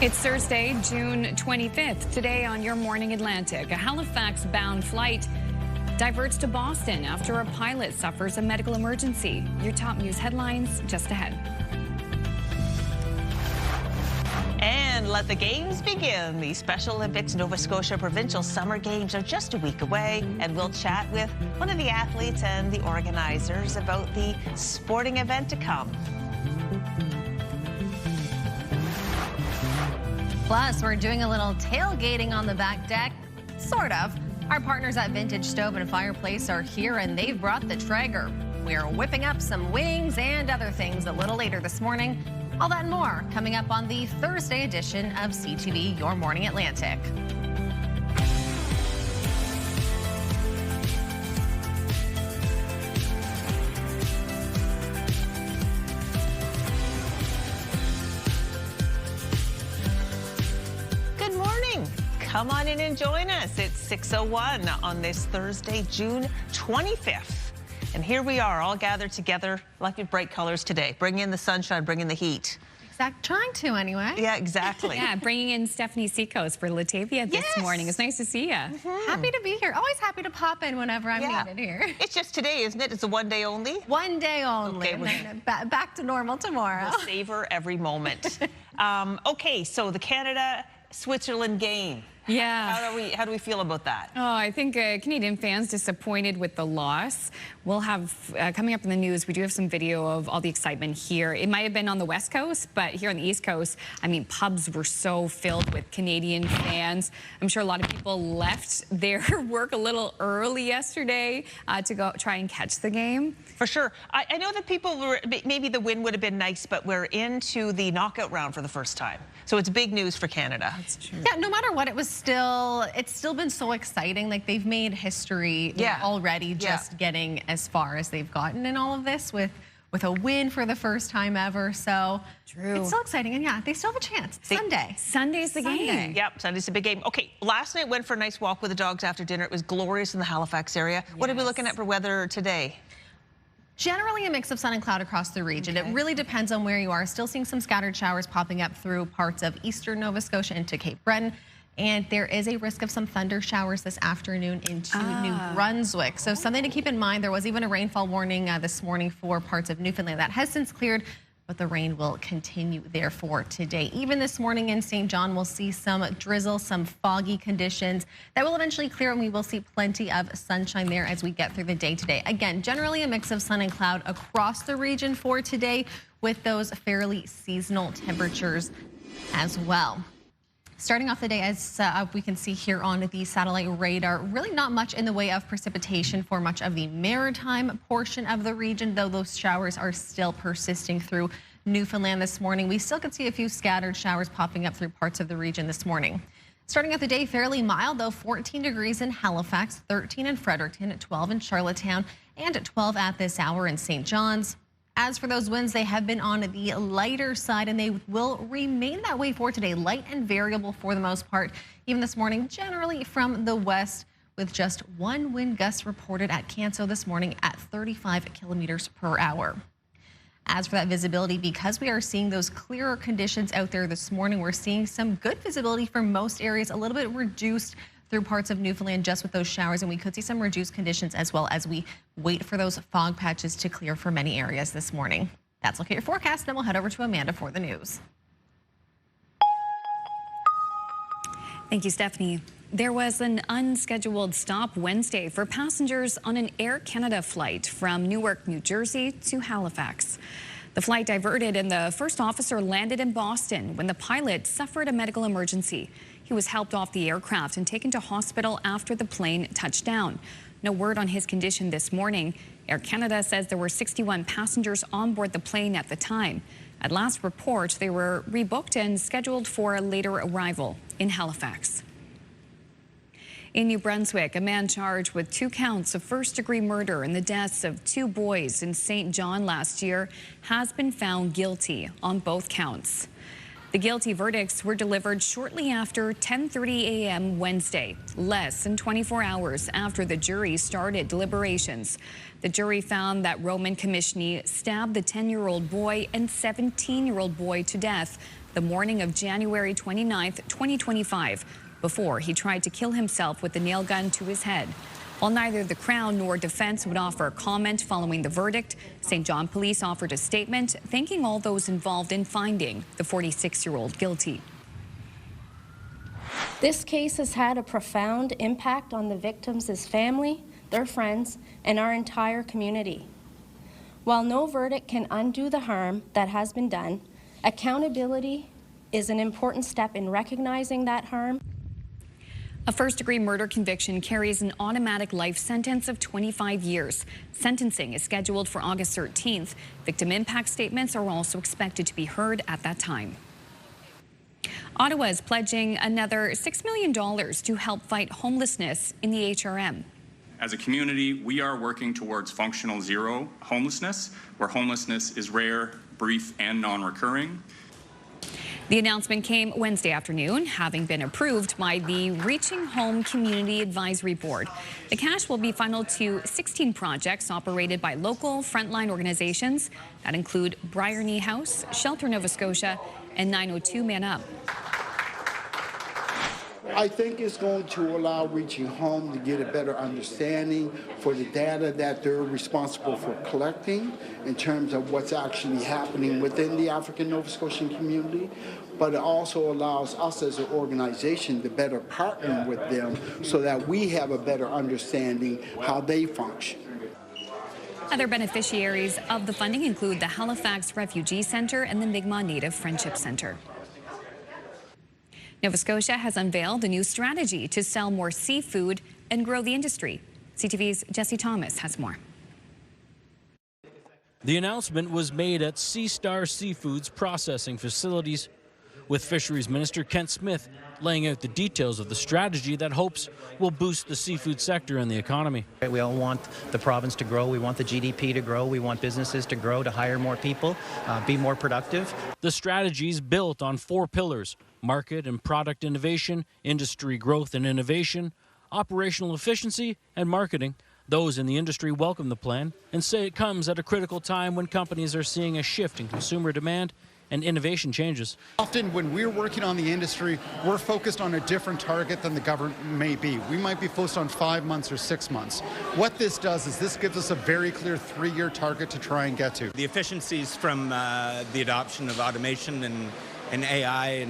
It's Thursday, June 25th. Today on Your Morning Atlantic, a Halifax-bound flight diverts to Boston after a pilot suffers a medical emergency. Your top news headlines just ahead. And let the games begin. The Special Olympics Nova Scotia Provincial Summer Games are just a week away, and we'll chat with one of the athletes and the organizers about the sporting event to come. Plus, we're doing a little tailgating on the back deck, sort of. Our partners at Vintage Stove and Fireplace are here, and they've brought the Traeger. We're whipping up some wings and other things a little later this morning. All that and more coming up on the Thursday edition of CTV Your Morning Atlantic. Come on in and join us. It's 6:01 on this Thursday, June 25th. And here we are, all gathered together, like with bright colors today. Bring in the sunshine, bring in the heat. Trying to, anyway. Yeah, exactly. Yeah, bringing in Stephanie Seacoast for Latavia this morning. It's nice to see you. Happy to be here. Always happy to pop in whenever I'm needed here. It's just today, isn't it? It's a one day only? One day only. Okay, and then back to normal tomorrow. We'll savor every moment. Okay, so the Canada-Switzerland game. Yeah. How do we feel about that? Oh, I think Canadian fans disappointed with the loss. We'll have, coming up in the news, we do have some video of all the excitement here. It might have been on the West Coast, but here on the East Coast, I mean, pubs were so filled with Canadian fans. I'm sure a lot of people left their work a little early yesterday to go try and catch the game. For sure. I know that people were, maybe the win would have been nice, but we're into the knockout round for the first time. So it's big news for Canada. That's true. Yeah, no matter what, it's still been so exciting. Like, they've made history already just getting as far as they've gotten in all of this with a win for the first time ever. So it's so exciting. And yeah, they still have a chance. Sunday's the game. Yep, Sunday's the big game. Okay, last night went for a nice walk with the dogs after dinner. It was glorious in the Halifax area. What are we looking at for weather today? Generally a mix of sun and cloud across the region. It really depends on where you are. Still seeing some scattered showers popping up through parts of eastern Nova Scotia into Cape Breton. And there is a risk of some thunder showers this afternoon into New Brunswick. So something to keep in mind. There was even a rainfall warning this morning for parts of Newfoundland. That has since cleared, but the rain will continue therefore today. Even this morning in St. John, we'll see some drizzle, some foggy conditions. That will eventually clear, and we will see plenty of sunshine there as we get through the day today. Again, generally a mix of sun and cloud across the region for today, with those fairly seasonal temperatures as well. Starting off the day, as we can see here on the satellite radar, really not much in the way of precipitation for much of the maritime portion of the region, though those showers are still persisting through Newfoundland this morning. We still can see a few scattered showers popping up through parts of the region this morning. Starting out the day fairly mild, though, 14 degrees in Halifax, 13 in Fredericton, 12 in Charlottetown, and 12 at this hour in St. John's. As for those winds, they have been on the lighter side, and they will remain that way for today. Light and variable for the most part. Even this morning, generally from the west, with just one wind gust reported at Canso this morning at 35 kilometers per hour. As for that visibility, because we are seeing those clearer conditions out there this morning, we're seeing some good visibility for most areas, a little bit reduced through parts of Newfoundland just with those showers, and we could see some reduced conditions as well as we wait for those fog patches to clear for many areas this morning. That's a look at your forecast, then we'll head over to Amanda for the news. Thank you, Stephanie. There was an unscheduled stop Wednesday for passengers on an Air Canada flight from Newark, New Jersey to Halifax. The flight diverted and the first officer landed in Boston when the pilot suffered a medical emergency. He was helped off the aircraft and taken to hospital after the plane touched down. No word on his condition this morning. Air Canada says there were 61 passengers on board the plane at the time. At last report, they were rebooked and scheduled for a later arrival in Halifax. In New Brunswick, a man charged with 2 counts of first-degree murder in the deaths of 2 boys in St. John last year has been found guilty on both counts. The guilty verdicts were delivered shortly after 10:30 a.m. Wednesday, less than 24 hours after the jury started deliberations. The jury found that Roman Commissioner stabbed the 10-year-old boy and 17-year-old boy to death the morning of January 29, 2025, before he tried to kill himself with a nail gun to his head. While neither the Crown nor defense would offer a comment following the verdict, St. John Police offered a statement thanking all those involved in finding the 46-year-old guilty. This case has had a profound impact on the victims' family, their friends, and our entire community. While no verdict can undo the harm that has been done, accountability is an important step in recognizing that harm. A first-degree murder conviction carries an automatic life sentence of 25 years. Sentencing is scheduled for August 13th. Victim impact statements are also expected to be heard at that time. Ottawa is pledging another $6 million to help fight homelessness in the HRM. As a community, we are working towards functional zero homelessness, where homelessness is rare, brief, and non-recurring. The announcement came Wednesday afternoon, having been approved by the Reaching Home Community Advisory Board. The cash will be funneled to 16 projects operated by local frontline organizations that include Bryony House, Shelter Nova Scotia, and 902 Man Up. I think it's going to allow Reaching Home to get a better understanding for the data that they're responsible for collecting in terms of what's actually happening within the African Nova Scotian community, but it also allows us as an organization to better partner with them so that we have a better understanding how they function. Other beneficiaries of the funding include the Halifax Refugee Centre and the Mi'kmaq Native Friendship Centre. Nova Scotia has unveiled a new strategy to sell more seafood and grow the industry. CTV's Jesse Thomas has more. The announcement was made at Sea Star Seafood's processing facilities, with Fisheries Minister Kent Smith laying out the details of the strategy that hopes will boost the seafood sector and the economy. We all want the province to grow. We want the GDP to grow. We want businesses to grow, to hire more people, be more productive. The strategy is built on 4 pillars: market and product innovation, industry growth and innovation, operational efficiency, and marketing. Those in the industry welcome the plan and say it comes at a critical time when companies are seeing a shift in consumer demand and innovation changes. Often when we're working on the industry, we're focused on a different target than the government may be. We might be focused on 5 months or 6 months. What this does is this gives us a very clear 3-year target to try and get to. The efficiencies from the adoption of automation and AI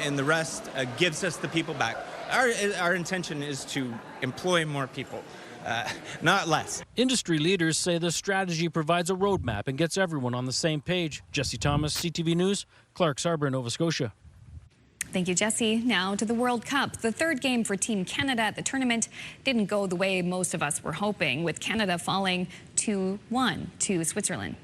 and the rest gives us the people back. Our intention is to employ more people. Not less. Industry leaders say the strategy provides a roadmap and gets everyone on the same page. Jesse Thomas, CTV News, Clarks Harbour, Nova Scotia. Thank you, Jesse. Now to the World Cup. The third game for Team Canada at the tournament didn't go the way most of us were hoping, with Canada falling 2-1 to Switzerland.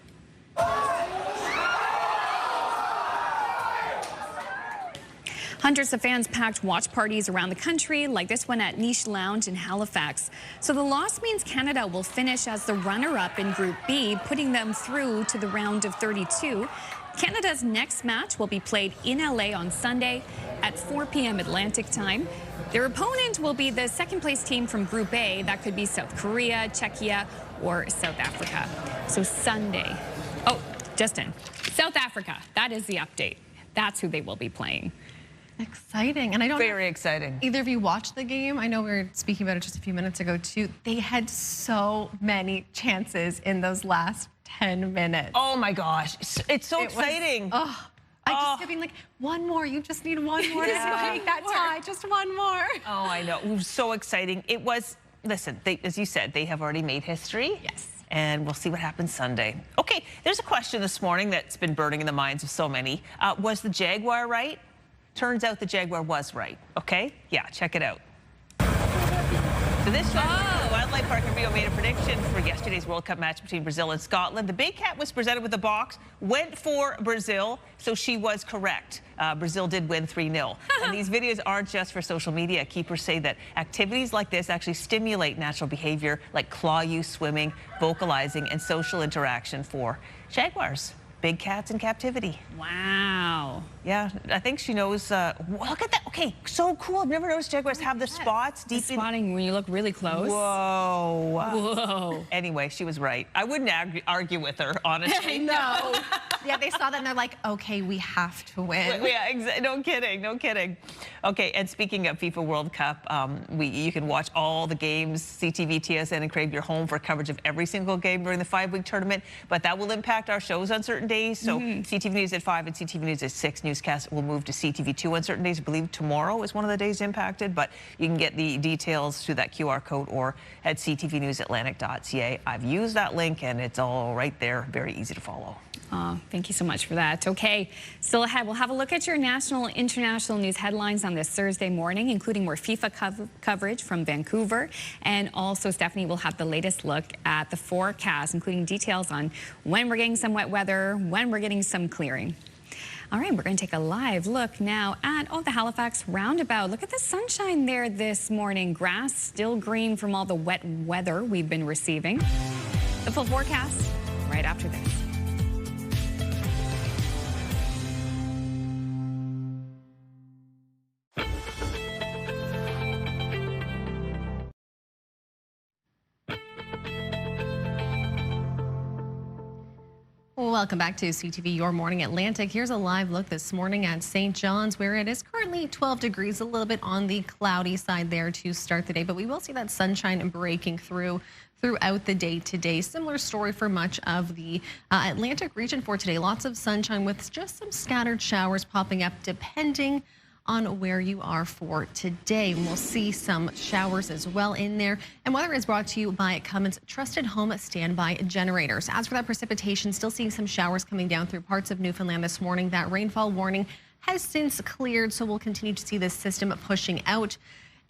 Hundreds of fans packed watch parties around the country, like this one at Niche Lounge in Halifax. So the loss means Canada will finish as the runner-up in Group B, putting them through to the round of 32. Canada's next match will be played in LA on Sunday at 4 p.m. Atlantic time. Their opponent will be the second-place team from Group A. That could be South Korea, Czechia, or South Africa. So Sunday. Oh, Justin, South Africa. That is the update. That's who they will be playing. Exciting. And I don't Very exciting. Either of you watched the game? I know we were speaking about it just a few minutes ago too. They had so many chances in those last 10 minutes. Oh my gosh. It's so exciting. I just kept being like, one more. You just need one more to make that tie. Just one more. Oh, I know. It was so exciting. It was, listen, as you said, they have already made history. Yes. And we'll see what happens Sunday. Okay, there's a question this morning that's been burning in the minds of so many. Was the Jaguar right? Turns out the Jaguar was right, okay? Yeah, check it out. So this Wildlife Park in Rio made a prediction for yesterday's World Cup match between Brazil and Scotland. The Big Cat was presented with a box, went for Brazil, so she was correct. Brazil did win 3-0. And these videos aren't just for social media. Keepers say that activities like this actually stimulate natural behavior like claw use, swimming, vocalizing, and social interaction for jaguars. big cats in captivity. Wow. Yeah, I think she knows. Look at that. Okay, so cool. I've never noticed jaguars have the spots deep in. Spotting when you look really close. Whoa. Whoa. Anyway, she was right. I wouldn't argue with her, honestly. No. Yeah, they saw that and they're like, okay, we have to win. Yeah, no kidding, no kidding. Okay, and speaking of FIFA World Cup, you can watch all the games, CTV, TSN, and crave your home for coverage of every single game during the 5-week tournament, but that will impact our shows on certain days. So CTV News at 5 and CTV News at 6 newscasts will move to CTV2 on certain days. I believe tomorrow is one of the days impacted, but you can get the details through that QR code or at ctvnewsatlantic.ca. I've used that link and it's all right there, very easy to follow. Oh, thank you so much for that. Okay, still ahead, we'll have a look at your national and international news headlines on this Thursday morning, including more FIFA coverage from Vancouver. And also, Stephanie will have the latest look at the forecast, including details on when we're getting some wet weather, when we're getting some clearing. All right, we're going to take a live look now at the Halifax roundabout. Look at the sunshine there this morning. Grass still green from all the wet weather we've been receiving. The full forecast right after this. Welcome back to CTV Your Morning Atlantic. Here's a live look this morning at St. John's, where it is currently 12 degrees, a little bit on the cloudy side there to start the day, but we will see that sunshine breaking throughout the day today. Similar story for much of the Atlantic region for today. Lots of sunshine with just some scattered showers popping up depending on where you are for today. We'll see some showers as well in there. And weather is brought to you by Cummins Trusted Home Standby Generators. As for that precipitation, still seeing some showers coming down through parts of Newfoundland this morning. That rainfall warning has since cleared, so we'll continue to see this system pushing out.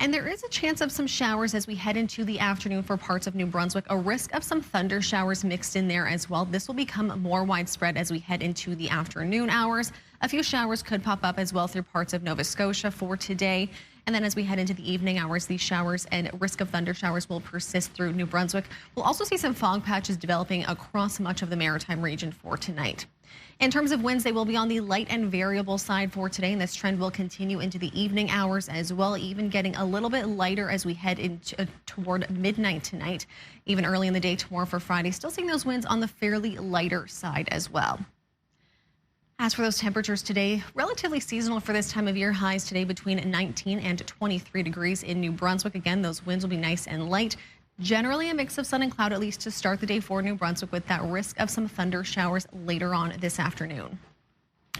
And there is a chance of some showers as we head into the afternoon for parts of New Brunswick. A risk of some thunder showers mixed in there as well. This will become more widespread as we head into the afternoon hours. A few showers could pop up as well through parts of Nova Scotia for today. And then as we head into the evening hours, these showers and risk of thunder showers will persist through New Brunswick. We'll also see some fog patches developing across much of the Maritime region for tonight. In terms of winds, they will be on the light and variable side for today, and this trend will continue into the evening hours as well, even getting a little bit lighter as we head into toward midnight tonight, even early in the day tomorrow for Friday. Still seeing those winds on the fairly lighter side as well. As for those temperatures today, relatively seasonal for this time of year. Highs today between 19 and 23 degrees in New Brunswick. Again, those winds will be nice and light. Generally a mix of sun and cloud, at least to start the day for New Brunswick, with that risk of some thunder showers later on this afternoon.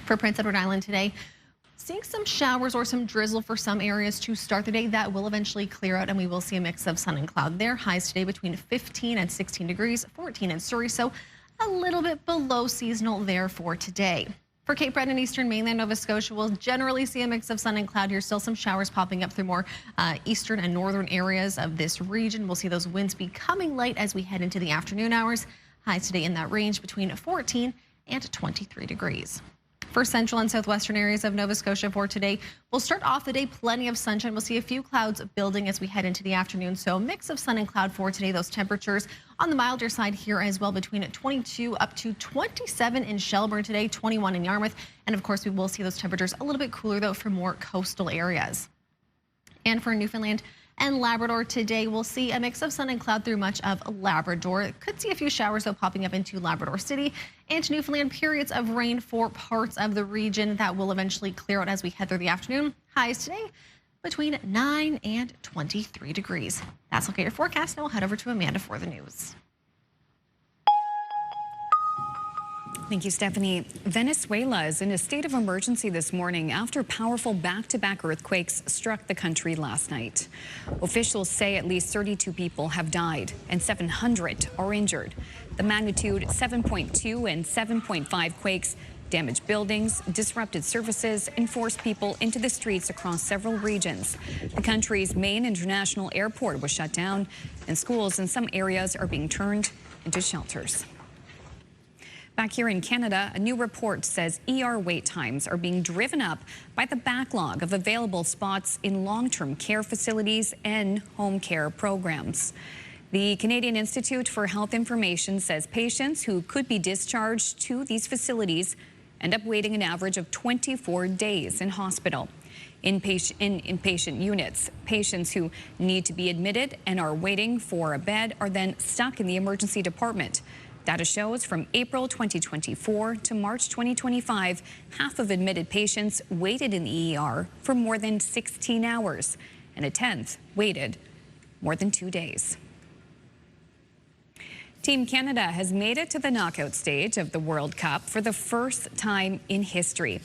For Prince Edward Island today, seeing some showers or some drizzle for some areas to start the day. That will eventually clear out, and we will see a mix of sun and cloud there. Highs today between 15 and 16 degrees, 14 in Surrey, so a little bit below seasonal there for today. For Cape Breton and eastern mainland Nova Scotia, we'll generally see a mix of sun and cloud here. Still some showers popping up through more eastern and northern areas of this region. We'll see those winds becoming light as we head into the afternoon hours. Highs today in that range between 14 and 23 degrees. For central and southwestern areas of Nova Scotia for today, we'll start off the day plenty of sunshine. We'll see a few clouds building as we head into the afternoon. So a mix of sun and cloud for today. Those temperatures on the milder side here as well, between 22 up to 27 in Shelburne today, 21 in Yarmouth. And of course, we will see those temperatures a little bit cooler though for more coastal areas. And for Newfoundland and Labrador today, we'll see a mix of sun and cloud through much of Labrador. Could see a few showers though popping up into Labrador City and Newfoundland. Periods of rain for parts of the region that will eventually clear out as we head through the afternoon. Highs today between 9 and 23 degrees. That's a look at your forecast. Now we'll head over to Amanda for the news. Thank you, Stephanie. Venezuela is in a state of emergency this morning after powerful back-to-back earthquakes struck the country last night. Officials say at least 32 people have died and 700 are injured. The magnitude 7.2 and 7.5 quakes damaged buildings, disrupted services, and forced people into the streets across several regions. The country's main international airport was shut down, and schools in some areas are being turned into shelters. Back here in Canada, a new report says ER wait times are being driven up by the backlog of available spots in long-term care facilities and home care programs. The Canadian Institute for Health Information says patients who could be discharged to these facilities end up waiting an average of 24 days in hospital. In inpatient units, patients who need to be admitted and are waiting for a bed are then stuck in the emergency department. Data shows from April 2024 to March 2025, half of admitted patients waited in the ER for more than 16 hours, and a tenth waited more than 2 days. Team Canada has made it to the knockout stage of the World Cup for the first time in history.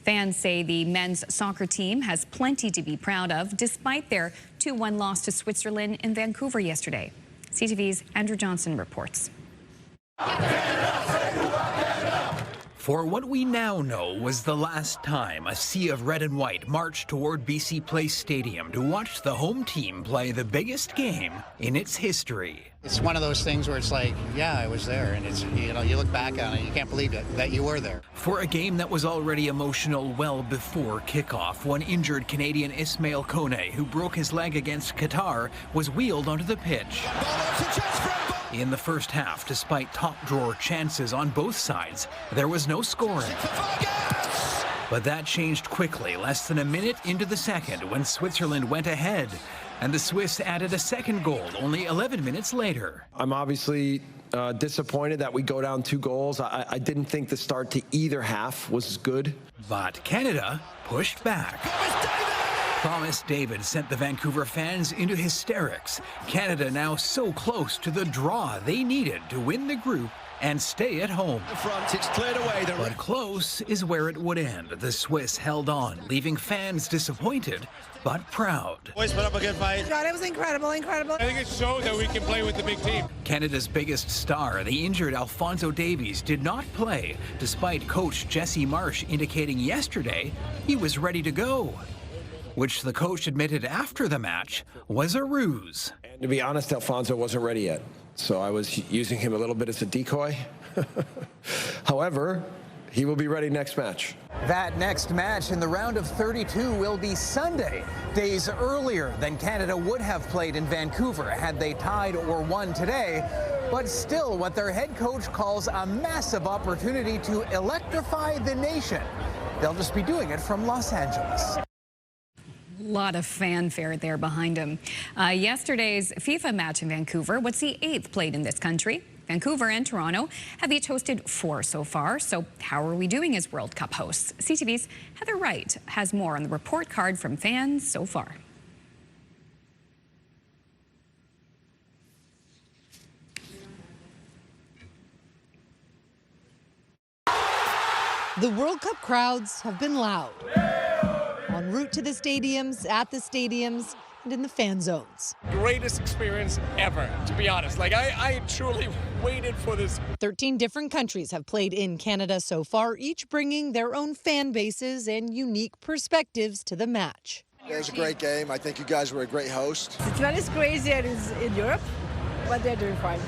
Fans say the men's soccer team has plenty to be proud of, despite their 2-1 loss to Switzerland in Vancouver yesterday. CTV's Andrew Johnson reports. For what we now know was the last time a sea of red and white marched toward BC Place Stadium to watch the home team play the biggest game in its history. It's one of those things where it's like, yeah, I was there, and it's, you know, you look back on it, you can't believe it, that you were there. For a game that was already emotional well before kickoff, when injured Canadian Ismail Kone, who broke his leg against Qatar, was wheeled onto the pitch. In the first half, despite top-drawer chances on both sides, there was no scoring. But that changed quickly, less than a minute into the second, when Switzerland went ahead. And the Swiss added a second goal only 11 minutes later. I'm obviously disappointed that we go down 2 goals. I didn't think the start to either half was good. But Canada pushed back. Thomas David sent the Vancouver fans into hysterics. Canada now so close to the draw they needed to win the group and stay at home. The front, it's cleared away. But close is where it would end. The Swiss held on, leaving fans disappointed but proud. Boys put up a good fight. God, it was incredible. I think it showed that we can play with the big team. Canada's biggest star, the injured Alphonso Davies, did not play, despite coach Jesse Marsh indicating yesterday he was ready to go, which the coach admitted after the match was a ruse. And to be honest, Alphonso wasn't ready yet, so I was using him a little bit as a decoy. However, he will be ready next match. That next match in the round of 32 will be Sunday, days earlier than Canada would have played in Vancouver had they tied or won today, but still what their head coach calls a massive opportunity to electrify the nation. They'll just be doing it from Los Angeles. A lot of fanfare there behind him. Yesterday's FIFA match in Vancouver was the 8th played in this country. Vancouver and Toronto have each hosted 4 so far. So how are we doing as World Cup hosts? CTV's Heather Wright has more on the report card from fans so far. The World Cup crowds have been loud. En route to the stadiums, at the stadiums, and in the fan zones. Greatest experience ever, to be honest. Like, I truly waited for this. 13 different countries have played in Canada so far, each bringing their own fan bases and unique perspectives to the match. It was a great game. I think you guys were a great host. It's not as crazy as in Europe, but they're doing fine.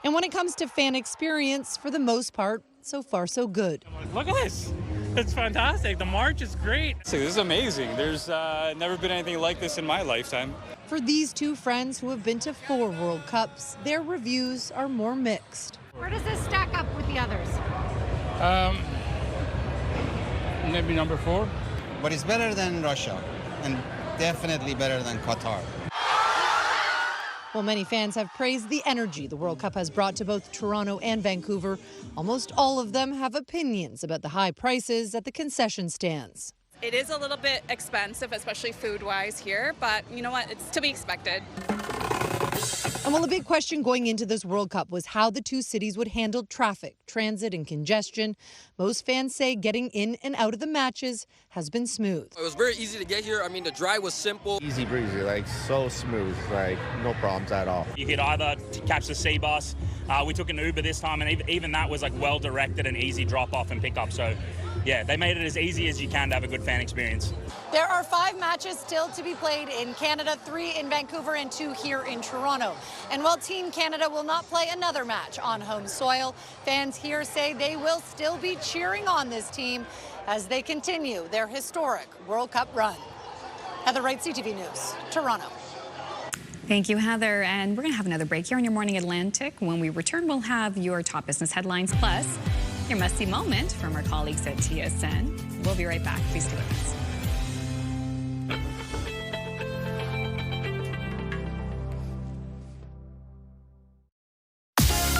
And when it comes to fan experience, for the most part, so far so good. Look at this. It's fantastic. The march is great. This is amazing. There's never been anything like this in my lifetime. For these two friends who have been to 4 World Cups, their reviews are more mixed. Where does this stack up with the others? Maybe number 4. But it's better than Russia, and definitely better than Qatar. While many fans have praised the energy the World Cup has brought to both Toronto and Vancouver, almost all of them have opinions about the high prices at the concession stands. It is a little bit expensive, especially food-wise here, but you know what? It's to be expected. And while a big question going into this World Cup was how the two cities would handle traffic, transit, and congestion, most fans say getting in and out of the matches has been smooth. It was very easy to get here. I mean, the drive was simple. Easy breezy, like so smooth, like no problems at all. You could either catch the C bus. We took an Uber this time, and even that was like well directed and easy drop off and pick up. So yeah, they made it as easy as you can to have a good fan experience. There are 5 matches still to be played in Canada, 3 in Vancouver and 2 here in Toronto. And while Team Canada will not play another match on home soil, fans here say they will still be cheering on this team as they continue their historic World Cup run. Heather Wright, CTV News, Toronto. Thank you, Heather. And we're going to have another break here on Your Morning Atlantic. When we return, we'll have your top business headlines, plus your must-see moment from our colleagues at TSN. We'll be right back. Please stay with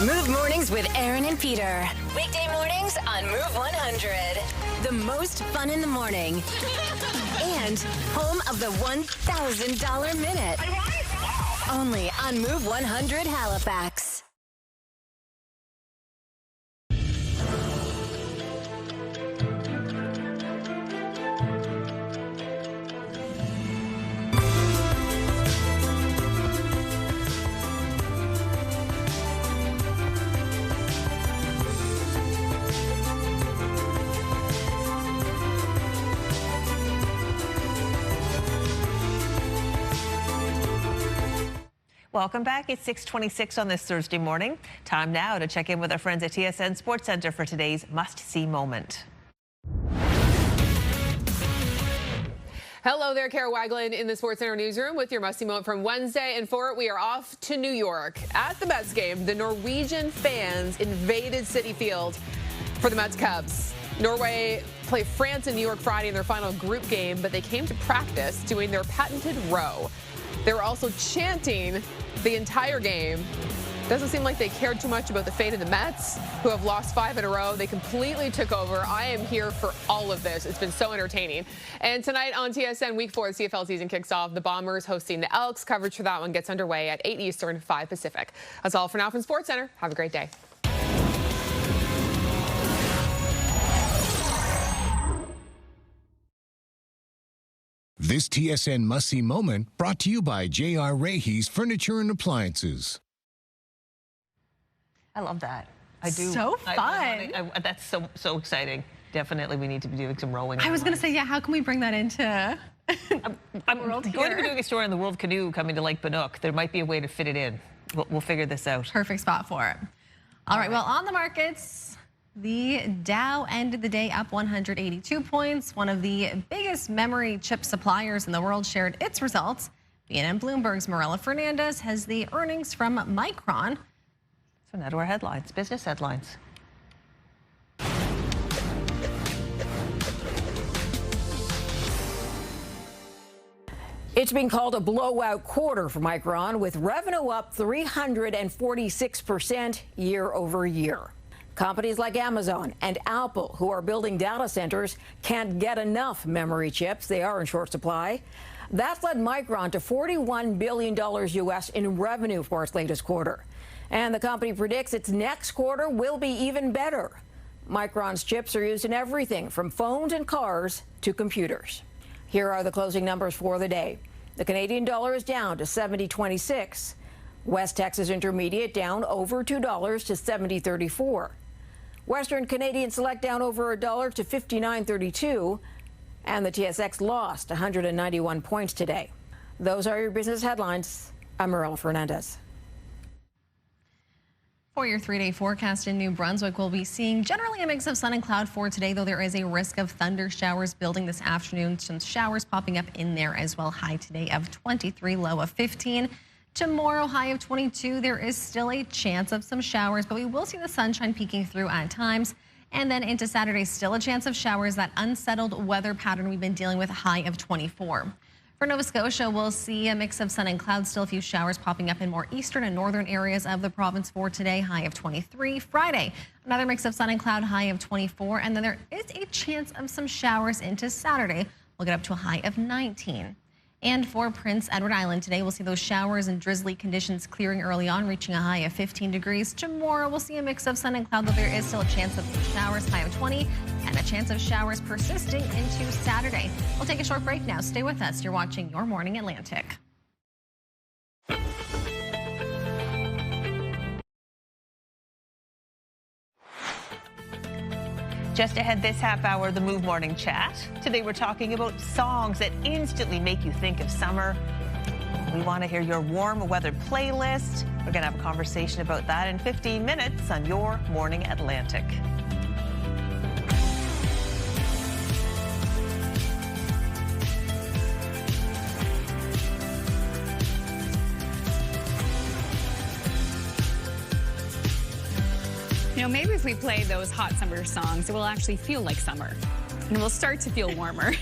us. Move Mornings with Aaron and Peter. Weekday mornings on Move 100. The most fun in the morning. And home of the $1,000 minute. Only on Move 100 Halifax. Welcome back. It's 6:26 on this Thursday morning. Time now to check in with our friends at TSN Sports Center for today's must-see moment. Hello there, Kara Wagland in the Sports Center newsroom with your must-see moment from Wednesday. And for it, we are off to New York. At the Mets game, the Norwegian fans invaded Citi Field for the Mets Cubs. Norway play France in New York Friday in their final group game, but they came to practice doing their patented row. They were also chanting the entire game. Doesn't seem like they cared too much about the fate of the Mets, who have lost 5 in a row. They completely took over. I am here for all of this. It's been so entertaining. And tonight on TSN, Week 4, the CFL season kicks off. The Bombers hosting the Elks. Coverage for that one gets underway at 8 Eastern, 5 Pacific. That's all for now from Sports Center. Have a great day. This TSN must-see moment brought to you by J.R. Rahe's Furniture and Appliances. I love that. I do. So fun. That's so exciting. Definitely, we need to be doing some rowing. I was going to say, yeah, how can we bring that into I'm going to be doing a story on the World Canoe coming to Lake Bannock. There might be a way to fit it in. We'll figure this out. Perfect spot for it. All right, well, on the markets, the Dow ended the day up 182 points. One of the biggest memory chip suppliers in the world shared its results. BNN Bloomberg's Marilla Fernandez has the earnings from Micron. So now to our headlines, business headlines. It's been called a blowout quarter for Micron, with revenue up 346% year over year. Companies like Amazon and Apple, who are building data centers, can't get enough memory chips. They are in short supply. That led Micron to $41 billion U.S. in revenue for its latest quarter. And the company predicts its next quarter will be even better. Micron's chips are used in everything from phones and cars to computers. Here are the closing numbers for the day. The Canadian dollar is down to 70.26. West Texas Intermediate down over $2 to 70.34. Western Canadian Select down over $1 to 59.32. And the TSX lost 191 points today. Those are your business headlines. I'm Marilla Fernandez. For your 3-day forecast in New Brunswick, we'll be seeing generally a mix of sun and cloud for today, though there is a risk of thunder showers building this afternoon. Some showers popping up in there as well. High today of 23, low of 15. Tomorrow, high of 22. There is still a chance of some showers, but we will see the sunshine peeking through at times. And then into Saturday, still a chance of showers, that unsettled weather pattern we've been dealing with, a high of 24. For Nova Scotia, we'll see a mix of sun and clouds, still a few showers popping up in more eastern and northern areas of the province for today, high of 23. Friday, another mix of sun and cloud, high of 24. And then there is a chance of some showers into Saturday. We'll get up to a high of 19. And for Prince Edward Island today, we'll see those showers and drizzly conditions clearing early on, reaching a high of 15 degrees. Tomorrow, we'll see a mix of sun and cloud, though there is still a chance of some showers, high of 20, and a chance of showers persisting into Saturday. We'll take a short break now. Stay with us. You're watching Your Morning Atlantic. Just ahead this half hour, the Move Morning Chat. Today we're talking about songs that instantly make you think of summer. We want to hear your warm weather playlist. We're going to have a conversation about that in 15 minutes on Your Morning Atlantic. You know, maybe if we play those hot summer songs, it will actually feel like summer. And we'll start to feel warmer.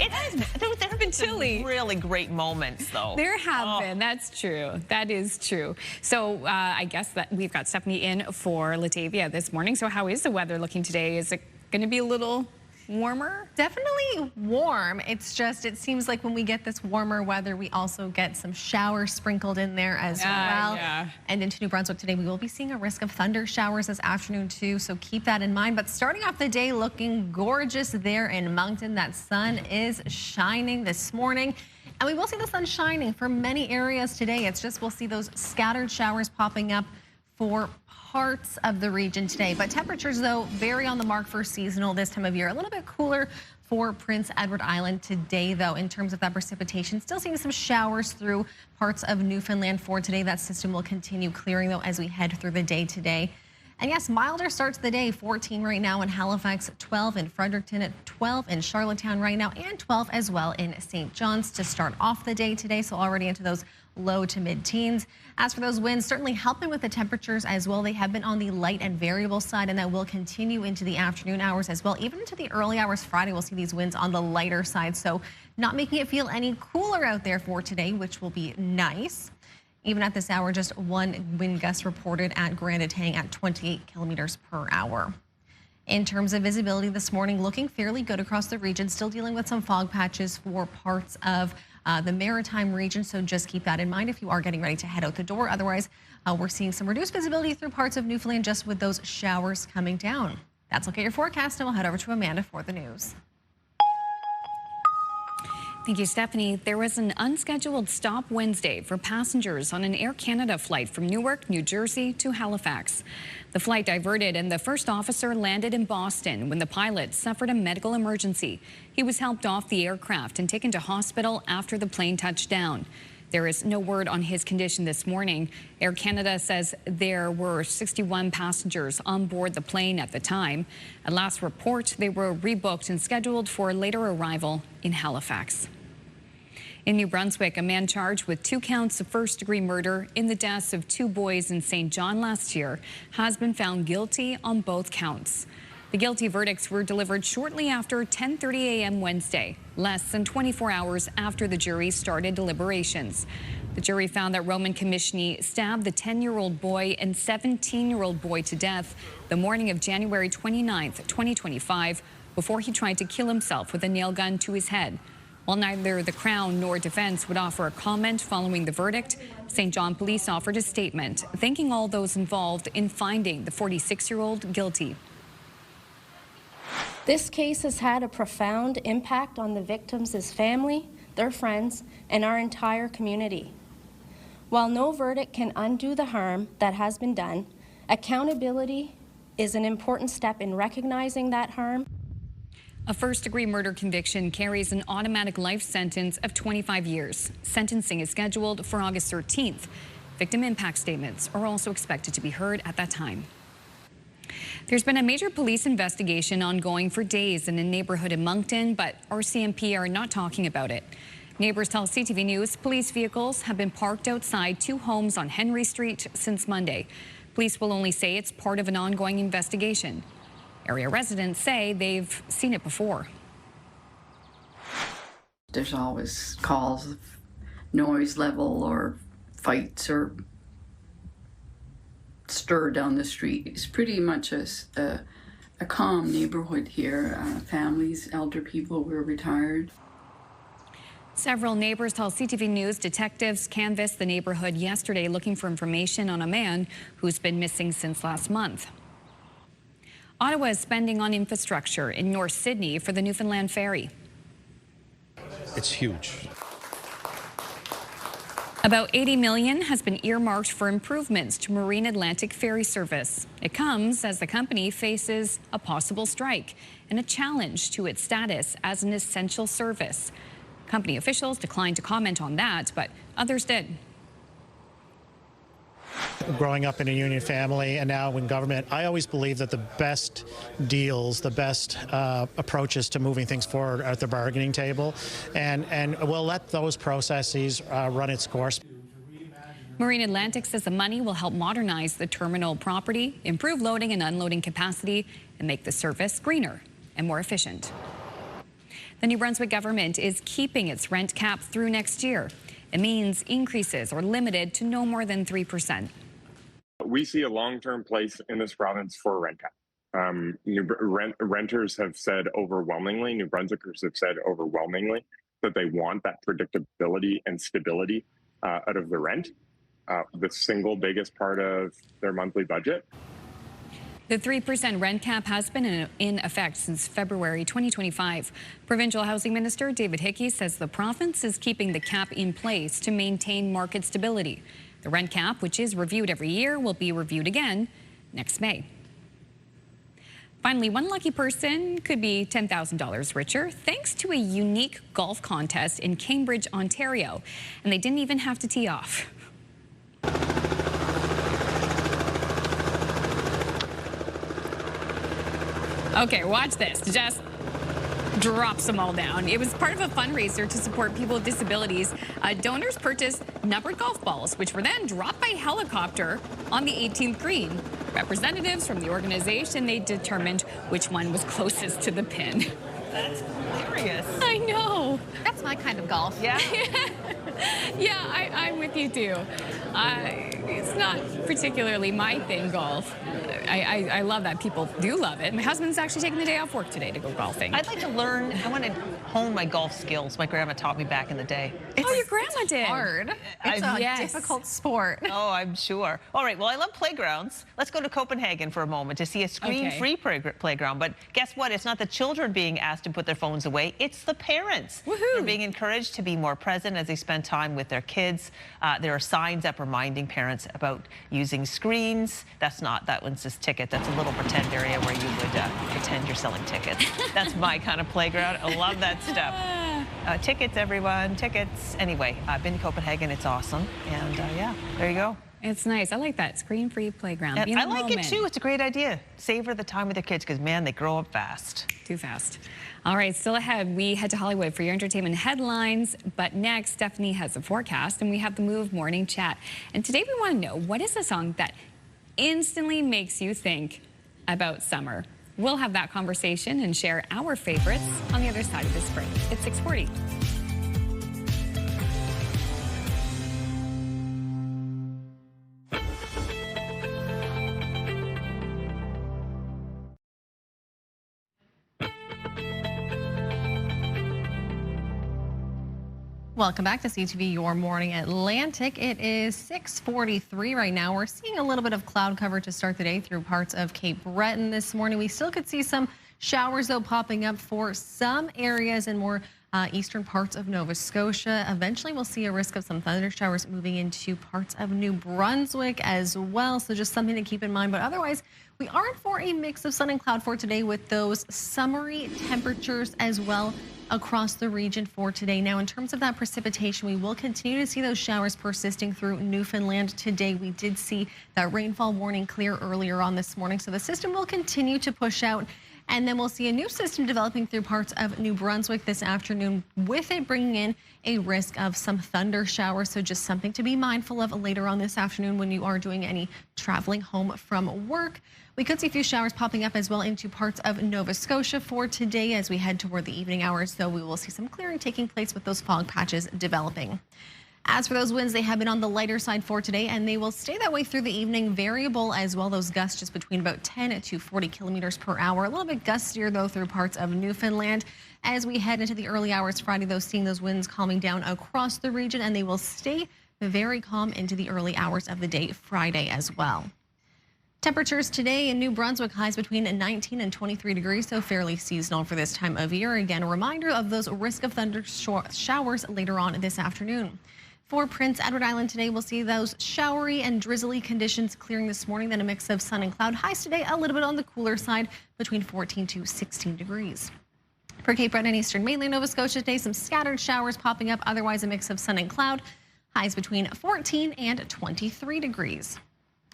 It has. There have been chilly. Really great moments, though. There have been. That's true. That is true. So I guess that we've got Stephanie in for Latavia this morning. So how is the weather looking today? Is it going to be a little warmer? Definitely warm. It's just, it seems like when we get this warmer weather, we also get some showers sprinkled in there as well. Yeah. And into New Brunswick today, we will be seeing a risk of thunder showers this afternoon too, so keep that in mind. But starting off the day looking gorgeous there in Moncton. That sun is shining this morning. And we will see the sun shining for many areas today. It's just we'll see those scattered showers popping up for parts of the region today. But temperatures, though, vary on the mark for seasonal this time of year. A little bit cooler for Prince Edward Island today, though, in terms of that precipitation. Still seeing some showers through parts of Newfoundland for today. That system will continue clearing, though, as we head through the day today. And yes, milder start to the day. 14 right now in Halifax, 12 in Fredericton, 12 in Charlottetown right now, and 12 as well in St. John's to start off the day today. So already into those low to mid-teens. As for those winds, certainly helping with the temperatures as well. They have been on the light and variable side, and that will continue into the afternoon hours as well. Even into the early hours Friday, we'll see these winds on the lighter side. So not making it feel any cooler out there for today, which will be nice. Even at this hour, just one wind gust reported at Grand Etang at 28 kilometers per hour. In terms of visibility this morning, looking fairly good across the region, still dealing with some fog patches for parts of the maritime region, so just keep that in mind if you are getting ready to head out the door. Otherwise, we're seeing some reduced visibility through parts of Newfoundland just with those showers coming down. That's a look at your forecast, and we'll head over to Amanda for the news. Thank you, Stephanie. There was an unscheduled stop Wednesday for passengers on an Air Canada flight from Newark, New Jersey to Halifax. The flight diverted and the first officer landed in Boston when the pilot suffered a medical emergency. He was helped off the aircraft and taken to hospital after the plane touched down. There is no word on his condition this morning. Air Canada says there were 61 passengers on board the plane at the time. At last report, they were rebooked and scheduled for a later arrival in Halifax. In New Brunswick, a man charged with 2 counts of first-degree murder in the deaths of 2 boys in St. John last year has been found guilty on both counts. The guilty verdicts were delivered shortly after 10:30 a.m. Wednesday, less than 24 hours after the jury started deliberations. The jury found that Roman Commissioni stabbed the 10-year-old boy and 17-year-old boy to death the morning of January 29th, 2025, before he tried to kill himself with a nail gun to his head. While neither the Crown nor defense would offer a comment following the verdict, St. John Police offered a statement thanking all those involved in finding the 46-year-old guilty. This case has had a profound impact on the victims' family, their friends, and our entire community. While no verdict can undo the harm that has been done, accountability is an important step in recognizing that harm. A first-degree murder conviction carries an automatic life sentence of 25 years. Sentencing is scheduled for August 13th. Victim impact statements are also expected to be heard at that time. There's been a major police investigation ongoing for days in a neighborhood in Moncton, but RCMP are not talking about it. Neighbors tell CTV News police vehicles have been parked outside 2 homes on Henry Street since Monday. Police will only say it's part of an ongoing investigation. Area residents say they've seen it before. There's always calls of noise level or fights or stir down the street. It's pretty much a calm neighborhood here. Families, elder people, we're retired. Several neighbors tell CTV News detectives canvassed the neighborhood yesterday looking for information on a man who's been missing since last month. Ottawa is spending on infrastructure in North Sydney for the Newfoundland Ferry. It's huge. About $80 million has been earmarked for improvements to Marine Atlantic ferry service. It comes as the company faces a possible strike and a challenge to its status as an essential service. Company officials declined to comment on that, but others did. Growing up in a union family and now in government, I always believe that the best deals, the best approaches to moving things forward are at the bargaining table, and we'll let those processes run its course. Marine Atlantic says the money will help modernize the terminal property, improve loading and unloading capacity, and make the service greener and more efficient. The New Brunswick government is keeping its rent cap through next year. It means increases are limited to no more than 3%. We see a long-term place in this province for a rent cap. Renters have said overwhelmingly, New Brunswickers have said overwhelmingly that they want that predictability and stability out of the rent, the single biggest part of their monthly budget. The 3% rent cap has been in effect since February 2025. Provincial Housing Minister David Hickey says the province is keeping the cap in place to maintain market stability. The rent cap, which is reviewed every year, will be reviewed again next May. Finally, one lucky person could be $10,000 richer thanks to a unique golf contest in Cambridge, Ontario. And they didn't even have to tee off. Okay, watch this. Just drops them all down. It was part of a fundraiser to support people with disabilities. Donors purchased numbered golf balls, which were then dropped by helicopter on the 18th green. Representatives from the organization, they determined which one was closest to the pin. That's hilarious. I know. That's my kind of golf. Yeah. Yeah, I'm with you too. It's not particularly my thing, golf. I love that people do love it. My husband's actually taking the day off work today to go golfing. I'd like to learn. I want to hone my golf skills. My grandma taught me back in the day. Oh, your grandma did? Hard. It's a difficult sport. Oh, I'm sure. All right, well, I love playgrounds. Let's go to Copenhagen for a moment to see a screen-free playground. But guess what? It's not the children being asked to put their phones away. It's the parents. Woohoo. They're being encouraged to be more present as they spend time with their kids. There are signs up reminding parents about using screens. That one's just ticket. That's a little pretend area where you would pretend you're selling tickets. That's my kind of playground. I love that stuff. Tickets, everyone, tickets. Anyway, I've been to Copenhagen. It's awesome. And yeah, there you go. It's nice. I like that screen-free playground. And I like it too. It's a great idea. Savor the time with your kids because, man, they grow up fast. Too fast. All right, still ahead, we head to Hollywood for your entertainment headlines. But next, Stephanie has a forecast, and we have the Move Morning Chat. And today we want to know, what is the song that instantly makes you think about summer? We'll have that conversation and share our favorites on the other side of this break. It's 6:40. Welcome back to CTV Your Morning Atlantic. It is 6:43 right now. We're seeing a little bit of cloud cover to start the day through parts of Cape Breton this morning. We still could see some showers, though, popping up for some areas in more eastern parts of Nova Scotia. Eventually, we'll see a risk of some thunder showers moving into parts of New Brunswick as well. So just something to keep in mind. But otherwise, we are in for a mix of sun and cloud for today with those summery temperatures as well across the region for today. Now, in terms of that precipitation, we will continue to see those showers persisting through Newfoundland today. We did see that rainfall warning clear earlier on this morning, so the system will continue to push out. And then we'll see a new system developing through parts of New Brunswick this afternoon, with it bringing in a risk of some thunder showers. So just something to be mindful of later on this afternoon when you are doing any traveling home from work. We could see a few showers popping up as well into parts of Nova Scotia for today as we head toward the evening hours. So we will see some clearing taking place with those fog patches developing. As for those winds, they have been on the lighter side for today, and they will stay that way through the evening. Variable as well. Those gusts just between about 10 to 40 kilometers per hour. A little bit gustier, though, through parts of Newfoundland. As we head into the early hours Friday, though, seeing those winds calming down across the region, and they will stay very calm into the early hours of the day Friday as well. Temperatures today in New Brunswick, highs between 19 and 23 degrees, so fairly seasonal for this time of year. Again, a reminder of those risk of thunder showers later on this afternoon. For Prince Edward Island today, we'll see those showery and drizzly conditions clearing this morning, then a mix of sun and cloud. Highs today a little bit on the cooler side, between 14 to 16 degrees. For Cape Breton and eastern mainland Nova Scotia today, some scattered showers popping up, otherwise a mix of sun and cloud. Highs between 14 and 23 degrees.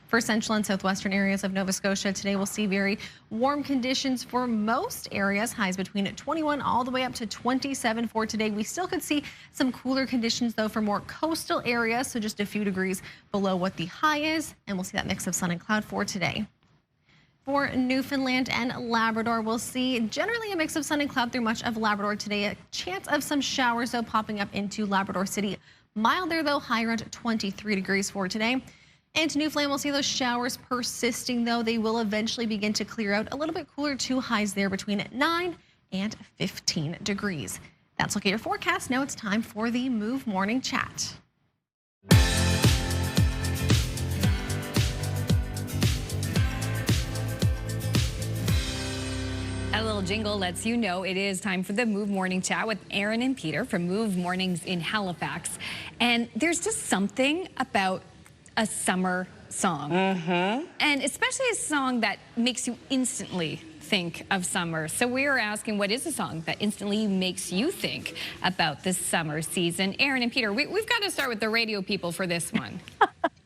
For central and southwestern areas of Nova Scotia, today we'll see very warm conditions for most areas. Highs between 21 all the way up to 27 for today. We still could see some cooler conditions, though, for more coastal areas, so just a few degrees below what the high is. And we'll see that mix of sun and cloud for today. For Newfoundland and Labrador, we'll see generally a mix of sun and cloud through much of Labrador today. A chance of some showers, though, popping up into Labrador City. Mild there, though, high around 23 degrees for today. And Newfoundland, we'll see those showers persisting, though. They will eventually begin to clear out. A little bit cooler, too. Highs there between 9 and 15 degrees. That's look at your forecast. Now it's time for the Move Morning Chat. A little jingle lets you know it is time for the Move Morning Chat with Aaron and Peter from Move Mornings in Halifax. And there's just something about a summer song. And especially a song that makes you instantly think of summer. So we were asking, what is a song that instantly makes you think about this summer season? Aaron and Peter, we've got to start with the radio people for this one.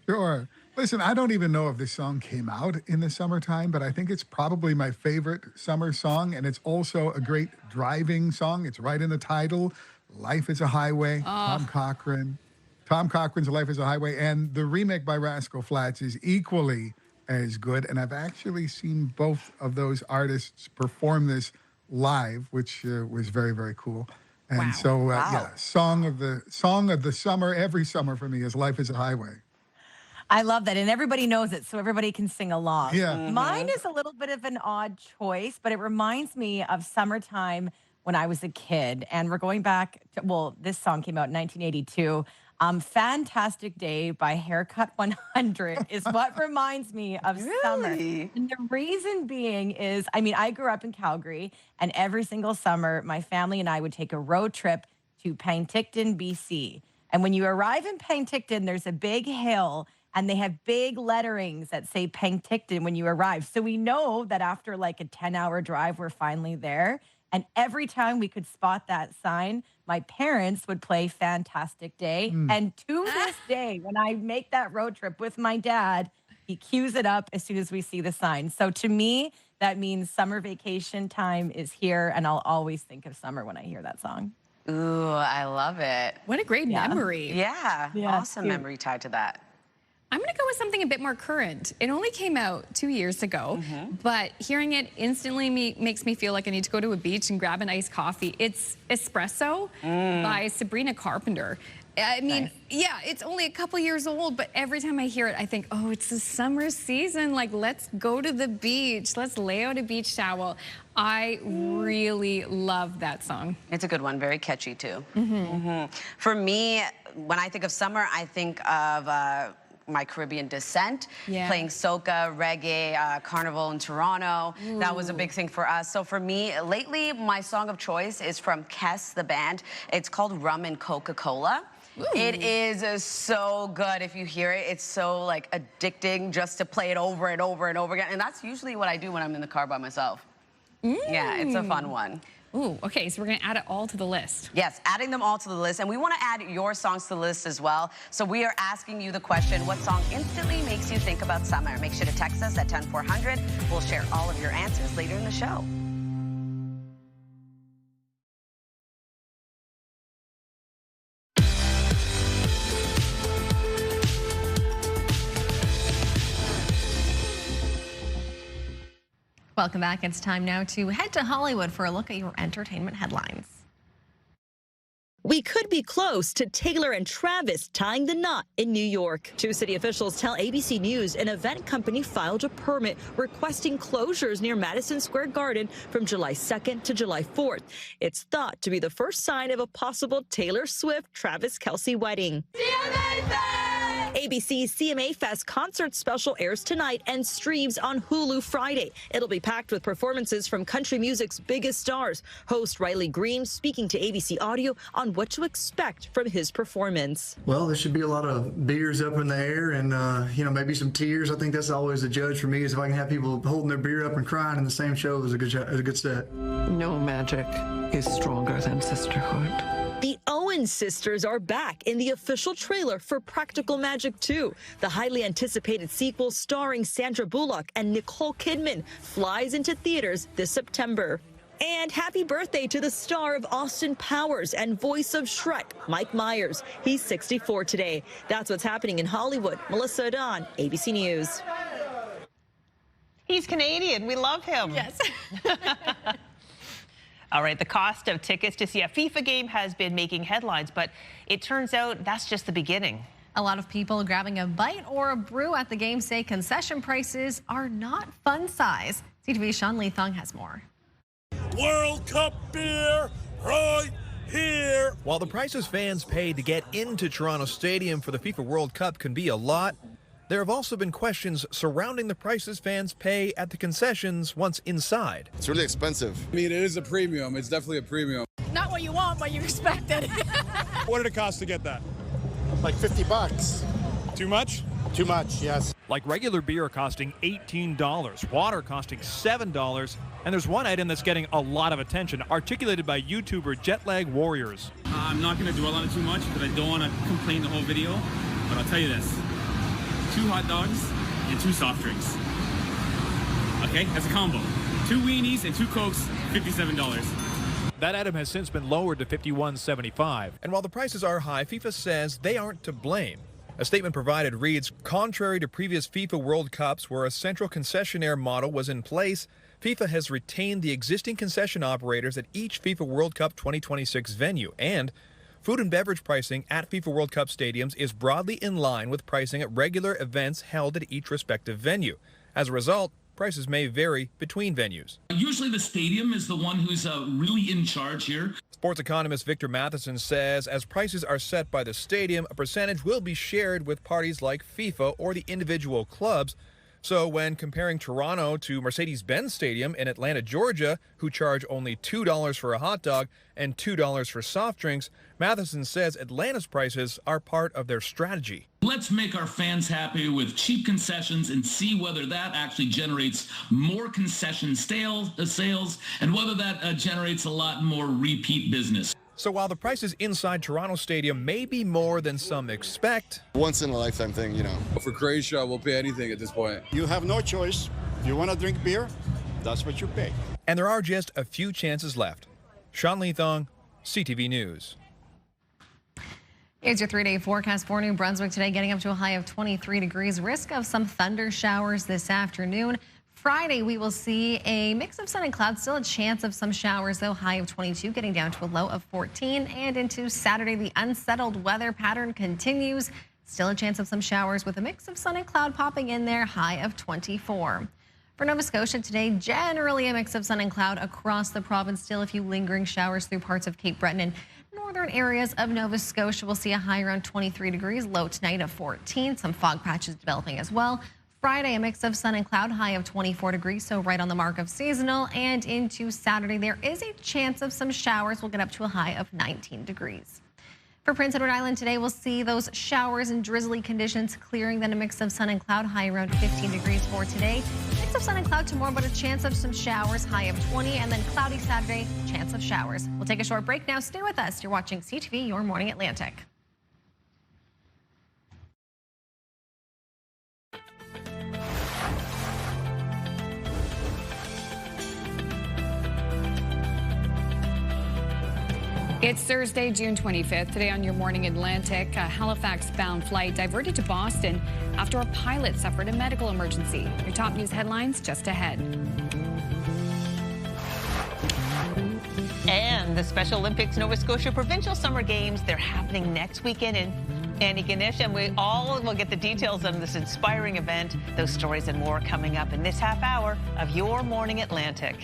Sure. Listen, I don't even know if this song came out in the summertime, but I think it's probably my favorite summer song, and it's also a great driving song. It's right in the title, Life is a Highway, Tom Cochrane. Tom Cochrane's Life is a Highway, and the remake by Rascal Flatts is equally as good, and I've actually seen both of those artists perform this live, which was very, very cool. And yeah, song of the summer, every summer for me is Life is a Highway. I love that, and everybody knows it, so everybody can sing along. Yeah. Mine is a little bit of an odd choice, but it reminds me of summertime when I was a kid, and we're going back to, well, this song came out in 1982. Fantastic Day by Haircut 100 is what reminds me of summer. And the reason being is, I mean, I grew up in Calgary, and every single summer, my family and I would take a road trip to Penticton, BC. And when you arrive in Penticton, there's a big hill, and they have big letterings that say Penticton when you arrive. So we know that after like a 10-hour drive, we're finally there. And every time we could spot that sign, my parents would play Fantastic Day. And to this day, when I make that road trip with my dad, he cues it up as soon as we see the sign. So to me, that means summer vacation time is here, and I'll always think of summer when I hear that song. Ooh, I love it. What a great memory. Yeah, awesome memory tied to that. I'm going to go with something a bit more current. It only came out 2 years ago, but hearing it instantly makes me feel like I need to go to a beach and grab an iced coffee. It's Espresso by Sabrina Carpenter. I mean, yeah, it's only a couple years old, but every time I hear it, I think, oh, it's the summer season. Like, let's go to the beach. Let's lay out a beach towel. I really love that song. It's a good one. Very catchy, too. For me, when I think of summer, I think of my Caribbean descent, playing soca, reggae, carnival in Toronto. That was a big thing for us. So for me, lately, my song of choice is from Kess, the band. It's called Rum and Coca-Cola. It is so good. If you hear it, it's so like addicting just to play it over and over and over again. And that's usually what I do when I'm in the car by myself. Yeah, it's a fun one. Ooh, okay, so we're going to add it all to the list. Yes, adding them all to the list. And we want to add your songs to the list as well. So we are asking you the question, what song instantly makes you think about summer? Make sure to text us at 10400. We'll share all of your answers later in the show. Welcome back. It's time now to head to Hollywood for a look at your entertainment headlines. We could be close to Taylor and Travis tying the knot in New York. Two city officials tell ABC News an event company filed a permit requesting closures near Madison Square Garden from July 2nd to July 4th. It's thought to be the first sign of a possible Taylor Swift-Travis Kelce wedding. ABC's CMA Fest concert special airs tonight and streams on Hulu Friday. It'll be packed with performances from country music's biggest stars. Host Riley Green speaking to ABC Audio on what to expect from his performance. Well, there should be a lot of beers up in the air and, you know, maybe some tears. I think that's always a judge for me, is if I can have people holding their beer up and crying in the same show is a good set. No magic is stronger than sisterhood. The twin sisters are back in the official trailer for Practical Magic 2. The highly anticipated sequel starring Sandra Bullock and Nicole Kidman flies into theaters this September. And happy birthday to the star of Austin Powers and voice of Shrek, Mike Myers. He's 64 today. That's what's happening in Hollywood. Melissa Adon, ABC News. He's Canadian. We love him. Yes. All right, the cost of tickets to see a FIFA game has been making headlines, but it turns out that's just the beginning. A lot of people grabbing a bite or a brew at the game say concession prices are not fun size. CTV's Sean Leathong has more. World Cup beer right here. While the prices fans pay to get into Toronto Stadium for the FIFA World Cup can be a lot, there have also been questions surrounding the prices fans pay at the concessions once inside. It's really expensive. I mean, it is a premium. It's definitely a premium. Not what you want, but you expected. What did it cost to get that? Like $50. Too much? Too much, yes. Like regular beer costing $18, water costing $7, and there's one item that's getting a lot of attention, articulated by YouTuber Jetlag Warriors. I'm not going to dwell on it too much because I don't want to complain the whole video, but I'll tell you this. 2 hot dogs and 2 soft drinks. Okay, that's a combo. 2 weenies and 2 Cokes, $57. That item has since been lowered to $51.75. And while the prices are high, FIFA says they aren't to blame. A statement provided reads, contrary to previous FIFA World Cups where a central concessionaire model was in place, FIFA has retained the existing concession operators at each FIFA World Cup 2026 venue, and food and beverage pricing at FIFA World Cup stadiums is broadly in line with pricing at regular events held at each respective venue. As a result, prices may vary between venues. Usually the stadium is the one who's really in charge here. Sports economist Victor Matheson says as prices are set by the stadium, a percentage will be shared with parties like FIFA or the individual clubs. So when comparing Toronto to Mercedes-Benz Stadium in Atlanta, Georgia, who charge only $2 for a hot dog and $2 for soft drinks, Matheson says Atlanta's prices are part of their strategy. Let's make our fans happy with cheap concessions and see whether that actually generates more concession sales and whether that generates a lot more repeat business. So while the prices inside Toronto Stadium may be more than some expect, once in a lifetime thing, you know. For Croatia, we'll pay anything at this point. You have no choice. You want to drink beer? That's what you pay. And there are just a few chances left. Sean Leathong, CTV News. Here's your 3-day forecast for New Brunswick today, getting up to a high of 23 degrees. Risk of some thunder showers this afternoon. Friday, we will see a mix of sun and clouds. Still a chance of some showers, though. High of 22, getting down to a low of 14. And into Saturday, the unsettled weather pattern continues. Still a chance of some showers with a mix of sun and cloud popping in there. High of 24. For Nova Scotia today, generally a mix of sun and cloud across the province. Still a few lingering showers through parts of Cape Breton and northern areas of Nova Scotia. We'll see a high around 23 degrees. Low tonight of 14. Some fog patches developing as well. Friday, a mix of sun and cloud, high of 24 degrees, so right on the mark of seasonal. And into Saturday, there is a chance of some showers. We'll get up to a high of 19 degrees. For Prince Edward Island today, we'll see those showers and drizzly conditions clearing, then a mix of sun and cloud, high around 15 degrees for today. Mix of sun and cloud tomorrow, but a chance of some showers, high of 20, and then cloudy Saturday, chance of showers. We'll take a short break now. Stay with us. You're watching CTV Your Morning Atlantic. It's Thursday, June 25th. Today on Your Morning Atlantic, a Halifax-bound flight diverted to Boston after a pilot suffered a medical emergency. Your top news headlines just ahead. And the Special Olympics Nova Scotia Provincial Summer Games, they're happening next weekend in Antigonish, and we all will get the details of this inspiring event. Those stories and more coming up in this half hour of Your Morning Atlantic.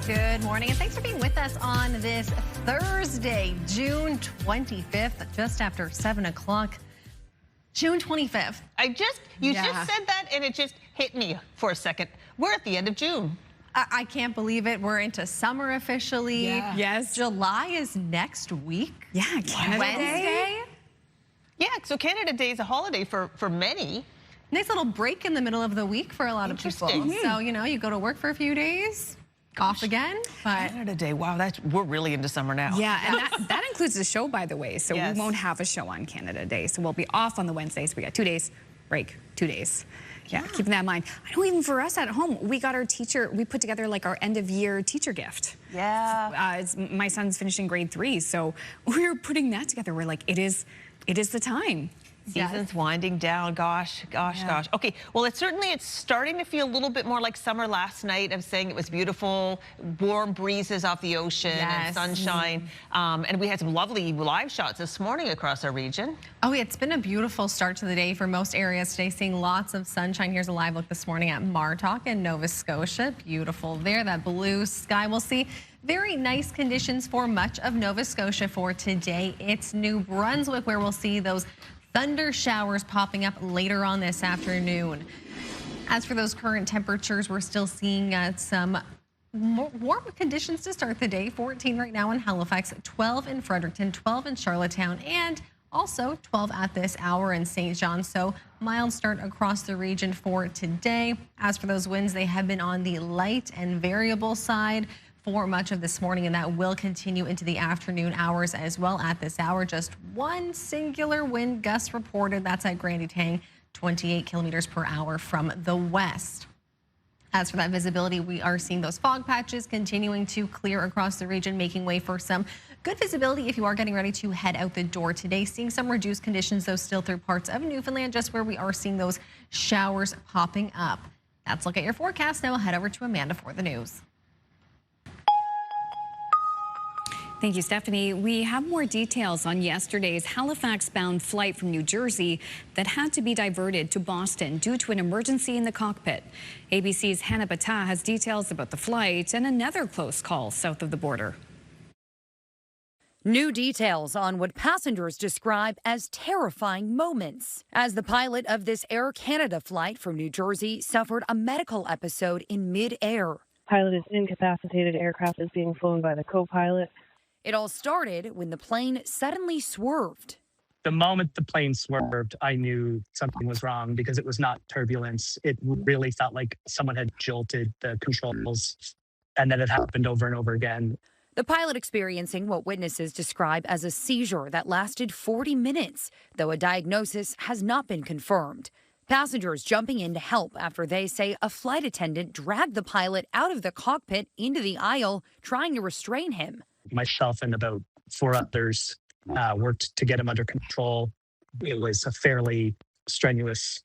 Good morning, and thanks for being with us on this Thursday, June 25th, just after 7 o'clock. June 25th. You just said that, and it just hit me for a second. We're at the end of June. I can't believe it. We're into summer officially. Yeah. Yes. July is next week. Yeah, Canada Wednesday. Day. Yeah, so Canada Day is a holiday for many. Nice little break in the middle of the week for a lot of people. So, you know, you go to work for a few days, off again. But Canada Day, wow, we're really into summer now. Yeah, and that includes the show, by the way. So Yes. we won't have a show on Canada Day. So we'll be off on the Wednesdays. We got 2 days break, 2 days. Yeah, keeping that in mind. I know even for us at home, we got our teacher, we put together like our end of year teacher gift. Yeah. My son's finishing grade 3, so we were putting that together. We're like, it is the time. Season's winding down. Gosh. Okay, well, it's starting to feel a little bit more like summer last night. I'm saying it was beautiful, warm breezes off the ocean and sunshine. And we had some lovely live shots this morning across our region. oh, it's been a beautiful start to the day for most areas today, seeing lots of sunshine. Here's a live look this morning at Martok in Nova Scotia. Beautiful there, that blue sky. We'll see very nice conditions for much of Nova Scotia for today. It's New Brunswick where we'll see those thunder showers popping up later on this afternoon. As for those current temperatures, we're still seeing some warm conditions to start the day. 14 right now in Halifax, 12 in Fredericton, 12 in Charlottetown, and also 12 at this hour in St. John. So mild start across the region for today. As for those winds, they have been on the light and variable side for much of this morning, and that will continue into the afternoon hours as well. At this hour, just one singular wind gust reported. That's at Grandy Tang, 28 kilometers per hour from the west. As for that visibility, we are seeing those fog patches continuing to clear across the region, making way for some good visibility if you are getting ready to head out the door today. Seeing some reduced conditions, though, still through parts of Newfoundland, just where we are seeing those showers popping up. That's a look at your forecast. Now we'll head over to Amanda for the news. Thank you, Stephanie. We have more details on yesterday's Halifax-bound flight from New Jersey that had to be diverted to Boston due to an emergency in the cockpit. ABC's Hannah Bata has details about the flight and another close call south of the border. New details on what passengers describe as terrifying moments as the pilot of this Air Canada flight from New Jersey suffered a medical episode in mid-air. Pilot is incapacitated. Aircraft is being flown by the co-pilot. It all started when the plane suddenly swerved. The moment the plane swerved, I knew something was wrong because it was not turbulence. It really felt like someone had jolted the controls, and then it happened over and over again. The pilot experiencing what witnesses describe as a seizure that lasted 40 minutes, though a diagnosis has not been confirmed. Passengers jumping in to help after they say a flight attendant dragged the pilot out of the cockpit into the aisle, trying to restrain him. Myself and about 4 others worked to get him under control. It was a fairly strenuous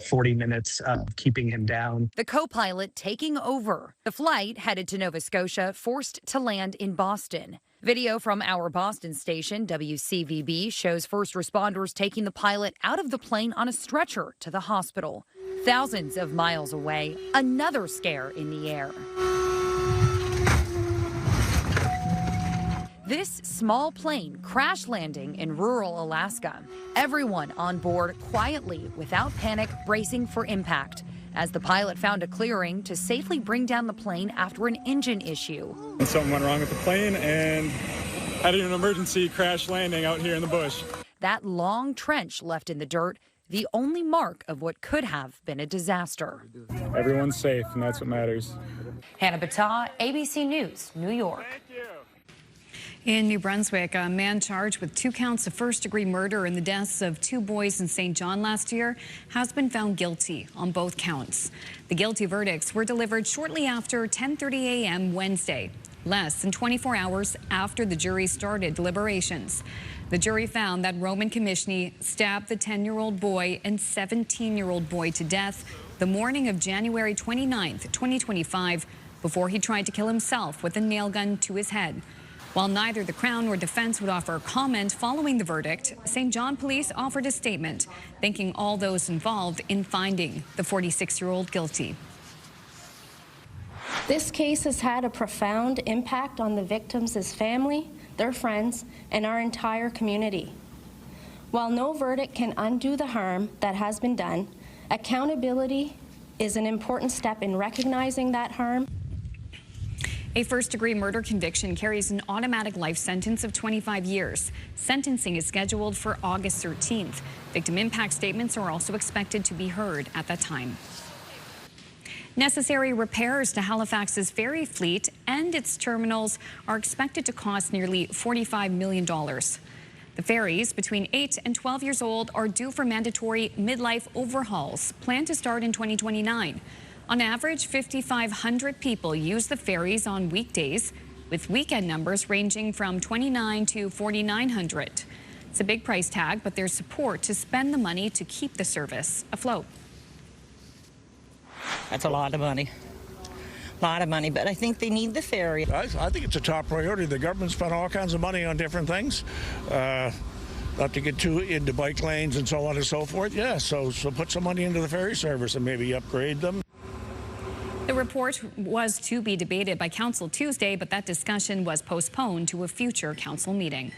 40 minutes of keeping him down. The co-pilot taking over. The flight headed to Nova Scotia, forced to land in Boston. Video from our Boston station, WCVB, shows first responders taking the pilot out of the plane on a stretcher to the hospital. Thousands of miles away, another scare in the air. This small plane crash landing in rural Alaska. Everyone on board quietly, without panic, bracing for impact, as the pilot found a clearing to safely bring down the plane after an engine issue. Something went wrong with the plane and had an emergency crash landing out here in the bush. That long trench left in the dirt, the only mark of what could have been a disaster. Everyone's safe, and that's what matters. Hannah Bata, ABC News, New York. In New Brunswick, a man charged with 2 counts of first-degree murder in the deaths of 2 boys in St. John last year has been found guilty on both counts. The guilty verdicts were delivered shortly after 10:30 a.m. Wednesday, less than 24 hours after the jury started deliberations. The jury found that Roman Commissioner stabbed the 10-year-old boy and 17-year-old boy to death the morning of January 29th, 2025, before he tried to kill himself with a nail gun to his head. While neither the Crown nor defense would offer comment following the verdict, St. John police offered a statement thanking all those involved in finding the 46-year-old guilty. This case has had a profound impact on the victims' family, their friends, and our entire community. While no verdict can undo the harm that has been done, accountability is an important step in recognizing that harm A first-degree murder conviction carries an automatic life sentence of 25 years. Sentencing is scheduled for August 13th. Victim impact statements are also expected to be heard at that time. Necessary repairs to Halifax's ferry fleet and its terminals are expected to cost nearly $45 million. The ferries, between 8 and 12 years old, are due for mandatory midlife overhauls, planned to start in 2029. On average, 5,500 people use the ferries on weekdays, with weekend numbers ranging from 2,900 to 4,900. It's a big price tag, but there's support to spend the money to keep the service afloat. That's a lot of money. But I think they need the ferry. I think it's a top priority. The government spent all kinds of money on different things. Not to get too into bike lanes and so on and so forth. Yeah, so put some money into the ferry service and maybe upgrade them. The report was to be debated by Council Tuesday, but that discussion was postponed to a future Council meeting.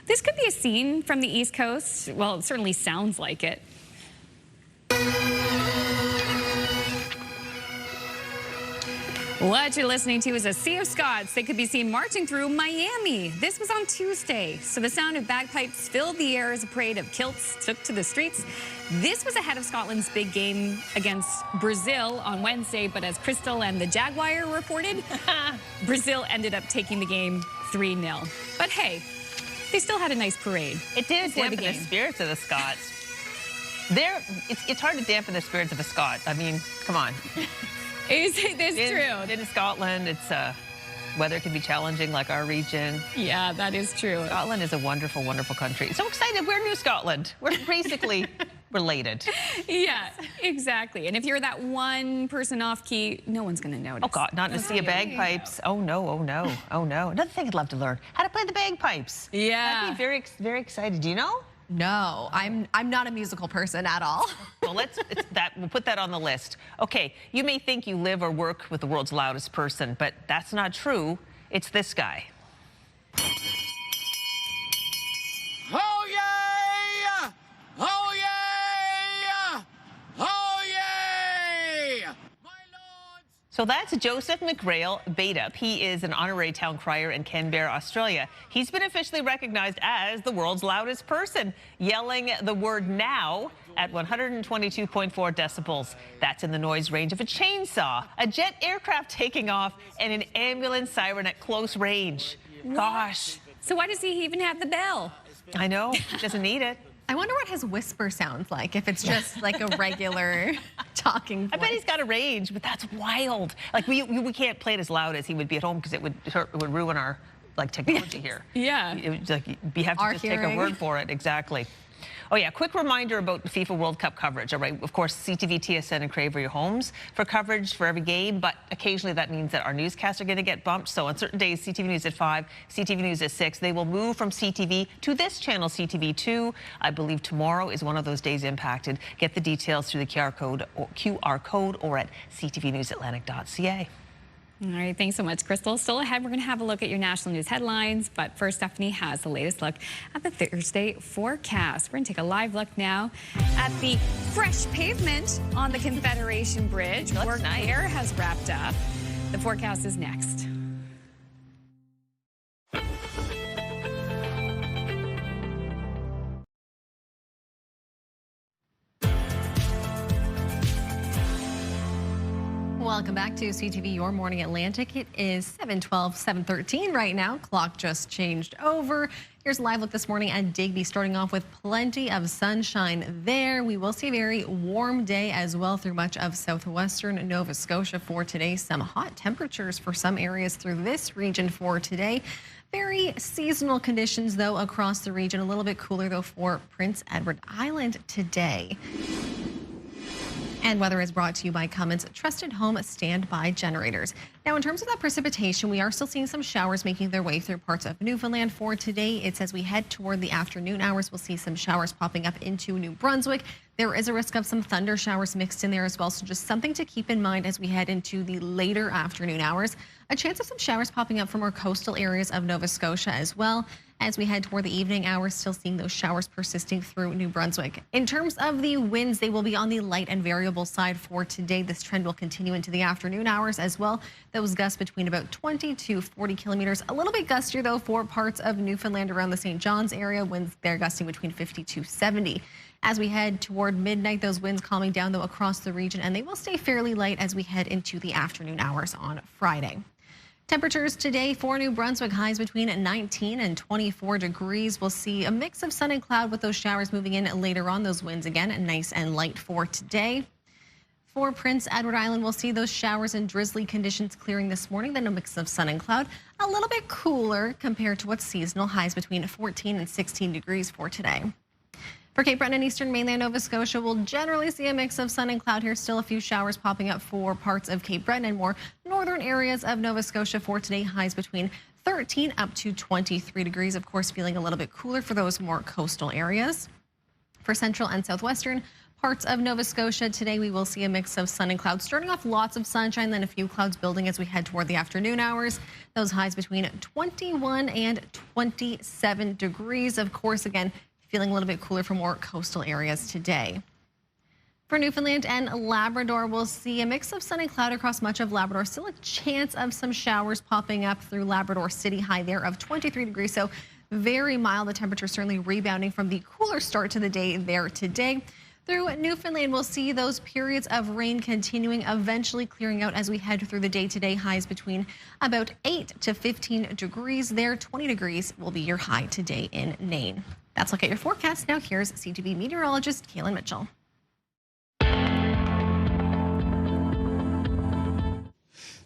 This could be a scene from the East Coast. Well, it certainly sounds like it. What you're listening to is a sea of Scots that could be seen marching through Miami. This was on Tuesday, so the sound of bagpipes filled the air as a parade of kilts took to the streets. This was ahead of Scotland's big game against Brazil on Wednesday, but as Crystal and the Jaguar reported, Brazil ended up taking the game 3-0. But hey, they still had a nice parade. It did dampen the spirits of the Scots. It's hard to dampen the spirits of a Scot. I mean, come on. Is this true? In Scotland, it's weather can be challenging, like our region. Yeah, that is true. Scotland is a wonderful, wonderful country. So excited. We're New Scotland. We're basically related. Yeah, exactly. And if you're that one person off key, no one's going to notice. Oh, God, not in a sea of bagpipes. Oh, no, oh, no, oh, no. Another thing I'd love to learn, how to play the bagpipes. Yeah. I'd be very, very excited. Do you know? No, I'm not a musical person at all. Well, we'll put that on the list. Okay, you may think you live or work with the world's loudest person, but that's not true. It's this guy. Oh, yeah! Oh, yeah! Oh, yeah! So that's Joseph McGrail Badeup. He is an honorary town crier in Canberra, Australia. He's been officially recognized as the world's loudest person, yelling the word now at 122.4 decibels. That's in the noise range of a chainsaw, a jet aircraft taking off, and an ambulance siren at close range. Gosh. So why does he even have the bell? I know, he doesn't need it. I wonder what his whisper sounds like, if it's just like a regular talking voice. I bet he's got a range, but that's wild. Like, we can't play it as loud as he would be at home because it would ruin our, like, technology here. Yeah. It would, like, you have to just take a word for it. Exactly. Oh, yeah, quick reminder about FIFA World Cup coverage, all right? Of course, CTV, TSN, and Crave are your homes for coverage for every game, but occasionally that means that our newscasts are going to get bumped. So on certain days, CTV News at 5, CTV News at 6, they will move from CTV to this channel, CTV 2. I believe tomorrow is one of those days impacted. Get the details through the QR code or at ctvnewsatlantic.ca. All right, thanks so much, Crystal. Still ahead, we're going to have a look at your national news headlines, but first, Stephanie has the latest look at the Thursday forecast. We're going to take a live look now at the fresh pavement on the Confederation Bridge. Work there has wrapped up. The forecast is next. Welcome back to CTV Your Morning Atlantic. It is 7:12, 7:13 right now. Clock just changed over. Here's a live look this morning at Digby, starting off with plenty of sunshine there. We will see a very warm day as well through much of southwestern Nova Scotia for today. Some hot temperatures for some areas through this region for today. Very seasonal conditions, though, across the region. A little bit cooler, though, for Prince Edward Island today. And weather is brought to you by Cummins Trusted Home Standby Generators. Now, in terms of that precipitation, we are still seeing some showers making their way through parts of Newfoundland for today. It's as we head toward the afternoon hours, we'll see some showers popping up into New Brunswick. There is a risk of some thunder showers mixed in there as well, so just something to keep in mind as we head into the later afternoon hours. A chance of some showers popping up from our coastal areas of Nova Scotia as well. As we head toward the evening hours, still seeing those showers persisting through New Brunswick. In terms of the winds, they will be on the light and variable side for today. This trend will continue into the afternoon hours as well. Those gusts between about 20 to 40 kilometers. A little bit gustier, though, for parts of Newfoundland around the St. John's area. Winds there gusting between 50 to 70. As we head toward midnight, those winds calming down, though, across the region, and they will stay fairly light as we head into the afternoon hours on Friday. Temperatures today for New Brunswick, highs between 19 and 24 degrees. We'll see a mix of sun and cloud with those showers moving in later on. Those winds again nice and light for today. For Prince Edward Island, we'll see those showers and drizzly conditions clearing this morning, then a mix of sun and cloud. A little bit cooler compared to what's seasonal, highs between 14 and 16 degrees for today. For Cape Breton and eastern mainland Nova Scotia, we'll generally see a mix of sun and cloud here. Still a few showers popping up for parts of Cape Breton and more northern areas of Nova Scotia for today. Highs between 13 up to 23 degrees. Of course, feeling a little bit cooler for those more coastal areas. For central and southwestern parts of Nova Scotia today, we will see a mix of sun and clouds. Starting off lots of sunshine, then a few clouds building as we head toward the afternoon hours. Those highs between 21 and 27 degrees. Of course, again, feeling a little bit cooler for more coastal areas today. For Newfoundland and Labrador, we'll see a mix of sun and cloud across much of Labrador. Still a chance of some showers popping up through Labrador City, high there of 23 degrees. So very mild. The temperature certainly rebounding from the cooler start to the day there today. Through Newfoundland, we'll see those periods of rain continuing, eventually clearing out as we head through the day today. Highs between about 8 to 15 degrees there. 20 degrees will be your high today in Nain. That's a look at your forecast. Now here's CTV meteorologist Kaylin Mitchell.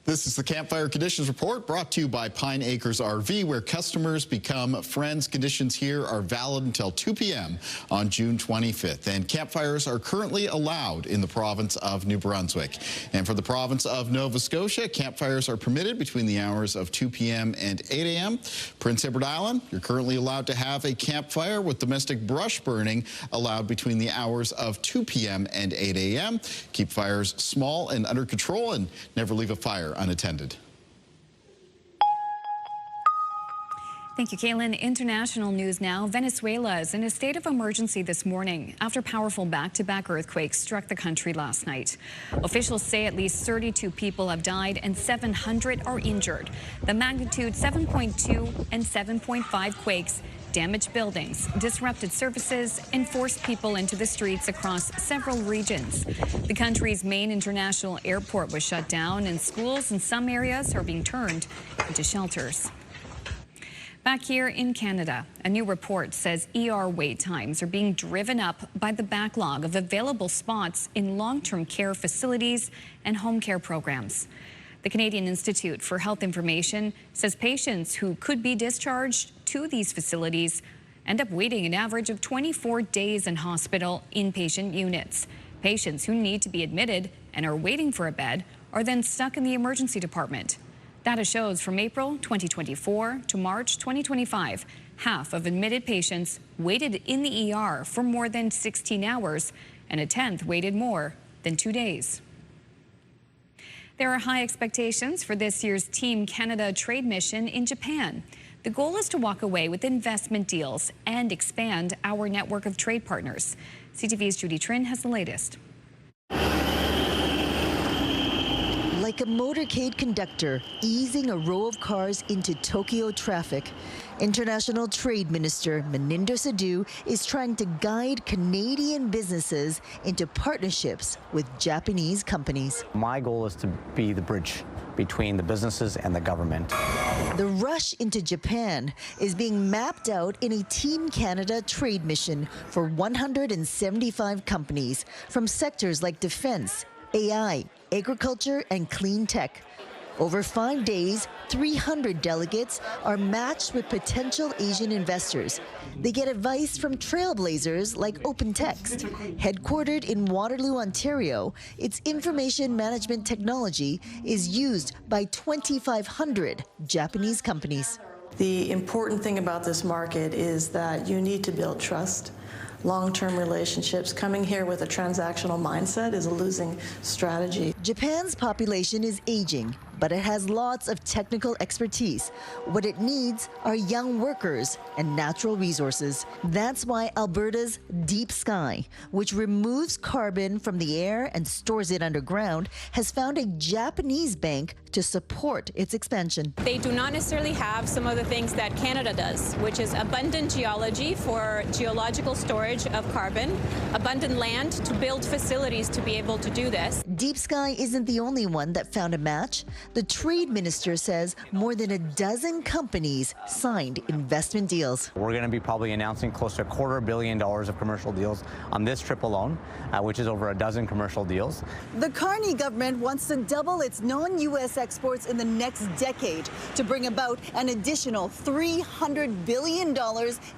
This is the Campfire Conditions Report brought to you by Pine Acres RV, where customers become friends. Conditions here are valid until 2 p.m. on June 25th. And campfires are currently allowed in the province of New Brunswick. And for the province of Nova Scotia, campfires are permitted between the hours of 2 p.m. and 8 a.m. Prince Edward Island, you're currently allowed to have a campfire with domestic brush burning allowed between the hours of 2 p.m. and 8 a.m. Keep fires small and under control and never leave a fire unattended. Thank you, Kaylin. International news now. Venezuela is in a state of emergency this morning after powerful back-to-back earthquakes struck the country last night. Officials say at least 32 people have died and 700 are injured. The magnitude 7.2 and 7.5 quakes damaged buildings, disrupted services, and forced people into the streets across several regions. The country's main international airport was shut down, and schools in some areas are being turned into shelters. Back here in Canada, a new report says ER wait times are being driven up by the backlog of available spots in long-term care facilities and home care programs. The Canadian Institute for Health Information says patients who could be discharged to these facilities end up waiting an average of 24 days in hospital inpatient units. Patients who need to be admitted and are waiting for a bed are then stuck in the emergency department. Data shows from April 2024 to March 2025, half of admitted patients waited in the ER for more than 16 hours, and a tenth waited more than 2 days. There are high expectations for this year's Team Canada trade mission in Japan. The goal is to walk away with investment deals and expand our network of trade partners. CTV's Judy Trin has the latest. Like a motorcade conductor easing a row of cars into Tokyo traffic, International Trade Minister Maninder Sidhu is trying to guide Canadian businesses into partnerships with Japanese companies. My goal is to be the bridge between the businesses and the government. The rush into Japan is being mapped out in a Team Canada trade mission for 175 companies from sectors like defense, AI, agriculture, and clean tech. Over 5 days, 300 delegates are matched with potential Asian investors. They get advice from trailblazers like OpenText. Headquartered in Waterloo, Ontario, its information management technology is used by 2,500 Japanese companies. The important thing about this market is that you need to build trust, long-term relationships. Coming here with a transactional mindset is a losing strategy. Japan's population is aging, but it has lots of technical expertise. What it needs are young workers and natural resources. That's why Alberta's Deep Sky, which removes carbon from the air and stores it underground, has found a Japanese bank to support its expansion. They do not necessarily have some of the things that Canada does, which is abundant geology for geological storage of carbon, abundant land to build facilities to be able to do this. Deep Sky isn't the only one that found a match. The trade minister says more than a dozen companies signed investment deals. We're going to be probably announcing close to $250 million of commercial deals on this trip alone, which is over a dozen commercial deals. The Carney government wants to double its non-U.S. exports in the next decade to bring about an additional $300 billion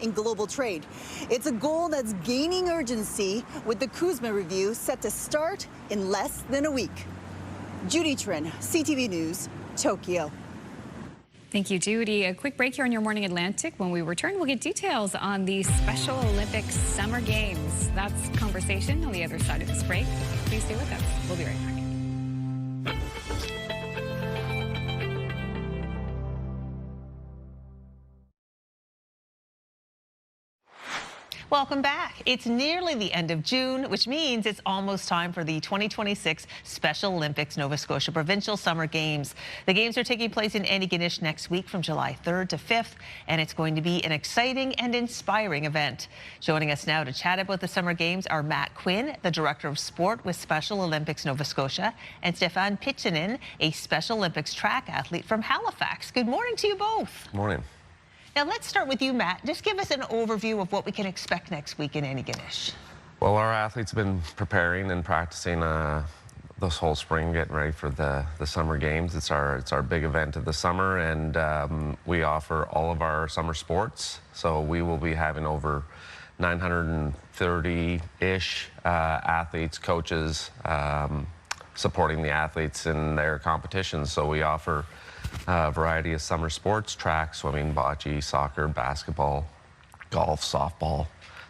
in global trade. It's a goal that's gaining urgency with the Kuzma review set to start in less than a week. Judy Trin, CTV News, Tokyo. Thank you, Judy. A quick break here on Your Morning Atlantic. When we return, we'll get details on the Special Olympics Summer Games. That's conversation on the other side of this break. Please stay with us. We'll be right back. Welcome back. It's nearly the end of June, which means it's almost time for the 2026 Special Olympics Nova Scotia Provincial Summer Games. The games are taking place in Antigonish next week from July 3rd to 5th, and it's going to be an exciting and inspiring event. Joining us now to chat about the Summer Games are Matt Quinn, the Director of Sport with Special Olympics Nova Scotia, and Stefan Pitchinen, a Special Olympics track athlete from Halifax. Good morning to you both. Morning. Now let's start with you, Matt. Just give us an overview of what we can expect next week in Antigonish. Well, our athletes have been preparing and practicing this whole spring, getting ready for the Summer Games. It's our big event of the summer, and we offer all of our summer sports. So we will be having over 930-ish athletes, coaches, supporting the athletes in their competitions. So we offer a variety of summer sports: track, swimming, bocce, soccer, basketball, golf, softball,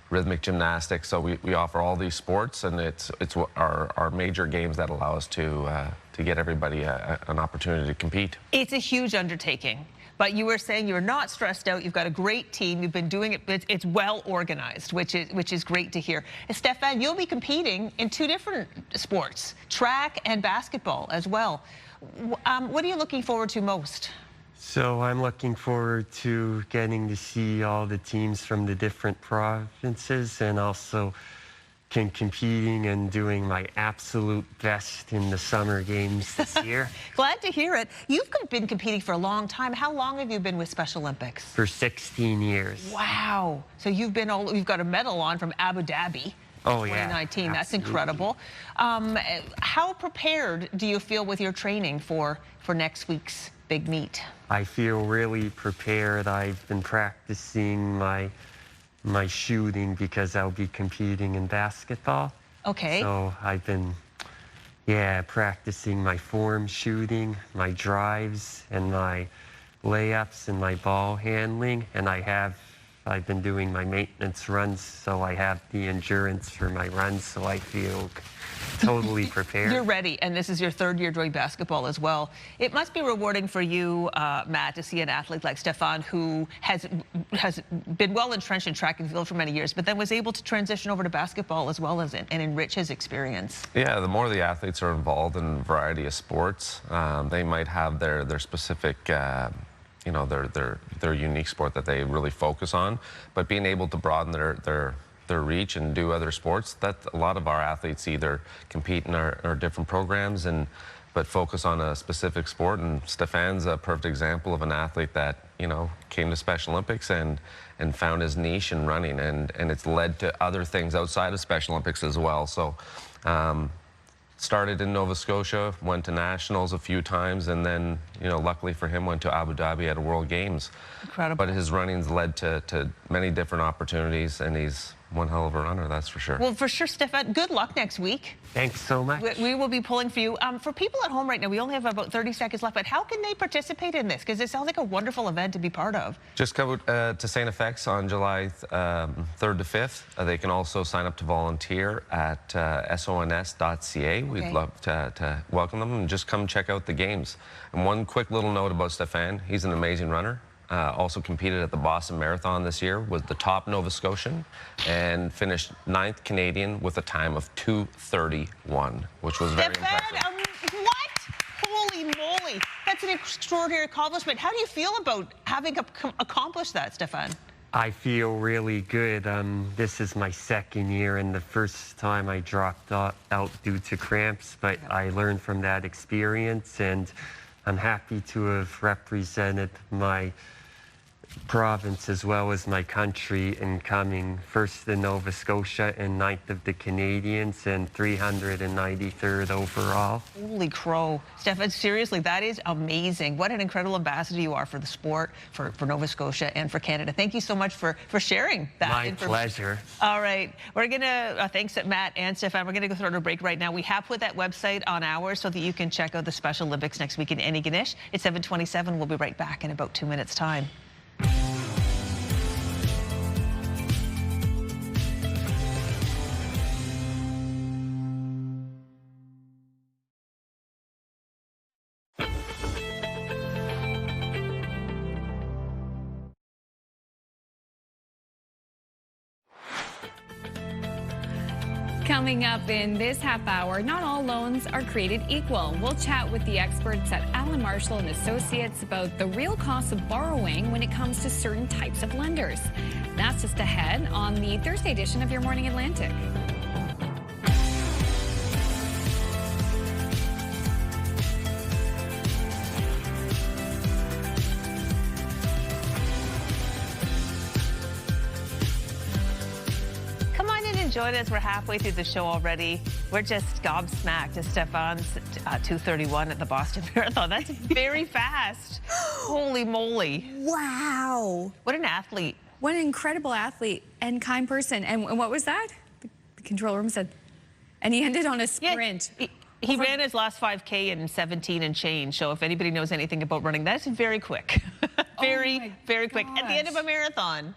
rhythmic gymnastics. So we offer all these sports, and it's our major games that allow us to get everybody an opportunity to compete. It's a huge undertaking, but you were saying you're not stressed out. You've got a great team. You've been doing it. It's well organized, which is great to hear. Stefan, you'll be competing in two different sports, track and basketball as well. What are you looking forward to most? So I'm looking forward to getting to see all the teams from the different provinces, and also competing and doing my absolute best in the Summer Games this year. Glad to hear it. You've been competing for a long time. How long have you been with Special Olympics? For 16 years. Wow. So you've got a medal on from Abu Dhabi. Oh, yeah. 2019. That's incredible. How prepared do you feel with your training for next week's big meet? I feel really prepared. I've been practicing my shooting because I'll be competing in basketball. Okay. So I've been, practicing my form shooting, my drives, and my layups, and my ball handling, and I've been doing my maintenance runs, so I have the endurance for my runs, so I feel totally prepared. You're ready, and this is your third year doing basketball as well. It must be rewarding for you, Matt, to see an athlete like Stefan, who has been well entrenched in track and field for many years, but then was able to transition over to basketball as well as and enrich his experience. Yeah, the more the athletes are involved in a variety of sports, they might have their specific their unique sport that they really focus on, but being able to broaden their reach and do other sports, that a lot of our athletes either compete in our different programs but focus on a specific sport. And Stefan's a perfect example of an athlete that came to Special Olympics and found his niche in running, and it's led to other things outside of Special Olympics as well. So started in Nova Scotia, went to nationals a few times, and then, luckily for him, went to Abu Dhabi at a World Games. Incredible. But his running's led to many different opportunities, and one hell of a runner, that's for sure. Well, for sure, Stefan, good luck next week. Thanks so much. We will be pulling for you. For people at home right now, we only have about 30 seconds left, but how can they participate in this? Because it sounds like a wonderful event to be part of. Just go to St. FX on July 3rd to 5th. They can also sign up to volunteer at sons.ca. We'd love to welcome them and just come check out the games. And one quick little note about Stefan, he's an amazing runner. Also competed at the Boston Marathon this year, was the top Nova Scotian, and finished 9th Canadian with a time of 2:31, which was very impressive. What? Holy moly. That's an extraordinary accomplishment. How do you feel about having accomplished that, Stefan? I feel really good. This is my second year, and the first time I dropped out due to cramps, but I learned from that experience, and I'm happy to have represented my province as well as my country in coming first in Nova Scotia and 9th of the Canadians and 393rd overall. Holy crow. Stefan, seriously, that is amazing. What an incredible ambassador you are for the sport, for Nova Scotia and for Canada. Thank you so much for sharing that. My pleasure. All right. We're going to, thanks to Matt and Stefan, we're going to go through a break right now. We have put that website on ours so that you can check out the Special Olympics next week in Antigonish. It's 7:27. We'll be right back in about 2 minutes' time. Coming up in this half hour, not all loans are created equal. We'll chat with the experts at Allen Marshall and Associates about the real cost of borrowing when it comes to certain types of lenders. That's just ahead on the Thursday edition of Your Morning Atlantic. Join us. We're halfway through the show already. We're just gobsmacked at Stefan's 2:31 at the Boston Marathon. That's very fast. Holy moly. Wow. What an athlete. What an incredible athlete and kind person. And what was that? The control room said. And he ended on a sprint. Yeah, he ran his last 5K in 17 and change. So if anybody knows anything about running, that's very quick. very quick. At the end of a marathon.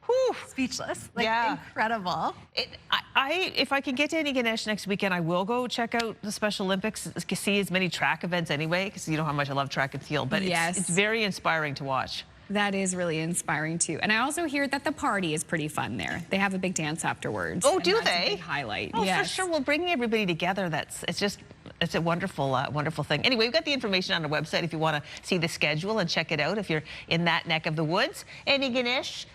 Whew. Speechless. Incredible. If I can get to Antigonish next weekend, I will go check out the Special Olympics, see as many track events anyway, because you know how much I love track and field. But it's very inspiring to watch. That is really inspiring too. And I also hear that the party is pretty fun there. They have a big dance afterwards. Oh, do they? A big highlight. Oh, yes. For sure. We'll bring everybody together. It's a wonderful, wonderful thing. Anyway, we've got the information on our website if you want to see the schedule and check it out if you're in that neck of the woods. Antigonish.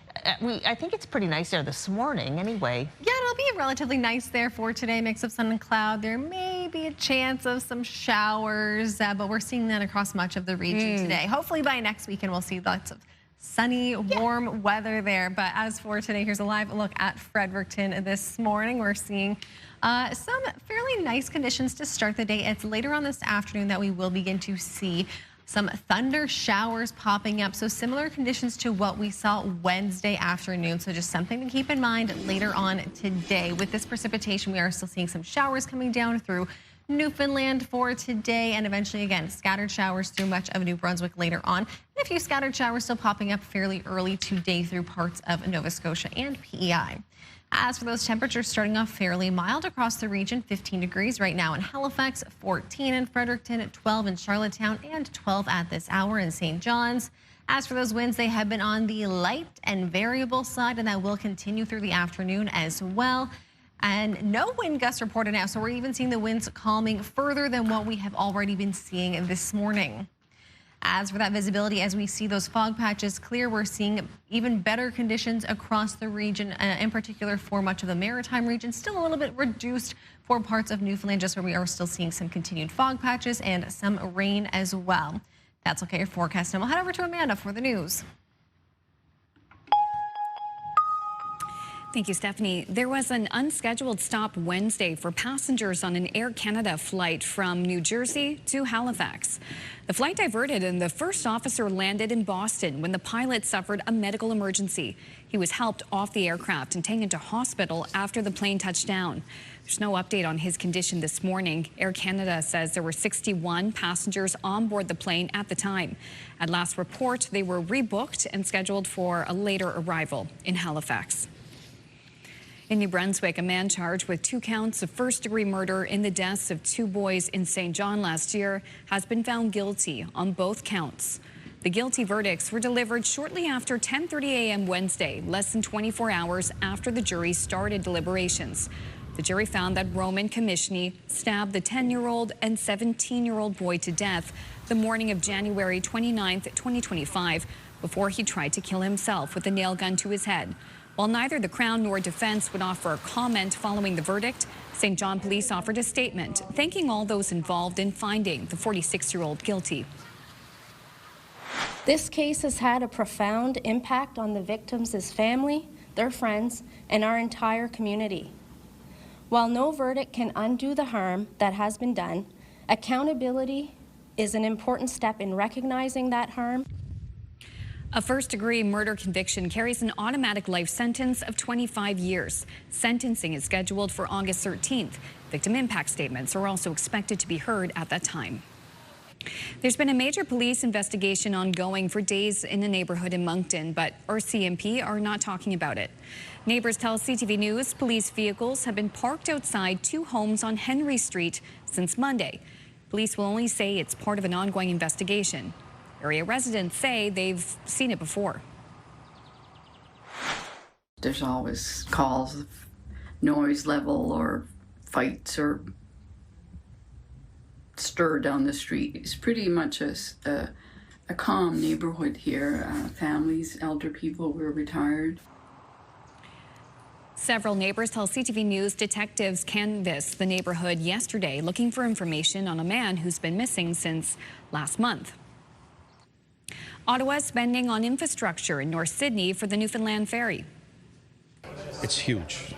I think it's pretty nice there this morning anyway. Yeah, it'll be relatively nice there for today. Mix of sun and cloud. There may be a chance of some showers, but we're seeing that across much of the region today. Hopefully by next weekend we'll see lots of sunny, warm weather there. But as for today, here's a live look at Fredericton this morning. We're seeing some fairly nice conditions to start the day. It's later on this afternoon that we will begin to see some thunder showers popping up. So similar conditions to what we saw Wednesday afternoon. So just something to keep in mind later on today. With this precipitation, we are still seeing some showers coming down through Newfoundland for today. And eventually, again, scattered showers through much of New Brunswick later on. And a few scattered showers still popping up fairly early today through parts of Nova Scotia and PEI. As for those temperatures, starting off fairly mild across the region, 15 degrees right now in Halifax, 14 in Fredericton, 12 in Charlottetown, and 12 at this hour in St. John's. As for those winds, they have been on the light and variable side, and that will continue through the afternoon as well. And no wind gusts reported now, so we're even seeing the winds calming further than what we have already been seeing this morning. As for that visibility, as we see those fog patches clear, we're seeing even better conditions across the region, in particular for much of the maritime region. Still a little bit reduced for parts of Newfoundland, just where we are still seeing some continued fog patches and some rain as well. That's okay, your forecast. And we'll head over to Amanda for the news. Thank you, Stephanie. There was an unscheduled stop Wednesday for passengers on an Air Canada flight from New Jersey to Halifax. The flight diverted and the first officer landed in Boston when the pilot suffered a medical emergency. He was helped off the aircraft and taken to hospital after the plane touched down. There's no update on his condition this morning. Air Canada says there were 61 passengers on board the plane at the time. At last report, they were rebooked and scheduled for a later arrival in Halifax. In New Brunswick, a man charged with 2 counts of first-degree murder in the deaths of 2 boys in St. John last year has been found guilty on both counts. The guilty verdicts were delivered shortly after 10:30 a.m. Wednesday, less than 24 hours after the jury started deliberations. The jury found that Roman Commissioner stabbed the 10-year-old and 17-year-old boy to death the morning of January 29, 2025, before he tried to kill himself with a nail gun to his head. While neither the Crown nor defense would offer a comment following the verdict, St. John police offered a statement thanking all those involved in finding the 46-year-old guilty. This case has had a profound impact on the victims' family, their friends, and our entire community. While no verdict can undo the harm that has been done, accountability is an important step in recognizing that harm. A first-degree murder conviction carries an automatic life sentence of 25 years. Sentencing is scheduled for August 13th. Victim impact statements are also expected to be heard at that time. There's been a major police investigation ongoing for days in a neighborhood in Moncton, but RCMP are not talking about it. Neighbors tell CTV News police vehicles have been parked outside 2 homes on Henry Street since Monday. Police will only say it's part of an ongoing investigation. Area residents say they've seen it before. There's always calls of noise level or fights or stir down the street. It's pretty much a calm neighborhood here. Families, elder people, we're retired. Several neighbors tell CTV News detectives canvassed the neighborhood yesterday looking for information on a man who's been missing since last month. Ottawa's spending on infrastructure in North Sydney for the Newfoundland Ferry. It's huge.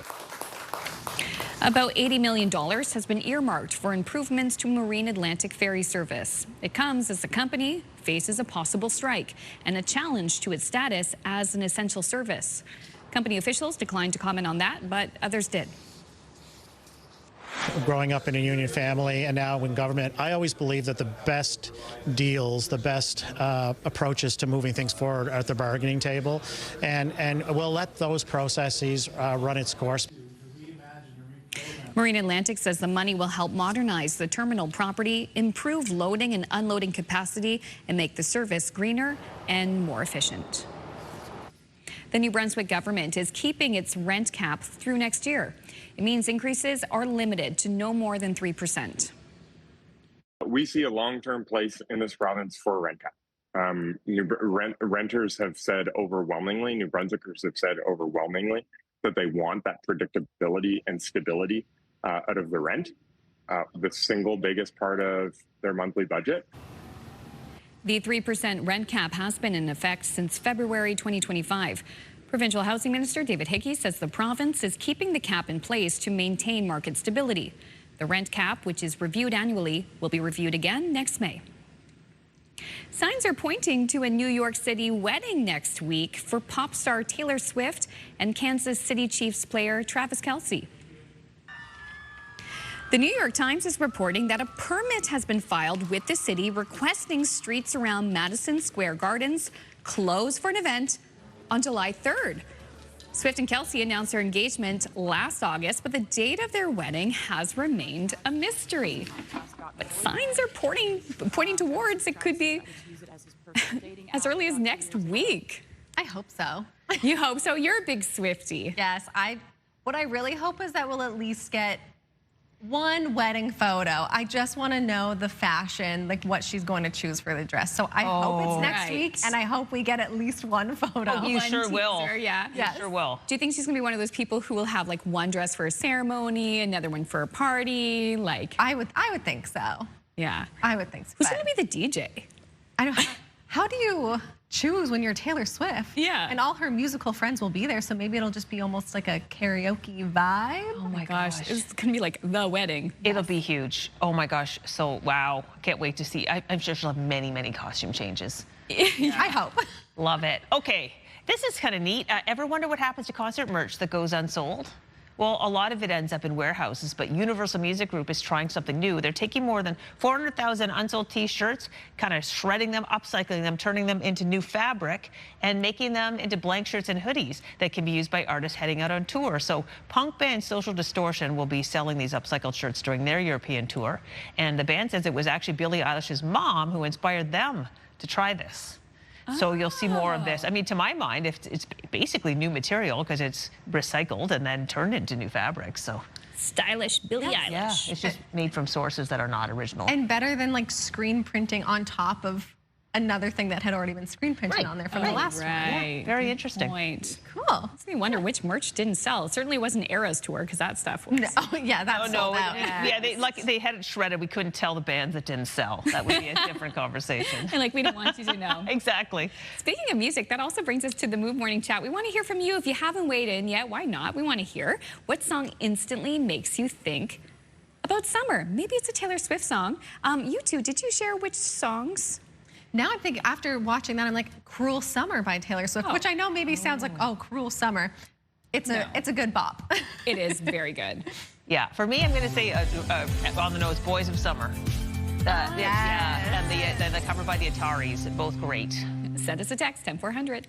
About $80 million has been earmarked for improvements to Marine Atlantic ferry service. It comes as the company faces a possible strike and a challenge to its status as an essential service. Company officials declined to comment on that, but others did. Growing up in a union family and now in government, I always believe that the best deals, the best approaches to moving things forward are at the bargaining table, and we'll let those processes run its course. Marine Atlantic says the money will help modernize the terminal property, improve loading and unloading capacity, and make the service greener and more efficient. The New Brunswick government is keeping its rent cap through next year. It means increases are limited to no more than 3%. We see a long-term place in this province for a rent cap. Renters have said overwhelmingly, New Brunswickers have said overwhelmingly that they want that predictability and stability out of the rent, the single biggest part of their monthly budget. The 3% rent cap has been in effect since February 2025. Provincial Housing Minister David Hickey says the province is keeping the cap in place to maintain market stability. The rent cap, which is reviewed annually, will be reviewed again next May. Signs are pointing to a New York City wedding next week for pop star Taylor Swift and Kansas City Chiefs player Travis Kelce. The New York Times is reporting that a permit has been filed with the city requesting streets around Madison Square Gardens close for an event on July 3rd. Swift and Kelce announced their engagement last August, but the date of their wedding has remained a mystery. But signs are pointing towards it could be as early as next week. I hope so. You hope so? You're a big Swiftie. Yes, what I really hope is that we'll at least get one wedding photo. I just want to know the fashion, like what she's going to choose for the dress. So I hope it's next week, and I hope we get at least one photo. Oh, you sure will. Yeah. You sure will. Do you think she's going to be one of those people who will have like one dress for a ceremony, another one for a party? Like I would think so. Yeah. I would think so. Who's going to be the DJ? I don't. How do you choose when you're Taylor Swift. Yeah. And all her musical friends will be there, so maybe it'll just be almost like a karaoke vibe. Oh my gosh. It's going to be like the wedding. It'll be huge. Oh my gosh. So, wow. Can't wait to see. I'm sure she'll have many, many costume changes. I hope. Love it. Okay. This is kind of neat. Ever wonder what happens to concert merch that goes unsold? Well, a lot of it ends up in warehouses, but Universal Music Group is trying something new. They're taking more than 400,000 unsold T-shirts, kind of shredding them, upcycling them, turning them into new fabric, and making them into blank shirts and hoodies that can be used by artists heading out on tour. So punk band Social Distortion will be selling these upcycled shirts during their European tour. And the band says it was actually Billie Eilish's mom who inspired them to try this. So you'll see more of this. I mean, to my mind, it's basically new material because it's recycled and then turned into new fabric. So stylish Billie Eilish. Yeah, it's just made from sources that are not original. And better than like screen printing on top of another thing that had already been screen printed on there from the last one. Right. Yeah, very interesting. Point. Cool. Makes me wonder which merch didn't sell. It certainly wasn't Era's tour because that stuff was. Oh yeah, that's sold out. Yeah, they had it shredded. We couldn't tell the bands that didn't sell. That would be a different conversation. And like we don't want you to know. Exactly. Speaking of music, that also brings us to the Move Morning Chat. We want to hear from you. If you haven't weighed in yet, why not? We want to hear what song instantly makes you think about summer. Maybe it's a Taylor Swift song. You two, did you share which songs? Now I'm thinking, after watching that, I'm like, Cruel Summer by Taylor Swift, which I know maybe sounds like, oh, Cruel Summer. It's a good bop. It is very good. Yeah, for me, I'm going to say on the nose, Boys of Summer. Yeah, and the cover by the Ataris, both great. Send us a text, 10400.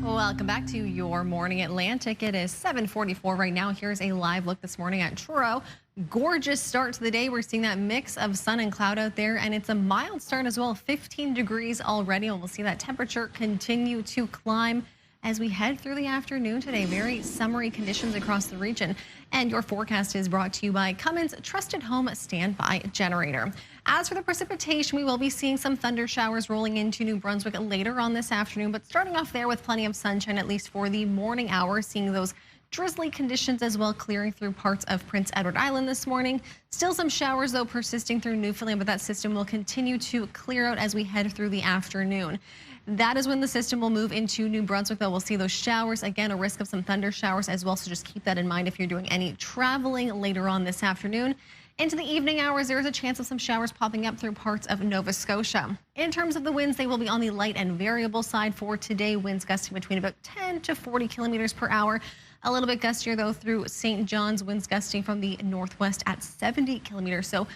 Welcome back to Your Morning Atlantic. It is 7:44 right now. Here's a live look this morning at Truro. Gorgeous start to the day. We're seeing that mix of sun and cloud out there, and it's a mild start as well. 15 degrees already, and we'll see that temperature continue to climb as we head through the afternoon today. Very summery conditions across the region. And your forecast is brought to you by Cummins Trusted Home Standby Generator. As for the precipitation, we will be seeing some thunder showers rolling into New Brunswick later on this afternoon, but starting off there with plenty of sunshine, at least for the morning hours, seeing those drizzly conditions as well, clearing through parts of Prince Edward Island this morning. Still some showers, though, persisting through Newfoundland, but that system will continue to clear out as we head through the afternoon. That is when the system will move into New Brunswick, though. We'll see those showers. Again, a risk of some thunder showers as well, so just keep that in mind if you're doing any traveling later on this afternoon. Into the evening hours, there is a chance of some showers popping up through parts of Nova Scotia. In terms of the winds, they will be on the light and variable side for today. Winds gusting between about 10 to 40 kilometers per hour. A little bit gustier, though, through St. John's. Winds gusting from the northwest at 70 kilometers. So a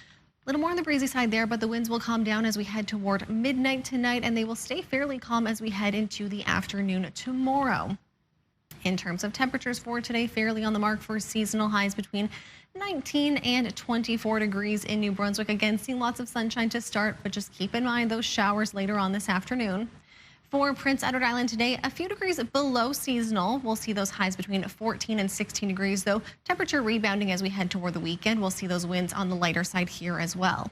little more on the breezy side there, but the winds will calm down as we head toward midnight tonight, and they will stay fairly calm as we head into the afternoon tomorrow. In terms of temperatures for today, fairly on the mark for seasonal highs between 19 and 24 degrees in New Brunswick. Again, seeing lots of sunshine to start, but just keep in mind those showers later on this afternoon. For Prince Edward Island today, a few degrees below seasonal. We'll see those highs between 14 and 16 degrees, though temperature rebounding as we head toward the weekend. We'll see those winds on the lighter side here as well.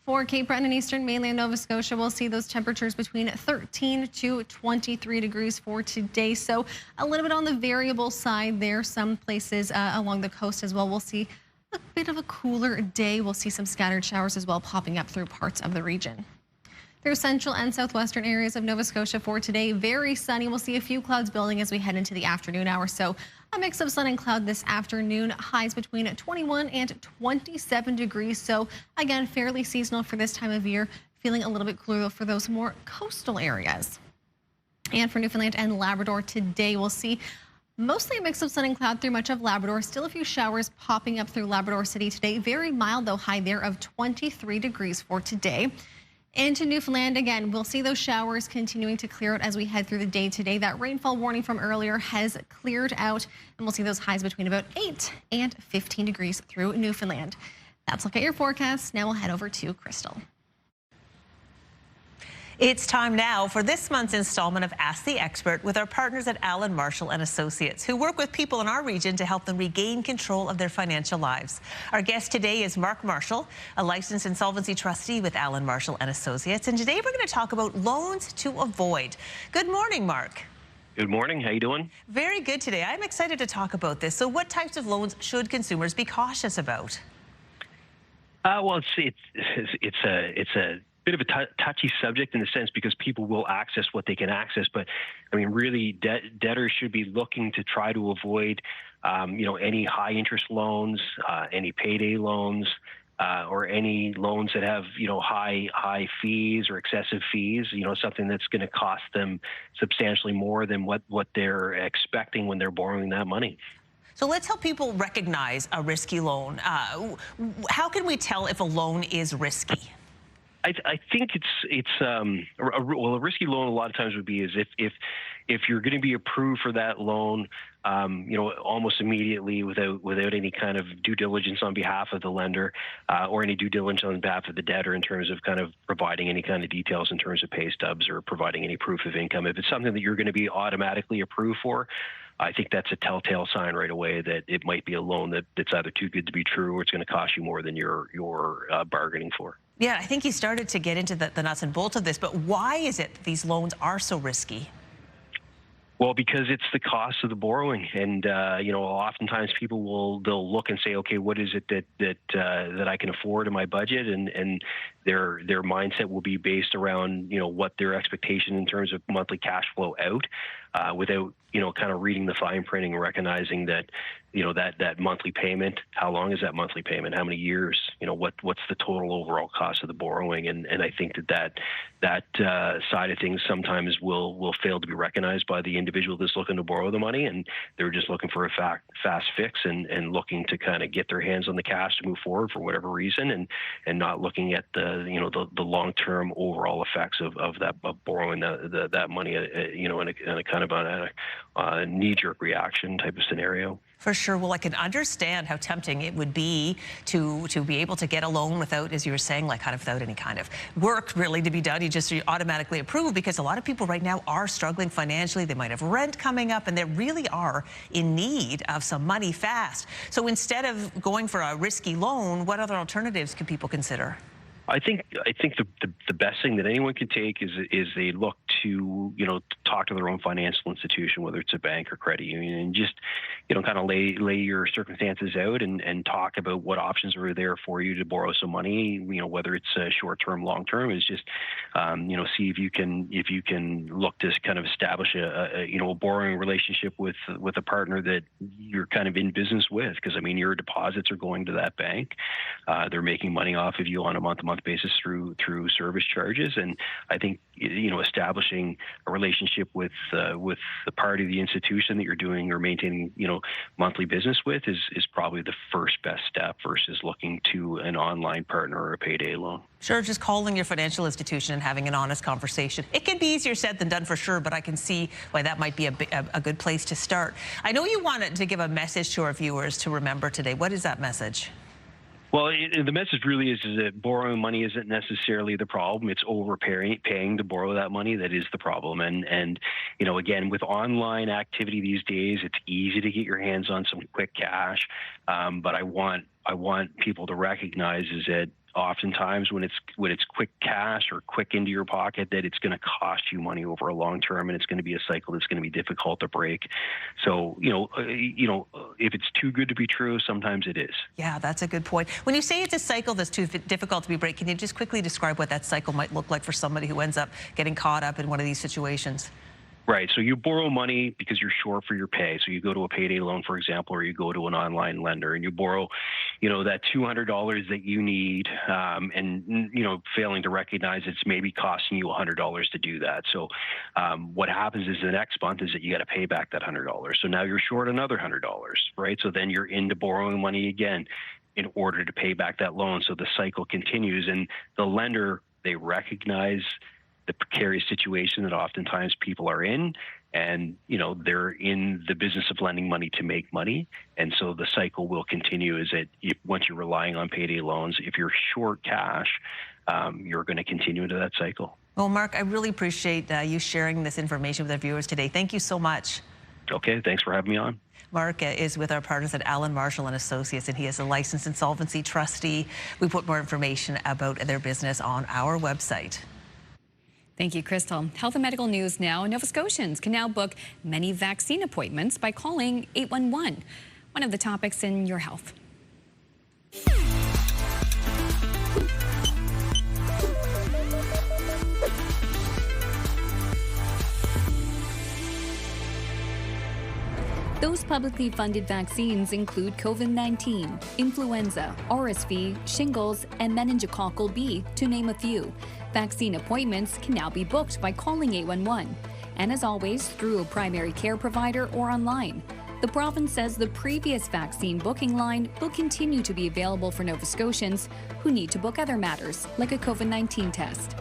For Cape Breton and eastern mainland Nova Scotia, we'll see those temperatures between 13 to 23 degrees for today. So a little bit on the variable side there. Some places along the coast as well, we'll see a bit of a cooler day. We'll see some scattered showers as well popping up through parts of the region. Through central and southwestern areas of Nova Scotia for today, very sunny. We'll see a few clouds building as we head into the afternoon hours. So a mix of sun and cloud this afternoon. Highs between 21 and 27 degrees. So again, fairly seasonal for this time of year. Feeling a little bit cooler for those more coastal areas. And for Newfoundland and Labrador today, we'll see mostly a mix of sun and cloud through much of Labrador. Still a few showers popping up through Labrador City today. Very mild, though, high there of 23 degrees for today. Into Newfoundland, again, we'll see those showers continuing to clear out as we head through the day today. That rainfall warning from earlier has cleared out, and we'll see those highs between about 8 and 15 degrees through Newfoundland. That's a look at your forecast. Now we'll head over to Crystal. It's time now for this month's installment of Ask the Expert with our partners at Allen Marshall and Associates, who work with people in our region to help them regain control of their financial lives. Our guest today is Mark Marshall, a licensed insolvency trustee with Allen Marshall and Associates. And today we're going to talk about loans to avoid. Good morning, Mark. Good morning. How you doing? Very good today. I'm excited to talk about this. So what types of loans should consumers be cautious about? Well, it's a bit of a touchy subject in the sense because people will access what they can access. But I mean, really, debtors should be looking to try to avoid, any high interest loans, any payday loans, or any loans that have, high fees or excessive fees, something that's going to cost them substantially more than what they're expecting when they're borrowing that money. So let's help people recognize a risky loan. How can we tell if a loan is risky? I think a risky loan a lot of times would be is if you're going to be approved for that loan, almost immediately without any kind of due diligence on behalf of the lender or any due diligence on behalf of the debtor in terms of kind of providing any kind of details in terms of pay stubs or providing any proof of income. If it's something that you're going to be automatically approved for, I think that's a telltale sign right away that it might be a loan that's either too good to be true or it's going to cost you more than you're bargaining for. Yeah, I think you started to get into the nuts and bolts of this, but why is it that these loans are so risky? Well, because it's the cost of the borrowing, and oftentimes they'll look and say, okay, what is it that I can afford in my budget, and their mindset will be based around what their expectation in terms of monthly cash flow out, without kind of reading the fine print and recognizing that that monthly payment, how long is that monthly payment, how many years, what's the total overall cost of the borrowing, and I think that side of things sometimes will fail to be recognized by the individual that's looking to borrow the money, and they're just looking for a fast fix and looking to kind of get their hands on the cash to move forward for whatever reason, and not looking at the long-term overall effects of borrowing that money, in a kind of a knee-jerk reaction type of scenario. For sure. Well, I can understand how tempting it would be to be able to get a loan without, as you were saying, without any kind of work really to be done. You just automatically approve, because a lot of people right now are struggling financially. They might have rent coming up, and they really are in need of some money fast. So instead of going for a risky loan, what other alternatives can people consider? I think the best thing that anyone can take is they look to talk to their own financial institution, whether it's a bank or credit union, and just kind of lay your circumstances out and talk about what options are there for you to borrow some money. Whether it's short term, long term, is just see if you can look to kind of establish a borrowing relationship with a partner that you're kind of in business with, because I mean your deposits are going to that bank, they're making money off of you on a month-to-month basis through service charges, and I think establishing a relationship with the party of the institution that you're doing or maintaining monthly business with is probably the first best step versus looking to an online partner or a payday loan. Sure, just calling your financial institution and having an honest conversation. It can be easier said than done for sure, but I can see why that might be a good place to start. I know you wanted to give a message to our viewers to remember today. What is that message? Well, the message really is that borrowing money isn't necessarily the problem. It's paying to borrow that money that is the problem. And again, with online activity these days, it's easy to get your hands on some quick cash. But I want people to recognize is that oftentimes when it's quick cash or quick into your pocket, that it's going to cost you money over a long term, and it's going to be a cycle that's going to be difficult to break. So if it's too good to be true, sometimes it is. Yeah, that's a good point. When you say it's a cycle that's too difficult to be break, can you just quickly describe what that cycle might look like for somebody who ends up getting caught up in one of these situations? Right. So you borrow money because you're short for your pay. So you go to a payday loan, for example, or you go to an online lender and you borrow, that $200 that you need, and failing to recognize it's maybe costing you $100 to do that. So what happens is the next month is that you got to pay back that $100. So now you're short another $100, right? So then you're into borrowing money again in order to pay back that loan. So the cycle continues, and the lender, they recognize the precarious situation that oftentimes people are in, and they're in the business of lending money to make money, and so the cycle will continue. Is that once you're relying on payday loans, if you're short cash, you're going to continue into that cycle. Well, Mark, I really appreciate you sharing this information with our viewers today. Thank you so much. Okay, thanks for having me on. Mark is with our partners at Allen Marshall & Associates, and he is a licensed insolvency trustee. We put more information about their business on our website. Thank you, Crystal. Health and medical news now. Nova Scotians can now book many vaccine appointments by calling 811. One of the topics in Your Health. Those publicly funded vaccines include COVID-19, influenza, RSV, shingles, and meningococcal B, to name a few. Vaccine appointments can now be booked by calling 811, and as always, through a primary care provider or online. The province says the previous vaccine booking line will continue to be available for Nova Scotians who need to book other matters, like a COVID-19 test.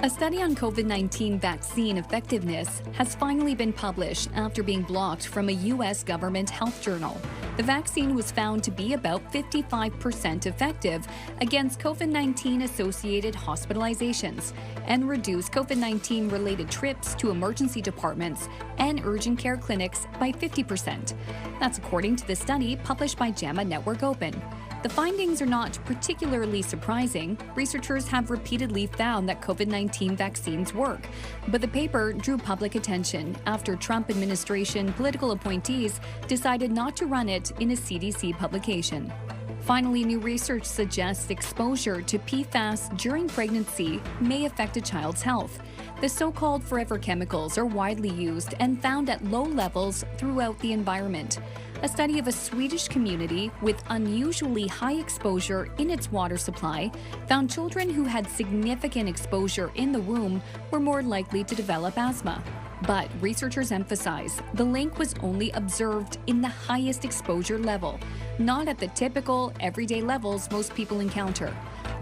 A study on COVID-19 vaccine effectiveness has finally been published after being blocked from a U.S. government health journal. The vaccine was found to be about 55% effective against COVID-19 associated hospitalizations and reduce COVID-19 related trips to emergency departments and urgent care clinics by 50%. That's according to the study published by JAMA Network Open. The findings are not particularly surprising. Researchers have repeatedly found that COVID-19 vaccines work, but the paper drew public attention after Trump administration political appointees decided not to run it in a CDC publication. Finally, new research suggests exposure to PFAS during pregnancy may affect a child's health. The so-called forever chemicals are widely used and found at low levels throughout the environment. A study of a Swedish community with unusually high exposure in its water supply found children who had significant exposure in the womb were more likely to develop asthma. But researchers emphasize the link was only observed in the highest exposure level, not at the typical everyday levels most people encounter.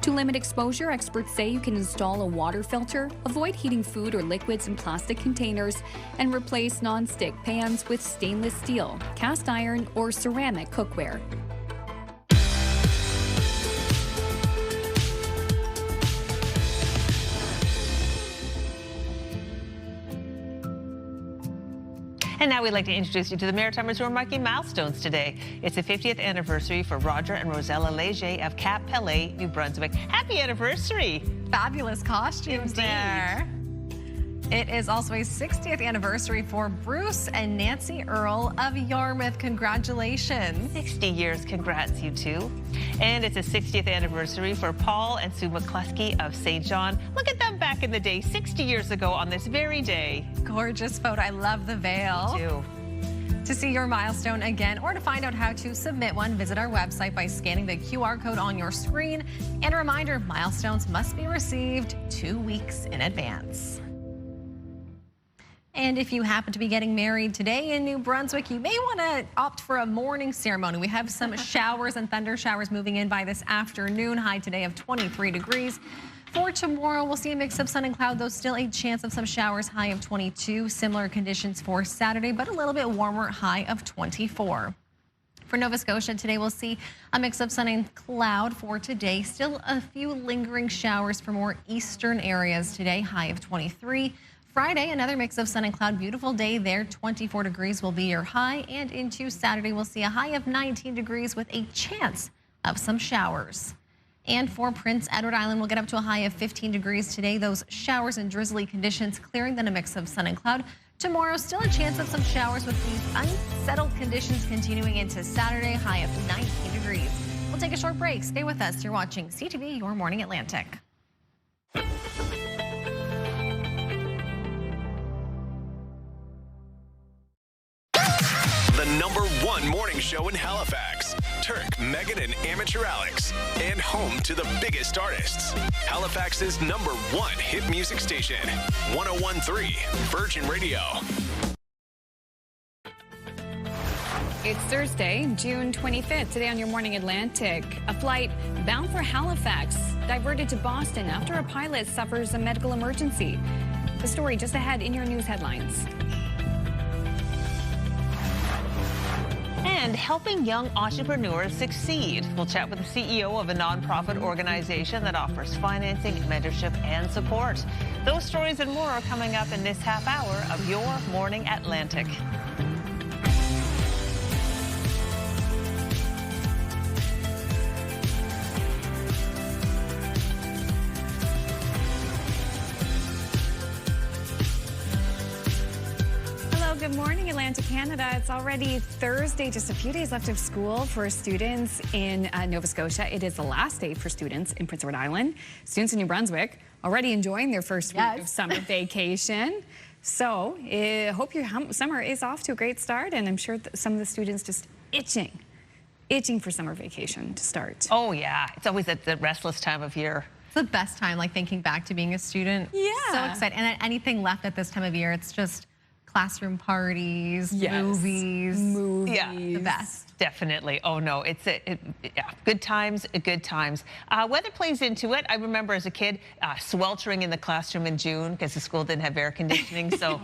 To limit exposure, experts say you can install a water filter, avoid heating food or liquids in plastic containers, and replace non-stick pans with stainless steel, cast iron, or ceramic cookware. And now we'd like to introduce you to the Maritimers who are marking milestones today. It's the 50th anniversary for Roger and Rosella Leger of Cap Pellet, New Brunswick. Happy anniversary! Fabulous costumes there. It is also a 60th anniversary for Bruce and Nancy Earl of Yarmouth. Congratulations. 60 years, congrats you two. And it's a 60th anniversary for Paul and Sue McCluskey of St. John. Look at them back in the day, 60 years ago on this very day. Gorgeous photo. I love the veil. Me too. To see your milestone again or to find out how to submit one, visit our website by scanning the QR code on your screen. And a reminder, milestones must be received 2 weeks in advance. And if you happen to be getting married today in New Brunswick, you may want to opt for a morning ceremony. We have some showers and thunder showers moving in by this afternoon. High today of 23 degrees. For tomorrow, we'll see a mix of sun and cloud, though still a chance of some showers, high of 22. Similar conditions for Saturday, but a little bit warmer, high of 24. For Nova Scotia, today we'll see a mix of sun and cloud for today. Still a few lingering showers for more eastern areas today, high of 23. Friday, another mix of sun and cloud. Beautiful day there. 24 degrees will be your high. And into Saturday, we'll see a high of 19 degrees with a chance of some showers. And for Prince Edward Island, we'll get up to a high of 15 degrees today. Those showers and drizzly conditions clearing, then a mix of sun and cloud. Tomorrow, still a chance of some showers with these unsettled conditions continuing into Saturday, high of 19 degrees. We'll take a short break. Stay with us. You're watching CTV Your Morning Atlantic. The #1 morning show in Halifax. Turk, Megan, and Amateur Alex. And home to the biggest artists. Halifax's #1 hit music station. 101.3 Virgin Radio. It's Thursday, June 25th. Today on Your Morning Atlantic, a flight bound for Halifax diverted to Boston after a pilot suffers a medical emergency. The story just ahead in your news headlines. And helping young entrepreneurs succeed. We'll chat with the CEO of a nonprofit organization that offers financing, mentorship, and support. Those stories and more are coming up in this half hour of Your Morning Atlantic. Good morning, Atlantic, Canada. It's already Thursday, just a few days left of school for students in Nova Scotia. It is the last day for students in Prince Edward Island. Students in New Brunswick already enjoying their first week of summer vacation. So I hope your summer is off to a great start, and I'm sure that some of the students just itching for summer vacation to start. Oh yeah, it's always the restless time of year. It's the best time, like thinking back to being a student. Yeah. So excited. And anything left at this time of year, it's just classroom parties, movies. Yeah, the best. Definitely. Oh no, it's good times, good times. Weather plays into it. I remember as a kid sweltering in the classroom in June because the school didn't have air conditioning. So,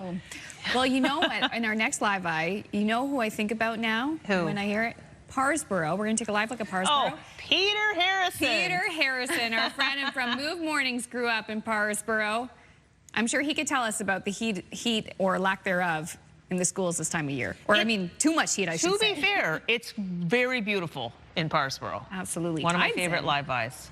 well, you know what? In our next live eye, you know who I think about now? Who? When I hear it? Parsboro. We're going to take a live look at Parsboro. Oh, Peter Harrison. Peter Harrison, our friend from Move Mornings, grew up in Parsboro. I'm sure he could tell us about the heat or lack thereof in the schools this time of year. Or, I mean, too much heat, I should say. To be fair, it's very beautiful in Parsboro. Absolutely. One of my favorite live eyes.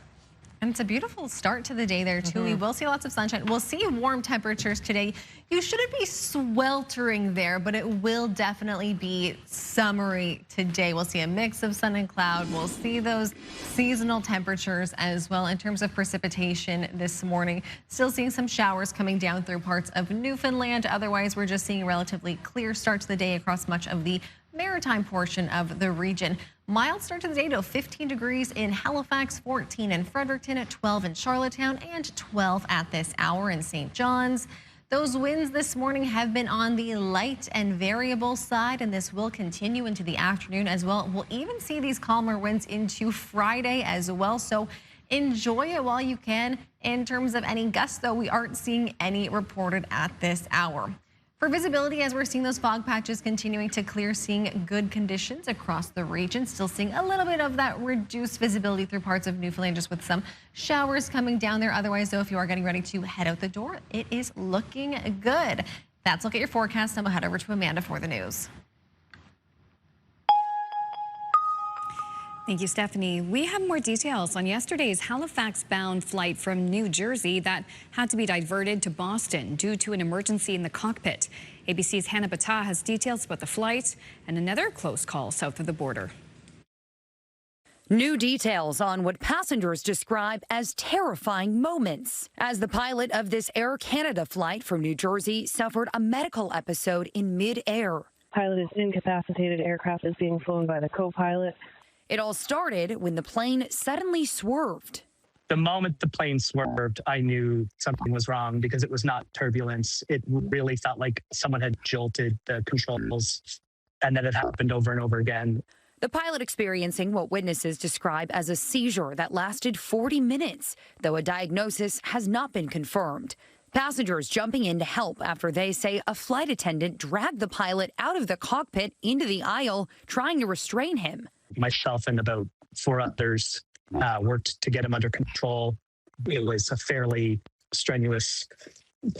And it's a beautiful start to the day there, too. We will see lots of sunshine. We'll see warm temperatures today. You shouldn't be sweltering there, but it will definitely be summery today. We'll see a mix of sun and cloud. We'll see those seasonal temperatures as well. In terms of precipitation this morning, still seeing some showers coming down through parts of Newfoundland. Otherwise, we're just seeing a relatively clear start to the day across much of the maritime portion of the region. Mild start to the day to 15 degrees in Halifax, 14 in Fredericton, 12 in Charlottetown, and 12 at this hour in St. John's. Those winds this morning have been on the light and variable side, and this will continue into the afternoon as well. We'll even see these calmer winds into Friday as well, so enjoy it while you can. In terms of any gusts, though, we aren't seeing any reported at this hour. For visibility, as we're seeing those fog patches continuing to clear, seeing good conditions across the region, still seeing a little bit of that reduced visibility through parts of Newfoundland, just with some showers coming down there. Otherwise, though, if you are getting ready to head out the door, it is looking good. That's a look at your forecast. Now we'll head over to Amanda for the news. Thank you, Stephanie. We have more details on yesterday's Halifax-bound flight from New Jersey that had to be diverted to Boston due to an emergency in the cockpit. ABC's Hannah Bata has details about the flight and another close call south of the border. New details on what passengers describe as terrifying moments as the pilot of this Air Canada flight from New Jersey suffered a medical episode in mid-air. Pilot is incapacitated. Aircraft is being flown by the co-pilot. It all started when the plane suddenly swerved. The moment the plane swerved, I knew something was wrong because it was not turbulence. It really felt like someone had jolted the controls, and that it happened over and over again. The pilot experiencing what witnesses describe as a seizure that lasted 40 minutes, though a diagnosis has not been confirmed. Passengers jumping in to help after they say a flight attendant dragged the pilot out of the cockpit into the aisle, trying to restrain him. Myself and about 4 others worked to get him under control. It was a fairly strenuous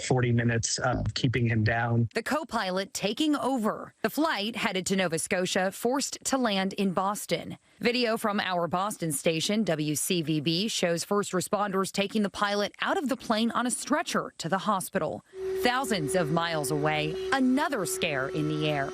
40 minutes of keeping him down. The co-pilot taking over. The flight headed to Nova Scotia, forced to land in Boston. Video from our Boston station, WCVB, shows first responders taking the pilot out of the plane on a stretcher to the hospital. Thousands of miles away, another scare in the air.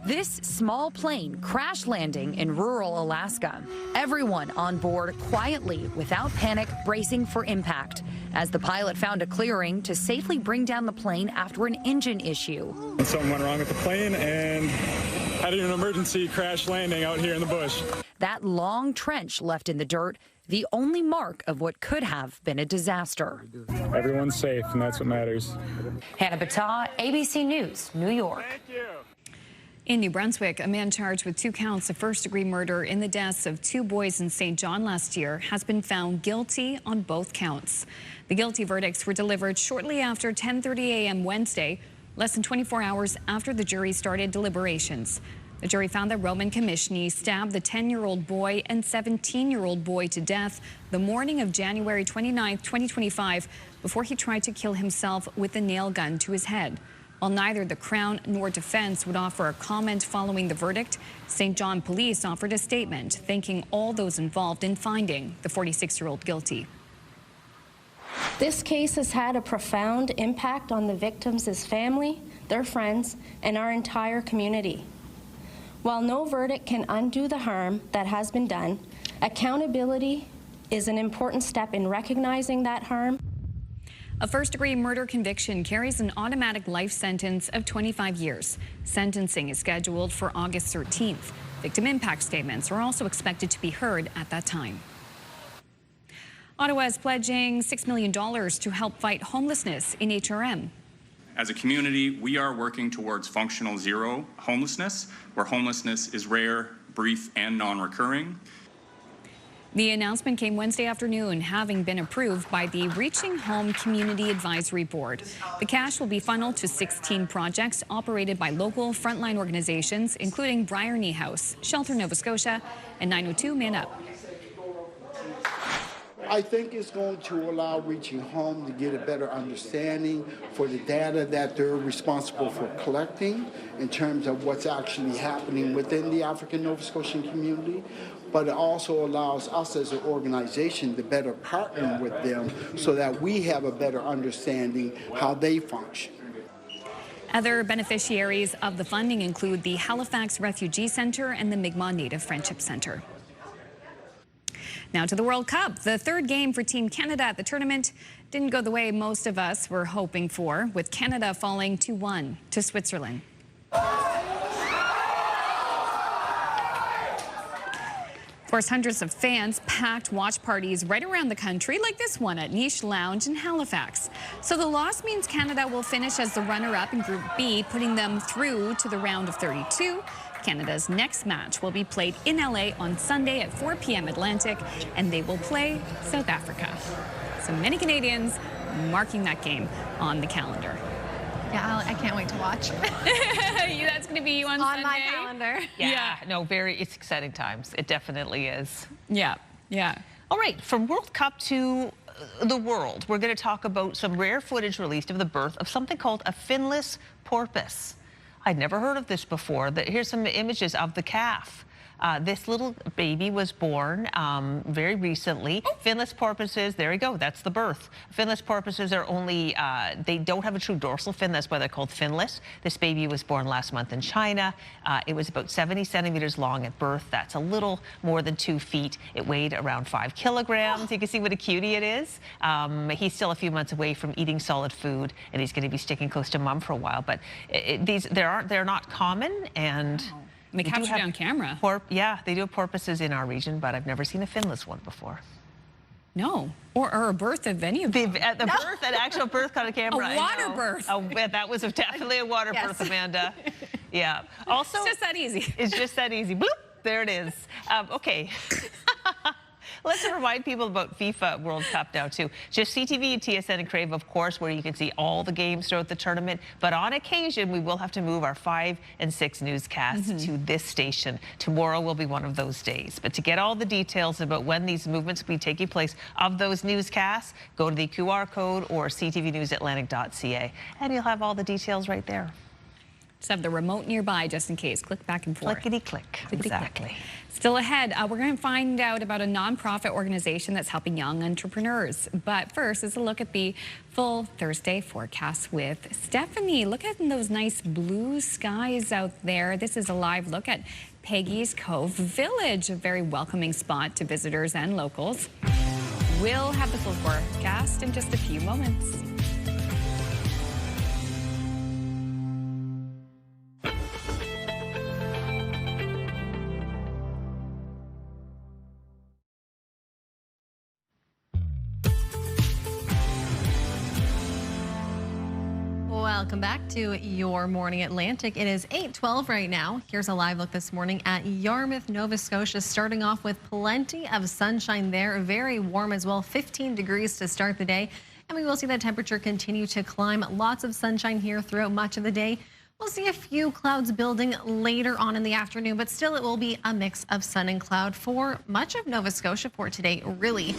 This small plane crash landing in rural Alaska. Everyone on board quietly, without panic, bracing for impact, as the pilot found a clearing to safely bring down the plane after an engine issue. Something went wrong with the plane and had an emergency crash landing out here in the bush. That long trench left in the dirt, the only mark of what could have been a disaster. Everyone's safe, and that's what matters. Hannah Bata, ABC News, New York. Thank you. In New Brunswick, a man charged with 2 counts of first-degree murder in the deaths of 2 boys in St. John last year has been found guilty on both counts. The guilty verdicts were delivered shortly after 10:30 a.m. Wednesday, less than 24 hours after the jury started deliberations. The jury found that Roman Commissioner stabbed the 10-year-old boy and 17-year-old boy to death the morning of January 29, 2025, before he tried to kill himself with a nail gun to his head. While neither the Crown nor defense would offer a comment following the verdict, St. John Police offered a statement thanking all those involved in finding the 46-year-old guilty. This case has had a profound impact on the victims' family, their friends, and our entire community. While no verdict can undo the harm that has been done, accountability is an important step in recognizing that harm. A first-degree murder conviction carries an automatic life sentence of 25 years. Sentencing is scheduled for August 13th. Victim impact statements are also expected to be heard at that time. Ottawa is pledging $6 million to help fight homelessness in HRM. As a community, we are working towards functional zero homelessness, where homelessness is rare, brief, and non-recurring. The announcement came Wednesday afternoon, having been approved by the Reaching Home Community Advisory Board. The cash will be funneled to 16 projects operated by local frontline organizations, including Bryony House, Shelter Nova Scotia, and 902 Man Up. I think it's going to allow Reaching Home to get a better understanding for the data that they're responsible for collecting in terms of what's actually happening within the African Nova Scotian community. But it also allows us as an organization to better partner with them so that we have a better understanding how they function. Other beneficiaries of the funding include the Halifax Refugee Centre and the Mi'kmaq Native Friendship Centre. Now to the World Cup. The third game for Team Canada at the tournament didn't go the way most of us were hoping for, with Canada falling 2-1 to Switzerland. Of course, hundreds of fans packed watch parties right around the country, like this one at Niche Lounge in Halifax. So the loss means Canada will finish as the runner-up in Group B, putting them through to the round of 32. Canada's next match will be played in LA on Sunday at 4 p.m. Atlantic, and they will play South Africa. So many Canadians marking that game on the calendar. Yeah, I can't wait to watch. That's going to be on Sunday. My calendar. Yeah, no, it's exciting times. It definitely is. Yeah. All right, from World Cup to the world, we're going to talk about some rare footage released of the birth of something called a finless porpoise. I'd never heard of this before. Here's some images of the calf. This little baby was born very recently. Finless porpoises, there you go, that's the birth. Finless porpoises are only, they don't have a true dorsal fin, that's why they're called finless. This baby was born last month in China. It was about 70 centimeters long at birth. That's a little more than 2 feet. It weighed around 5 kilograms. You can see what a cutie it is. He's still a few months away from eating solid food, and he's going to be sticking close to mom for a while. But they're not common, and they captured it on camera. Yeah, they do have porpoises in our region, but I've never seen a finless one before. No, or a birth of any of them. At the birth, an actual birth on a camera. A water birth. Oh, that was definitely a water birth, Amanda. Yeah. Also, it's just that easy. It's just that easy. Bloop, there it is. Okay. Let's remind people about FIFA World Cup now, too. Just CTV, TSN, and Crave, of course, where you can see all the games throughout the tournament. But on occasion, we will have to move our 5 and 6 newscasts to this station. Tomorrow will be one of those days. But to get all the details about when these movements will be taking place of those newscasts, go to the QR code or ctvnewsatlantic.ca, and you'll have all the details right there. Just have the remote nearby just in case. Click back and forth. Clickety-click. Exactly. Still ahead, we're going to find out about a nonprofit organization that's helping young entrepreneurs. But first, is a look at the full Thursday forecast with Stephanie. Look at those nice blue skies out there. This is a live look at Peggy's Cove Village, a very welcoming spot to visitors and locals. We'll have the full forecast in just a few moments. Welcome back to Your Morning Atlantic. It is 8:12 right now. Here's a live look this morning at Yarmouth, Nova Scotia, starting off with plenty of sunshine there. Very warm as well, 15 degrees to start the day. And we will see that temperature continue to climb. Lots of sunshine here throughout much of the day. We'll see a few clouds building later on in the afternoon, but still it will be a mix of sun and cloud for much of Nova Scotia for today, really.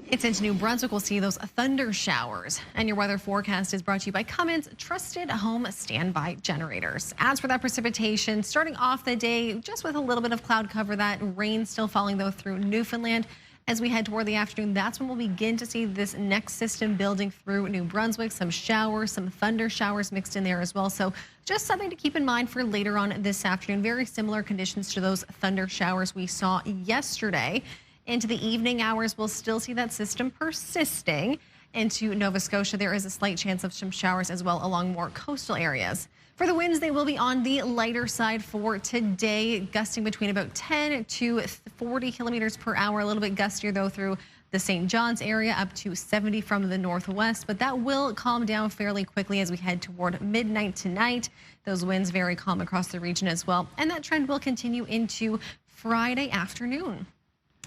It's into New Brunswick. We'll see those thunder showers. And your weather forecast is brought to you by Cummins Trusted Home Standby Generators. As for that precipitation, starting off the day just with a little bit of cloud cover, that rain still falling though through Newfoundland. As we head toward the afternoon, that's when we'll begin to see this next system building through New Brunswick. Some showers, some thunder showers mixed in there as well. So just something to keep in mind for later on this afternoon. Very similar conditions to those thunder showers we saw yesterday. Into the evening hours, we'll still see that system persisting. Into Nova Scotia, there is a slight chance of some showers as well along more coastal areas. For the winds, they will be on the lighter side for today, gusting between about 10 to 40 kilometers per hour. A little bit gustier, though, through the St. John's area, up to 70 from the northwest. But that will calm down fairly quickly as we head toward midnight tonight. Those winds very calm across the region as well. And that trend will continue into Friday afternoon.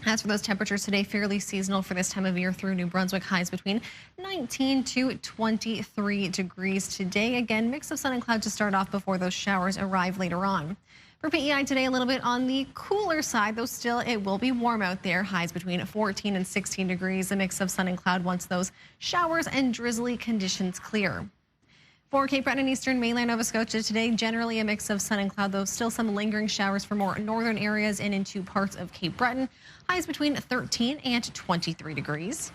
As for those temperatures today, fairly seasonal for this time of year through New Brunswick. Highs between 19 to 23 degrees today. Again, mix of sun and cloud to start off before those showers arrive later on. For PEI today, a little bit on the cooler side, though still it will be warm out there. Highs between 14 and 16 degrees. A mix of sun and cloud once those showers and drizzly conditions clear. For Cape Breton and eastern mainland Nova Scotia today, generally a mix of sun and cloud, though still some lingering showers for more northern areas and into parts of Cape Breton. Highs between 13 and 23 degrees.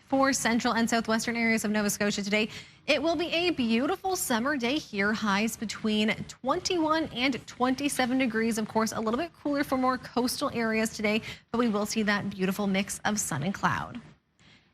For central and southwestern areas of Nova Scotia today, it will be a beautiful summer day here. Highs between 21 and 27 degrees. Of course, a little bit cooler for more coastal areas today, but we will see that beautiful mix of sun and cloud.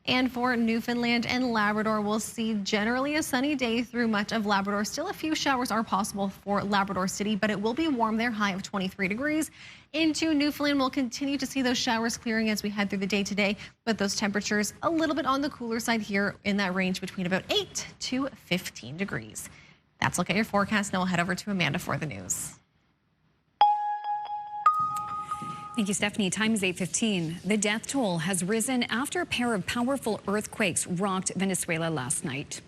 And for Newfoundland and Labrador, we'll see generally a sunny day through much of Labrador. Still a few showers are possible for Labrador City, but it will be warm there, high of 23 degrees. Into Newfoundland, we'll continue to see those showers clearing as we head through the day today, but those temperatures a little bit on the cooler side here in that range between about 8 to 15 degrees. That's a look at your forecast. Now we'll head over to Amanda for the news. Thank you, Stephanie. Time is 8:15. The death toll has risen after a pair of powerful earthquakes rocked Venezuela last night.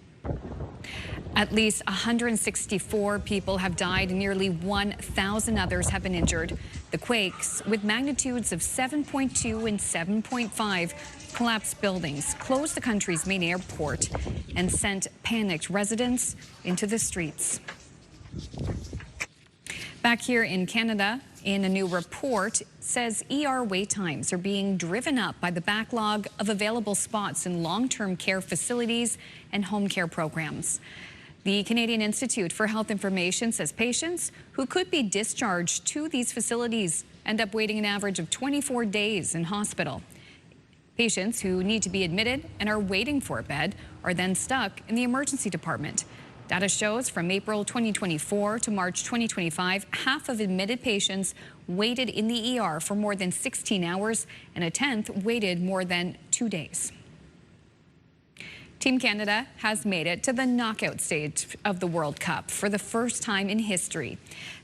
At least 164 people have died and nearly 1,000 others have been injured. The quakes, with magnitudes of 7.2 and 7.5, collapsed buildings, closed the country's main airport, and sent panicked residents into the streets. Back here in Canada, in a new report, says ER wait times are being driven up by the backlog of available spots in long-term care facilities and home care programs. The Canadian Institute for Health Information says patients who could be discharged to these facilities end up waiting an average of 24 days in hospital. Patients who need to be admitted and are waiting for a bed are then stuck in the emergency department. Data shows from April 2024 to March 2025, half of admitted patients waited in the ER for more than 16 hours, and a tenth waited more than 2 days. Team Canada has made it to the knockout stage of the World Cup for the first time in history.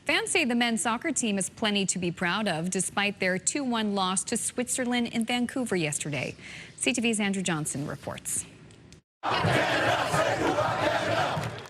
Fans say the men's soccer team has plenty to be proud of despite their 2-1 loss to Switzerland in Vancouver yesterday. CTV's Andrew Johnson reports.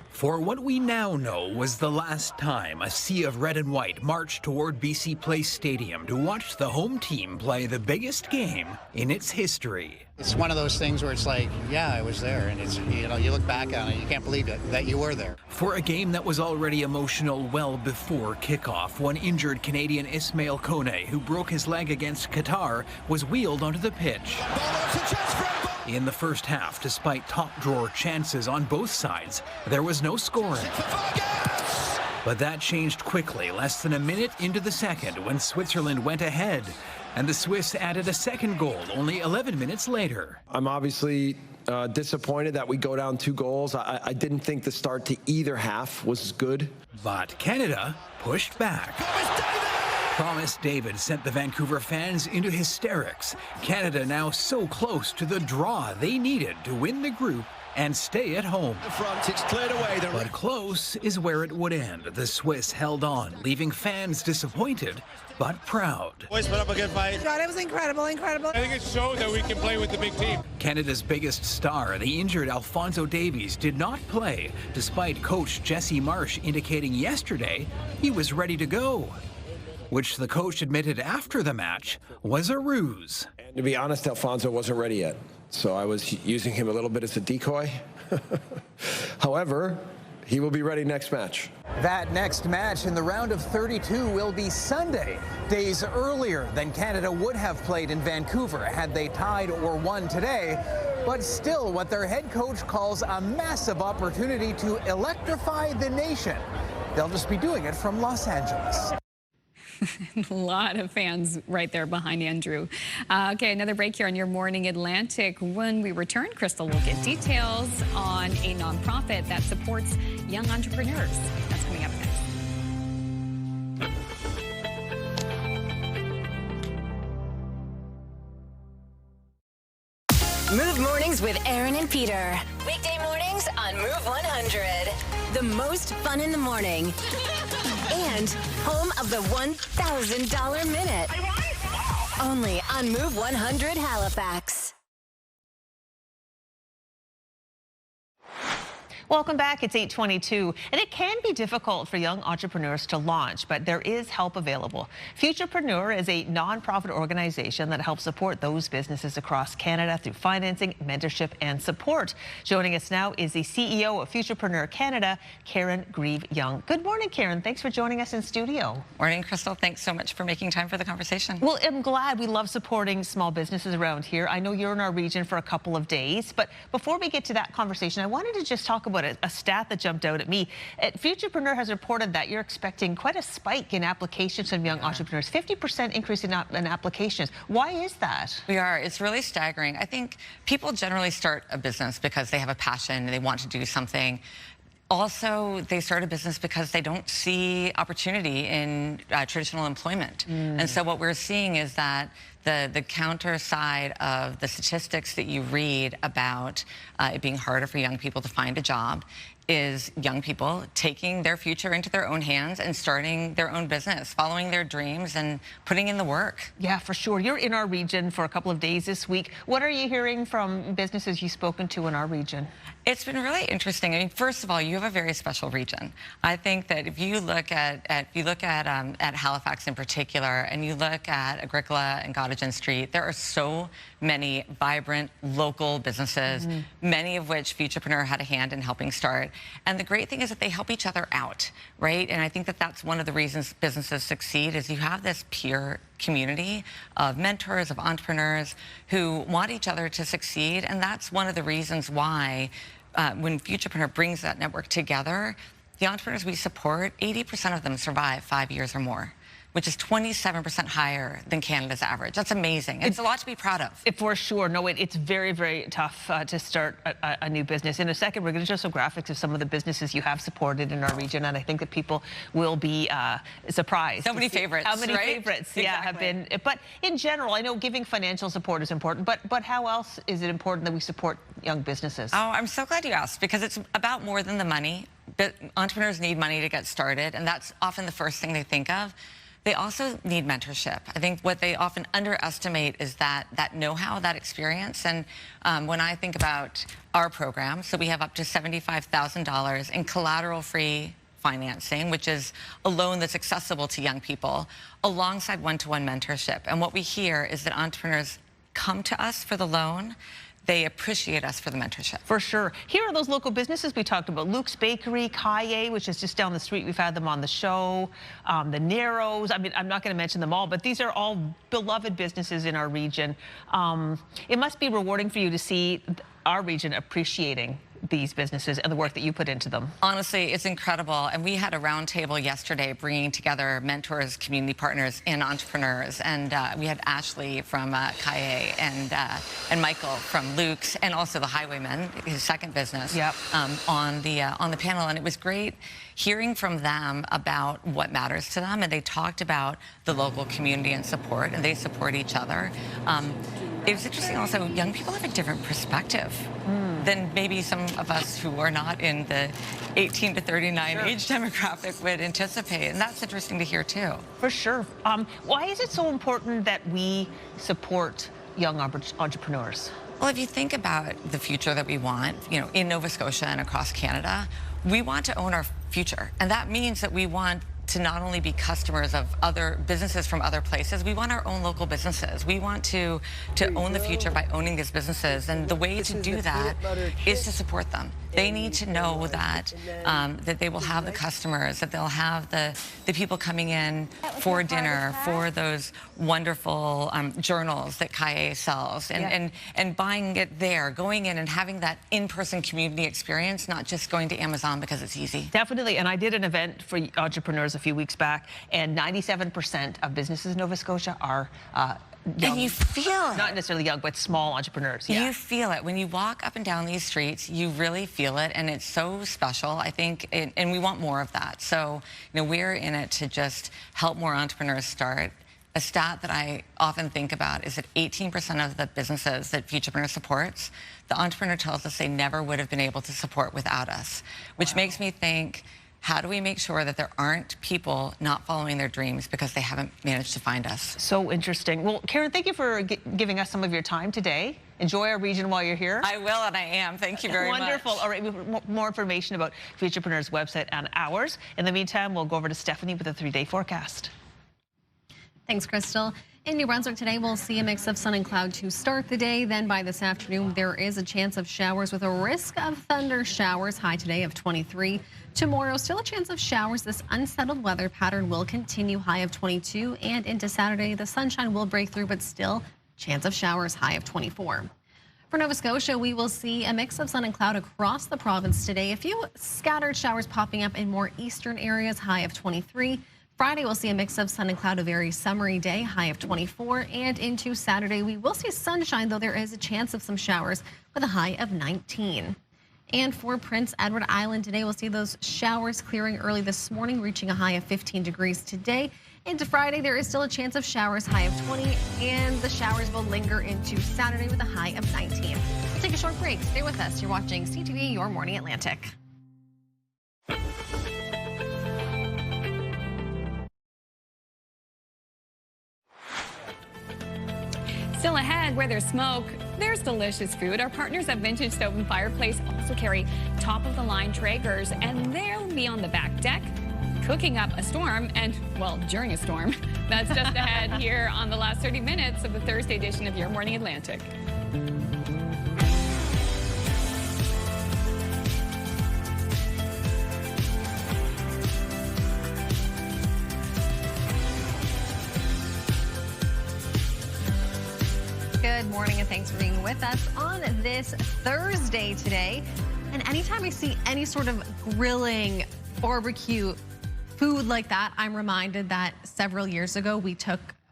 For what we now know was the last time a sea of red and white marched toward BC Place Stadium to watch the home team play the biggest game in its history. It's one of those things where it's like, yeah, I was there, and it's, you know, you look back on it, you can't believe it, that you were there. For a game that was already emotional well before kickoff, one injured Canadian Ismail Kone, who broke his leg against Qatar, was wheeled onto the pitch. In the first half, despite top-drawer chances on both sides, there was no scoring. But that changed quickly, less than a minute into the second, when Switzerland went ahead. And the Swiss added a second goal only 11 minutes later. I'm obviously disappointed that we go down 2 goals. I didn't think the start to either half was good. But Canada pushed back. Thomas David sent the Vancouver fans into hysterics. Canada now so close to the draw they needed to win the group and stay at home. The front, it's cleared away. But close is where it would end. The Swiss held on, leaving fans disappointed but proud. Boys put up a good fight. God, it was incredible. I think it showed that we can play with the big team. Canada's biggest star, the injured Alphonso Davies, did not play, despite coach Jesse Marsh indicating yesterday he was ready to go, which the coach admitted after the match was a ruse. And to be honest, Alfonso wasn't ready yet, so I was using him a little bit as a decoy. However, he will be ready next match. That next match in the round of 32 will be Sunday, days earlier than Canada would have played in Vancouver had they tied or won today. But still, what their head coach calls a massive opportunity to electrify the nation. They'll just be doing it from Los Angeles. A lot of fans right there behind Andrew. Okay, another break here on Your Morning Atlantic. When we return, Crystal will get details on a nonprofit that supports young entrepreneurs. That's coming up next. Move Mornings with Aaron and Peter. Weekday mornings on Move 100. The most fun in the morning. And home of the $1,000 minute. Only on Move 100 Halifax. Welcome back. It's 8:22, and it can be difficult for young entrepreneurs to launch, but there is help available. Futurepreneur is a nonprofit organization that helps support those businesses across Canada through financing, mentorship, and support. Joining us now is the CEO of Futurepreneur Canada, Karen Grieve-Young. Good morning, Karen. Thanks for joining us in studio. Morning, Crystal. Thanks so much for making time for the conversation. Well, I'm glad. We love supporting small businesses around here. I know you're in our region for a couple of days, but before we get to that conversation, I wanted to just talk about a stat that jumped out at me. Futurepreneur has reported that you're expecting quite a spike in applications from young entrepreneurs, 50% increase in applications. Why is that? We are. It's really staggering. I think people generally start a business because they have a passion, they want to do something. Also, they start a business because they don't see opportunity in traditional employment. And so what we're seeing is that the counter side of the statistics that you read about it being harder for young people to find a job is young people taking their future into their own hands and starting their own business, following their dreams and putting in the work. Yeah, for sure. You're in our region for a couple of days this week. What are you hearing from businesses you've spoken to in our region? It's been really interesting. I mean, first of all, you have a very special region. I think that if you look at Halifax in particular, and you look at Agricola and Gottingen Street, there are so many vibrant local businesses, many of which Futurepreneur had a hand in helping start. And the great thing is that they help each other out, right? And I think that that's one of the reasons businesses succeed is you have this peer community of mentors, of entrepreneurs who want each other to succeed. And that's one of the reasons why when Futurepreneur brings that network together, the entrepreneurs we support, 80% of them survive 5 years or more, which is 27% higher than Canada's average. That's amazing. It's a lot to be proud of. For sure. No, it's very, very tough to start a new business. In a second, we're going to show some graphics of some of the businesses you have supported in our region, and I think that people will be surprised. So many favorites, how many right? favorites, Exactly. have been. But in general, I know giving financial support is important, but how else is it important that we support young businesses? Oh, I'm so glad you asked, because it's about more than the money. But entrepreneurs need money to get started, and that's often the first thing they think of. They also need mentorship. I think what they often underestimate is that know-how, that experience. And when I think about our program, so we have up to $75,000 in collateral-free financing, which is a loan that's accessible to young people, alongside one-to-one mentorship. And what we hear is that entrepreneurs come to us for the loan. They appreciate us for the mentorship. For sure. Here are those local businesses we talked about. Luke's Bakery, Kaye, which is just down the street. We've had them on the show. The Narrows. I mean, I'm not going to mention them all, but these are all beloved businesses in our region. It must be rewarding for you to see our region appreciating these businesses and the work that you put into them. Honestly, it's incredible. And we had a roundtable yesterday bringing together mentors, community partners, and entrepreneurs. And we had Ashley from Kaye and Michael from Luke's, and also the Highwayman, his second business, on the panel. And it was great hearing from them about what matters to them. And they talked about the local community and support, and they support each other. It was interesting also, young people have a different perspective than maybe some of us who are not in the 18 to 39 age demographic would anticipate. And that's interesting to hear too. For sure. Why is it so important that we support young entrepreneurs? Well, if you think about the future that we want, in Nova Scotia and across Canada, we want to own our future. And that means that we want to not only be customers of other businesses from other places, we want our own local businesses. We want to own the future by owning these businesses, and the way to do that is to support them. They need to know that that they will have the customers, that they'll have the people coming in for dinner, for those wonderful journals that Kaye sells, and buying it there, going in and having that in-person community experience, not just going to Amazon because it's easy. Definitely, and I did an event for entrepreneurs a few weeks back, and 97% of businesses in Nova Scotia are young. And you feel it. Not necessarily young, but small entrepreneurs. Yeah. You feel it. When you walk up and down these streets, you really feel it, and it's so special, I think, and we want more of that. So, we're in it to just help more entrepreneurs start. A stat that I often think about is that 18% of the businesses that Futurepreneur supports, the entrepreneur tells us they never would have been able to support without us, which makes me think, how do we make sure that there aren't people not following their dreams because they haven't managed to find us? So interesting. Well, Karen, thank you for giving us some of your time today. Enjoy our region while you're here. I will, and I am. Thank you very much. Wonderful. All right, we have more information about Futurepreneur's website and hours. In the meantime, we'll go over to Stephanie with a 3-day forecast. Thanks, Crystal. In New Brunswick today, we'll see a mix of sun and cloud to start the day. Then by this afternoon, there is a chance of showers with a risk of thunder showers. High today of 23. Tomorrow, still a chance of showers. This unsettled weather pattern will continue. High of 22. And into Saturday, the sunshine will break through, but still chance of showers. High of 24. For Nova Scotia, we will see a mix of sun and cloud across the province today. A few scattered showers popping up in more eastern areas. High of 23. Friday, we'll see a mix of sun and cloud, a very summery day, high of 24. And into Saturday, we will see sunshine, though there is a chance of some showers with a high of 19. And for Prince Edward Island today, we'll see those showers clearing early this morning, reaching a high of 15 degrees today. Into Friday, there is still a chance of showers, high of 20. And the showers will linger into Saturday with a high of 19. We'll take a short break. Stay with us. You're watching CTV Your Morning Atlantic. Still ahead, where there's smoke, there's delicious food. Our partners at Vintage Stove and Fireplace also carry top-of-the-line Traegers, and they'll be on the back deck cooking up a storm, and, well, during a storm. That's just ahead here on the last 30 minutes of the Thursday edition of Your Morning Atlantic. Good morning, and thanks for being with us on this Thursday today. And anytime I see any sort of grilling, barbecue, food like that, I'm reminded that several years ago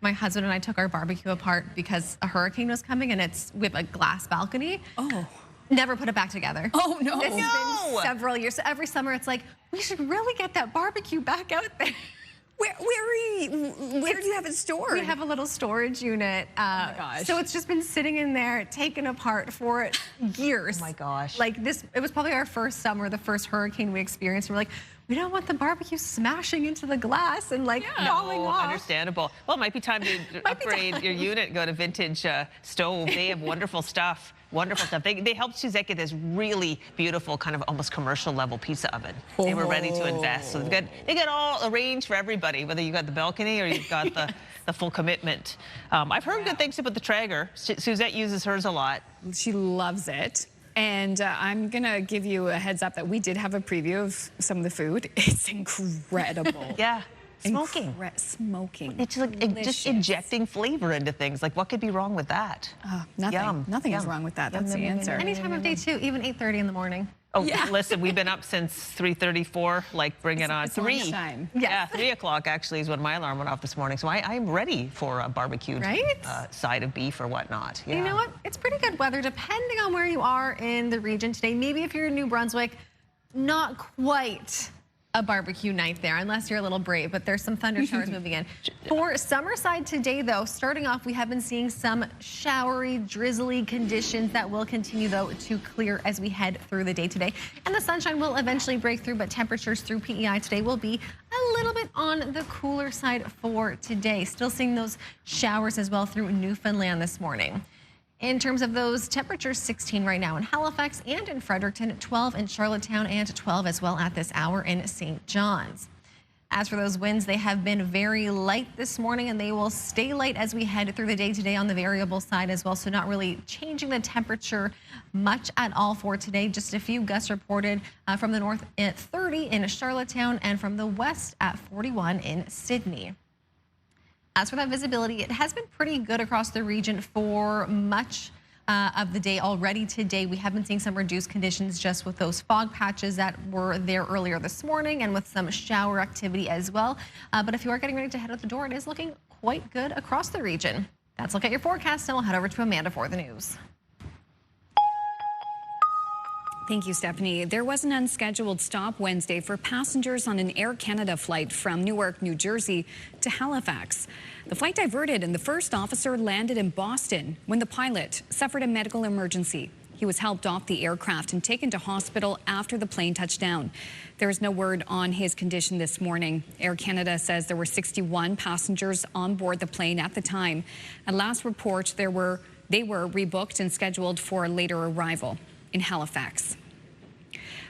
my husband and I took our barbecue apart because a hurricane was coming, and we have a glass balcony. Oh. Never put it back together. Oh, no. It's been several years. So every summer it's like, we should really get that barbecue back out there. Where do you have it stored? We have a little storage unit. Oh my gosh. So it's just been sitting in there, taken apart for years. Oh my gosh. Like it was probably our first summer, the first hurricane we experienced. We're like, we don't want the barbecue smashing into the glass and falling off. Understandable. Well, it might be time to upgrade your unit, go to Vintage Stove. They have wonderful stuff. Wonderful stuff. They helped Suzette get this really beautiful, kind of almost commercial level pizza oven. They were ready to invest. So they got all arranged for everybody, whether you got the balcony or you've got the full commitment. I've heard good things about the Traeger. Suzette uses hers a lot. She loves it. And I'm going to give you a heads up that we did have a preview of some of the food. It's incredible. Yeah. Smoking. Smoking. It's like just injecting flavor into things. Like, what could be wrong with that? Nothing. Yum. Nothing is wrong with that. That's the answer. Any time of day, too, even 8:30 in the morning. Oh, yeah. Listen, we've been up since 3:34. Like, bring it on. It's 3. lunchtime. Yeah, 3 o'clock actually is when my alarm went off this morning. So I'm ready for a barbecued side of beef or whatnot. Yeah. You know what? It's pretty good weather depending on where you are in the region today. Maybe if you're in New Brunswick, not quite a barbecue night there, unless you're a little brave, but there's some thunder showers moving in. For Summerside today, though, starting off, we have been seeing some showery, drizzly conditions that will continue, though, to clear as we head through the day today. And the sunshine will eventually break through, but temperatures through PEI today will be a little bit on the cooler side for today. Still seeing those showers as well through Newfoundland this morning. In terms of those temperatures, 16 right now in Halifax and in Fredericton, 12 in Charlottetown, and 12 as well at this hour in St. John's. As for those winds, they have been very light this morning, and they will stay light as we head through the day today on the variable side as well. So not really changing the temperature much at all for today. Just a few gusts reported from the north at 30 in Charlottetown and from the west at 41 in Sydney. As for that visibility, it has been pretty good across the region for much of the day already today. We have been seeing some reduced conditions just with those fog patches that were there earlier this morning and with some shower activity as well. But if you are getting ready to head out the door, it is looking quite good across the region. That's a look at your forecast, and we'll head over to Amanda for the news. Thank you, Stephanie. There was an unscheduled stop Wednesday for passengers on an Air Canada flight from Newark, New Jersey to Halifax. The flight diverted and the first officer landed in Boston when the pilot suffered a medical emergency. He was helped off the aircraft and taken to hospital after the plane touched down. There is no word on his condition this morning. Air Canada says there were 61 passengers on board the plane at the time. At last report, they were rebooked and scheduled for a later arrival in Halifax.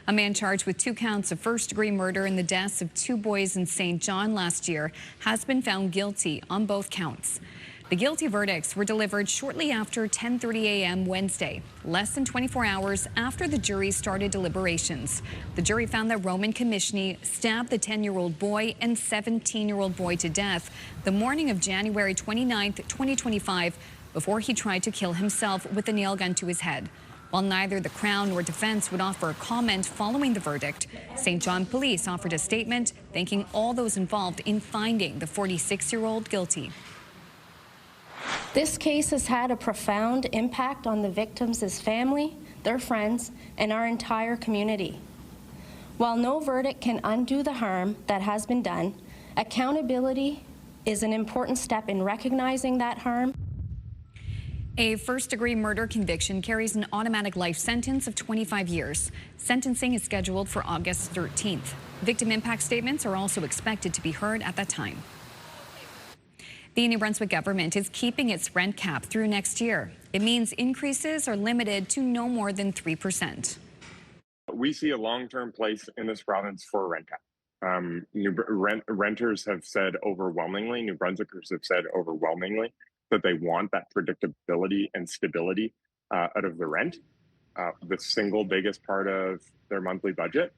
A man charged with 2 counts of first-degree murder in the deaths of 2 boys in St. John last year has been found guilty on both counts. The guilty verdicts were delivered shortly after 10:30 a.m. Wednesday, less than 24 hours after the jury started deliberations. The jury found that Roman Commissioner stabbed the 10-year-old boy and 17-year-old boy to death the morning of January 29, 2025, before he tried to kill himself with a nail gun to his head. While neither the Crown nor defense would offer a comment following the verdict, St. John police offered a statement thanking all those involved in finding the 46-year-old guilty. This case has had a profound impact on the victims' family, their friends, and our entire community. While no verdict can undo the harm that has been done, accountability is an important step in recognizing that harm. A first-degree murder conviction carries an automatic life sentence of 25 years. Sentencing is scheduled for August 13th. Victim impact statements are also expected to be heard at that time. The New Brunswick government is keeping its rent cap through next year. It means increases are limited to no more than 3%. We see a long-term place in this province for a rent cap. Renters have said overwhelmingly, New Brunswickers have said overwhelmingly, that they want that predictability and stability out of the rent, the single biggest part of their monthly budget.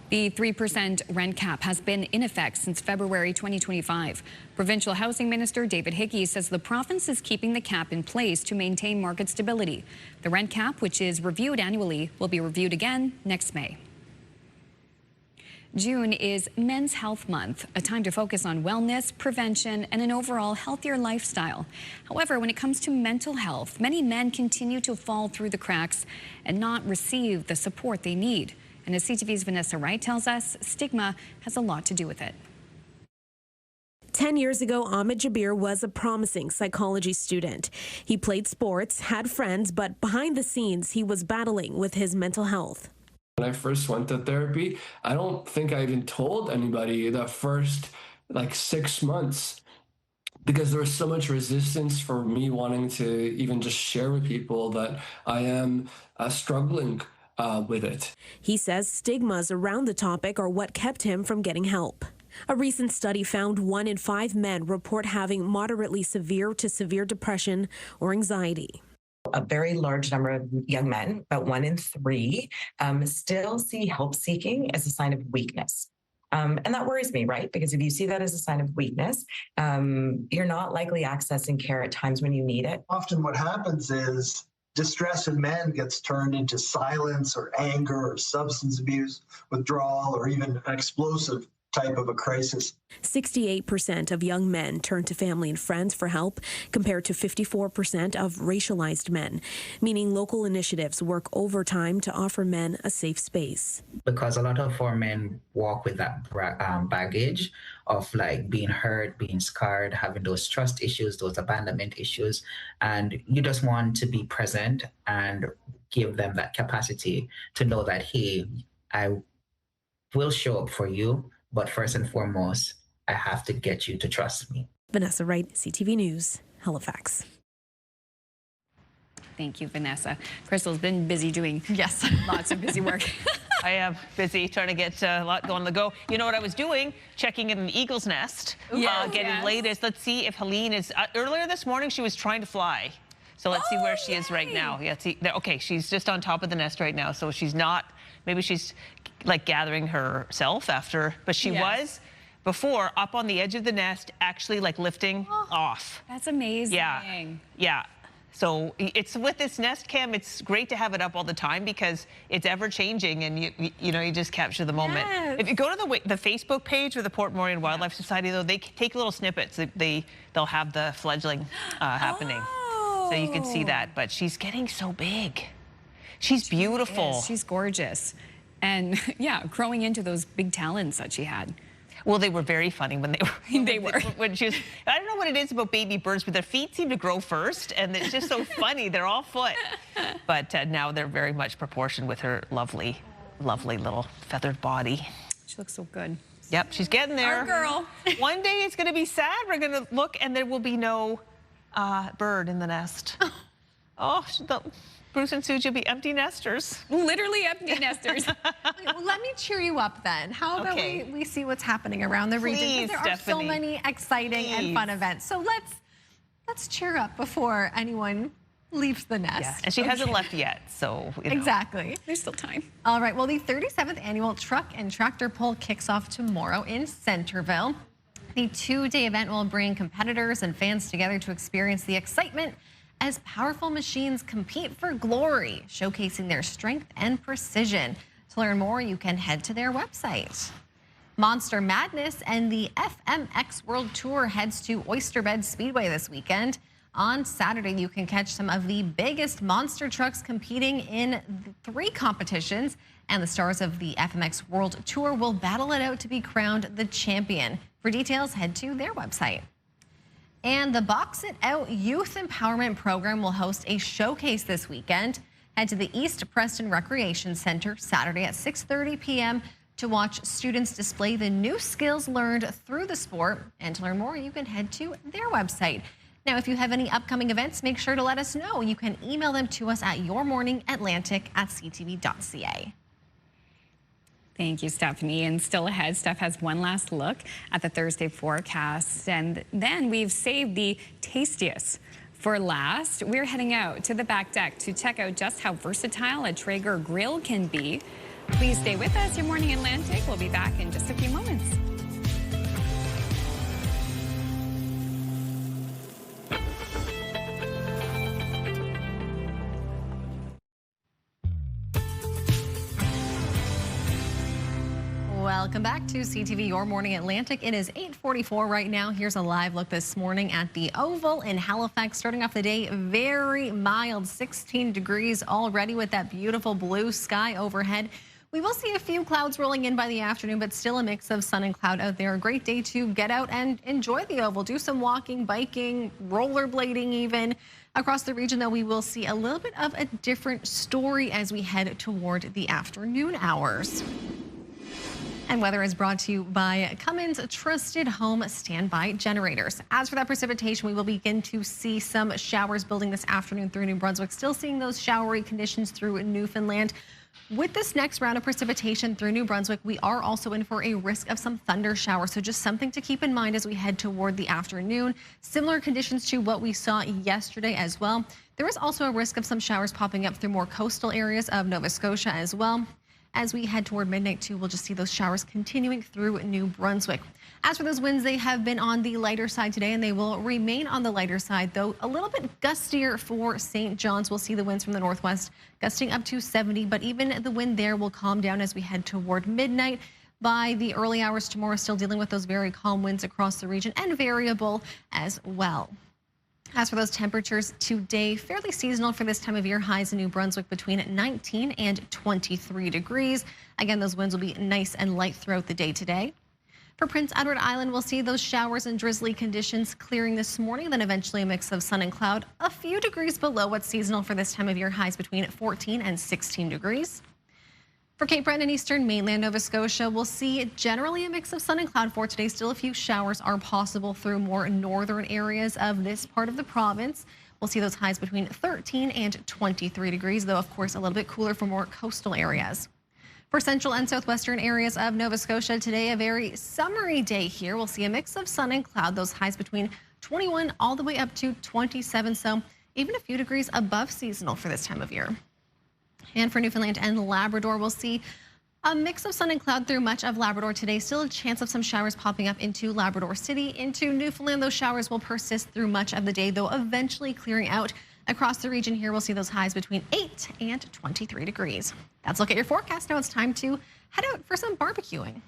The 3% rent cap has been in effect since February 2025. Provincial Housing Minister David Hickey says the province is keeping the cap in place to maintain market stability. The rent cap, which is reviewed annually, will be reviewed again next May. June is Men's Health Month, a time to focus on wellness, prevention, and an overall healthier lifestyle. However, when it comes to mental health, many men continue to fall through the cracks and not receive the support they need. And as CTV's Vanessa Wright tells us, stigma has a lot to do with it. 10 years ago, Ahmed Jabir was a promising psychology student. He played sports, had friends, but behind the scenes, he was battling with his mental health. When I first went to therapy, I don't think I even told anybody the first 6 months because there was so much resistance for me wanting to even just share with people that I am struggling with it. He says stigmas around the topic are what kept him from getting help. A recent study found 1 in 5 men report having moderately severe to severe depression or anxiety. A very large number of young men, about 1 in 3, still see help seeking as a sign of weakness. And that worries me, right? Because if you see that as a sign of weakness, you're not likely accessing care at times when you need it. Often what happens is distress in men gets turned into silence or anger or substance abuse, withdrawal, or even an explosive type of a crisis. 68% of young men turn to family and friends for help, compared to 54% of racialized men, meaning local initiatives work overtime to offer men a safe space. Because a lot of our men walk with that baggage of being hurt, being scarred, having those trust issues, those abandonment issues, and you just want to be present and give them that capacity to know that, hey, I will show up for you, but first and foremost, I have to get you to trust me. Vanessa Wright, CTV News, Halifax. Thank you, Vanessa. Crystal's been busy doing lots of busy work. I am busy trying to get a lot going on the go. You know what I was doing? Checking in an eagle's nest, getting latest. Let's see if Helene is. Earlier this morning, she was trying to fly. So let's see where she is right now. Yeah, see, okay, she's just on top of the nest right now. So she's not. Maybe she's like gathering herself after, but she was before up on the edge of the nest, actually like lifting off. That's amazing. Yeah. So it's with this nest cam, it's great to have it up all the time because it's ever changing and you know, you just capture the moment. Yes. If you go to the Facebook page for the Port Moreton Wildlife Society, though, they take little snippets. They'll have the fledgling happening. So you can see that, but she's getting so big. She's beautiful. She's gorgeous. And yeah, growing into those big talons that she had. Well, they were very funny when they were. When she was, I don't know what it is about baby birds, but their feet seem to grow first, and it's just so funny. They're all foot. But now they're very much proportioned with her lovely, lovely little feathered body. She looks so good. Yep, she's getting there. Our girl. One day it's going to be sad. We're going to look, and there will be no bird in the nest. Bruce and Suji will be empty nesters. Literally empty nesters. Well, let me cheer you up then. How about we see what's happening around the region? Because there are so many exciting and fun events. So let's cheer up before anyone leaves the nest. Yeah, and she hasn't left yet, so you know. Exactly. There's still time. All right, well, the 37th annual Truck and Tractor Pull kicks off tomorrow in Centerville. The two-day event will bring competitors and fans together to experience the excitement as powerful machines compete for glory, showcasing their strength and precision. To learn more, you can head to their website. Monster Madness and the FMX World Tour heads to Oyster Bed Speedway this weekend. On Saturday, you can catch some of the biggest monster trucks competing in 3 competitions, and the stars of the FMX World Tour will battle it out to be crowned the champion. For details, head to their website. And the Box It Out Youth Empowerment Program will host a showcase this weekend. Head to the East Preston Recreation Center Saturday at 6:30 p.m. to watch students display the new skills learned through the sport. And to learn more, you can head to their website. Now, if you have any upcoming events, make sure to let us know. You can email them to us at yourmorningatlantic@ctv.ca. Thank you, Stephanie. And still ahead, Steph has one last look at the Thursday forecast. And then we've saved the tastiest for last. We're heading out to the back deck to check out just how versatile a Traeger grill can be. Please stay with us. Your Morning Atlantic. We'll be back in just a few moments. Welcome back to CTV Your Morning Atlantic. It is 8:44 right now. Here's a live look this morning at the Oval in Halifax. Starting off the day, very mild, 16 degrees already with that beautiful blue sky overhead. We will see a few clouds rolling in by the afternoon, but still a mix of sun and cloud out there. A great day to get out and enjoy the Oval. Do some walking, biking, rollerblading even. Across the region, though, we will see a little bit of a different story as we head toward the afternoon hours. And weather is brought to you by Cummins Trusted Home Standby Generators. As for that precipitation, we will begin to see some showers building this afternoon through New Brunswick. Still seeing those showery conditions through Newfoundland. With this next round of precipitation through New Brunswick, we are also in for a risk of some thunder showers. So just something to keep in mind as we head toward the afternoon. Similar conditions to what we saw yesterday as well. There is also a risk of some showers popping up through more coastal areas of Nova Scotia as well. As we head toward midnight, too, we'll just see those showers continuing through New Brunswick. As for those winds, they have been on the lighter side today, and they will remain on the lighter side, though a little bit gustier for St. John's. We'll see the winds from the northwest gusting up to 70, but even the wind there will calm down as we head toward midnight. By the early hours tomorrow, still dealing with those very calm winds across the region and variable as well. As for those temperatures today, fairly seasonal for this time of year. Highs in New Brunswick between 19 and 23 degrees. Again, those winds will be nice and light throughout the day today. For Prince Edward Island, we'll see those showers and drizzly conditions clearing this morning, then eventually a mix of sun and cloud. A few degrees below what's seasonal for this time of year. Highs between 14 and 16 degrees. For Cape Breton and eastern mainland Nova Scotia, we'll see generally a mix of sun and cloud for today. Still a few showers are possible through more northern areas of this part of the province. We'll see those highs between 13 and 23 degrees, though, of course, a little bit cooler for more coastal areas. For central and southwestern areas of Nova Scotia today, a very summery day here. We'll see a mix of sun and cloud, those highs between 21 all the way up to 27, so even a few degrees above seasonal for this time of year. And for Newfoundland and Labrador, we'll see a mix of sun and cloud through much of Labrador today. Still a chance of some showers popping up into Labrador City. Into Newfoundland, those showers will persist through much of the day, though eventually clearing out. Across the region here, we'll see those highs between 8 and 23 degrees. That's a look at your forecast. Now it's time to head out for some barbecuing.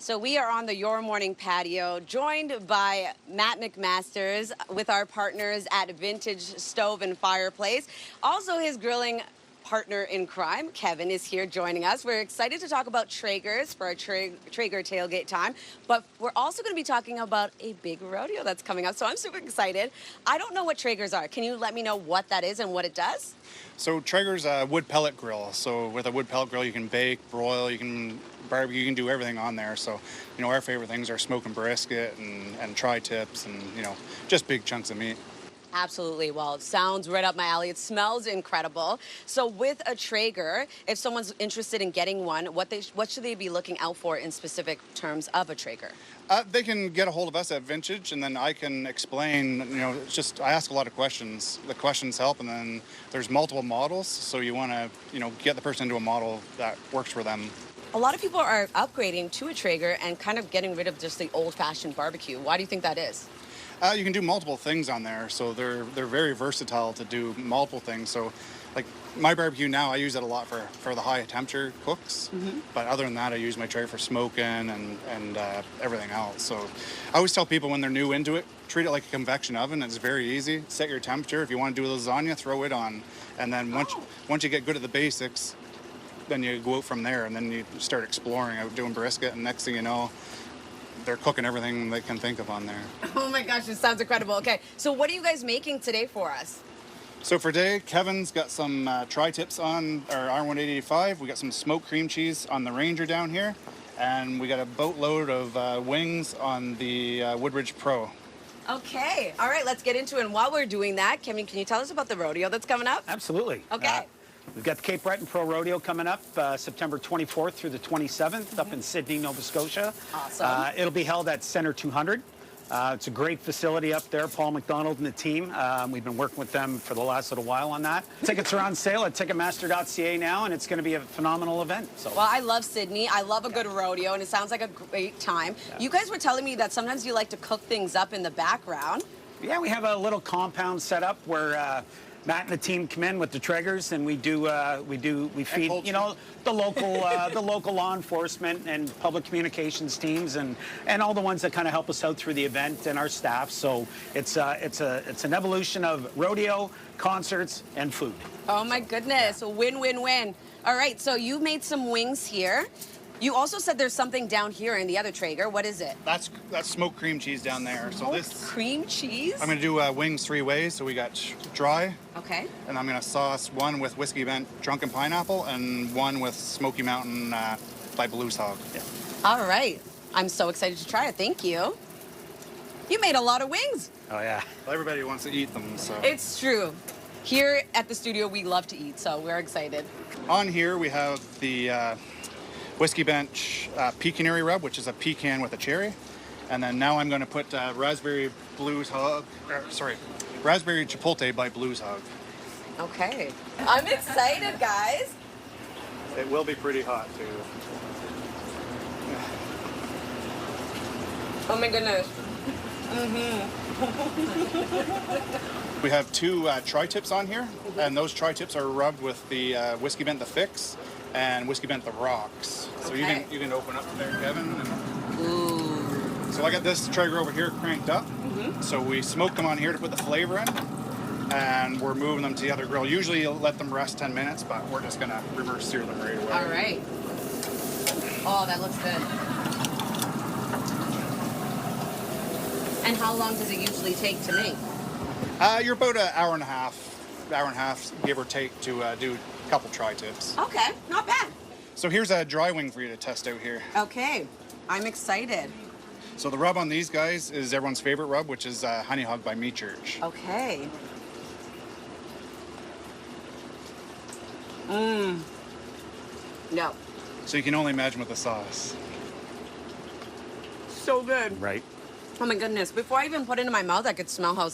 So we are on the Your Morning patio, joined by Matt McMasters with our partners at Vintage Stove and Fireplace. Also his grilling partner in crime, Kevin, is here joining us. We're excited to talk about Traegers for our Traeger tailgate time, but we're also going to be talking about a big rodeo that's coming up, so I'm super excited. I don't know what Traegers are. Can you let me know what that is and what it does? So Traeger's a wood pellet grill. So with a wood pellet grill, you can bake, broil, you can barbecue, you can do everything on there. So, you know, our favorite things are smoking brisket and tri-tips and, you know, just big chunks of meat. Absolutely. Well, it sounds right up my alley. It smells incredible. So with a Traeger, if someone's interested in getting one, what should they be looking out for in specific terms of a Traeger? They can get a hold of us at Vintage, and then I can explain, you know, it's just, I ask a lot of questions. The questions help, and then there's multiple models, so you want to, you know, get the person into a model that works for them. A lot of people are upgrading to a Traeger and kind of getting rid of just the old-fashioned barbecue. Why do you think that is? You can do multiple things on there, so they're very versatile to do multiple things. So, like my barbecue now, I use it a lot for the high temperature cooks. But other than that, I use my Traeger for smoking and everything else. So I always tell people when they're new into it, treat it like a convection oven. It's very easy. Set your temperature. If you want to do a lasagna, throw it on, and then once you get good at the basics, then you go out from there, and then you start exploring out doing brisket, and next thing you know, they're cooking everything they can think of on there. Oh my gosh, this sounds incredible. Okay, so what are you guys making today for us? So for today, Kevin's got some tri-tips on our R1885. We got some smoked cream cheese on the Ranger down here, and we got a boatload of wings on the Woodridge Pro. Okay, all right, let's get into it. And while we're doing that, Kevin, can you tell us about the rodeo that's coming up? Absolutely. Okay. We've got the Cape Breton Pro Rodeo coming up September 24th through the 27th up in Sydney, Nova Scotia. Awesome. It'll be held at Center 200. It's a great facility up there. Paul McDonald and the team. We've been working with them for the last little while on that. Tickets are on sale at Ticketmaster.ca now, and it's going to be a phenomenal event. So. Well, I love Sydney. I love a good rodeo, and it sounds like a great time. Yeah. You guys were telling me that sometimes you like to cook things up in the background. Yeah, we have a little compound set up where Matt and the team come in with the Traegers, and we feed, you know, the local law enforcement and public communications teams, and all the ones that kind of help us out through the event, and our staff. So it's an evolution of rodeo, concerts, and food. Oh my goodness, a win-win-win. All right, so you made some wings here. You also said there's something down here in the other Traeger. What is it? That's smoked cream cheese down there. So this cream cheese? I'm going to do wings 3 ways. So we got dry. Okay. And I'm going to sauce one with whiskey bent drunken pineapple and one with Smoky Mountain by Blues Hog. Yeah. All right. I'm so excited to try it. Thank you. You made a lot of wings. Oh yeah. Well, everybody wants to eat them, so. It's true. Here at the studio, we love to eat, so we're excited. On here we have the Whiskey Bench Pecanary Rub, which is a pecan with a cherry. And then now I'm going to put Raspberry Chipotle by Blues Hog. Okay. I'm excited, guys. It will be pretty hot, too. Oh, my goodness. We have 2 tri-tips on here, and those tri-tips are rubbed with the Whiskey Bent the Fix and Whiskey Bent the Rocks. So okay. you can open up there, Kevin. Ooh. So I got this Traeger over here cranked up. So we smoke them on here to put the flavor in, and we're moving them to the other grill. Usually you'll let them rest 10 minutes, but we're just gonna reverse sear them right away. All right. Oh, that looks good. And how long does it usually take to make? You're about an hour and a half, give or take, to do a couple tri-tips. Okay, not bad. So here's a dry wing for you to test out here. Okay, I'm excited. So the rub on these guys is everyone's favorite rub, which is Honey Hog by Meat Church. Okay. No. So you can only imagine with the sauce. So good. Right. Oh my goodness. Before I even put it in my mouth, I could smell how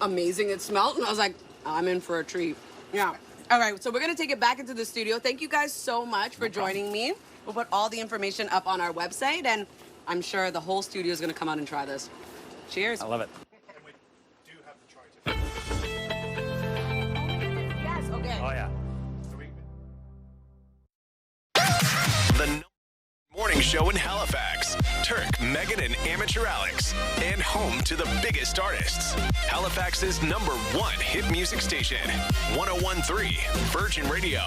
amazing it smelled. And I was like, I'm in for a treat. Yeah. All right, so we're going to take it back into the studio. Thank you guys so much for joining me. We'll put all the information up on our website, and I'm sure the whole studio is going to come out and try this. Cheers. I love it. Yes, okay. Oh, yeah. The morning show in Halifax. Turk, Megan, and Amateur Alex. And home to the biggest artists. Halifax's #1 hit music station. 101.3 Virgin Radio.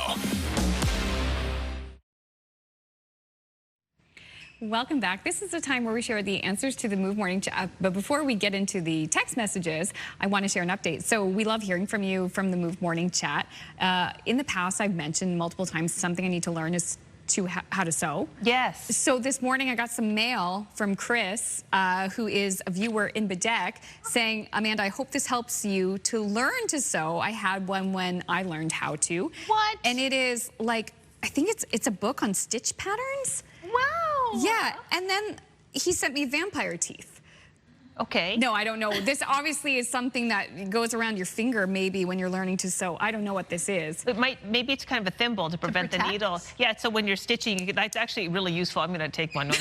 Welcome back. This is the time where we share the answers to the Move Morning Chat. But before we get into the text messages, I want to share an update. So we love hearing from you from the Move Morning Chat. In the past, I've mentioned multiple times something I need to learn is how to sew. Yes. So this morning I got some mail from Chris, who is a viewer in Badek, saying, Amanda, I hope this helps you to learn to sew. I had one when I learned how to. What? And it is like, I think it's a book on stitch patterns. Wow. Yeah, and then he sent me vampire teeth. Okay. No, I don't know. This obviously is something that goes around your finger maybe when you're learning to sew. I don't know what this is. Maybe it's kind of a thimble to prevent the needle. Yeah, so when you're stitching, that's actually really useful. I'm going to take one. No,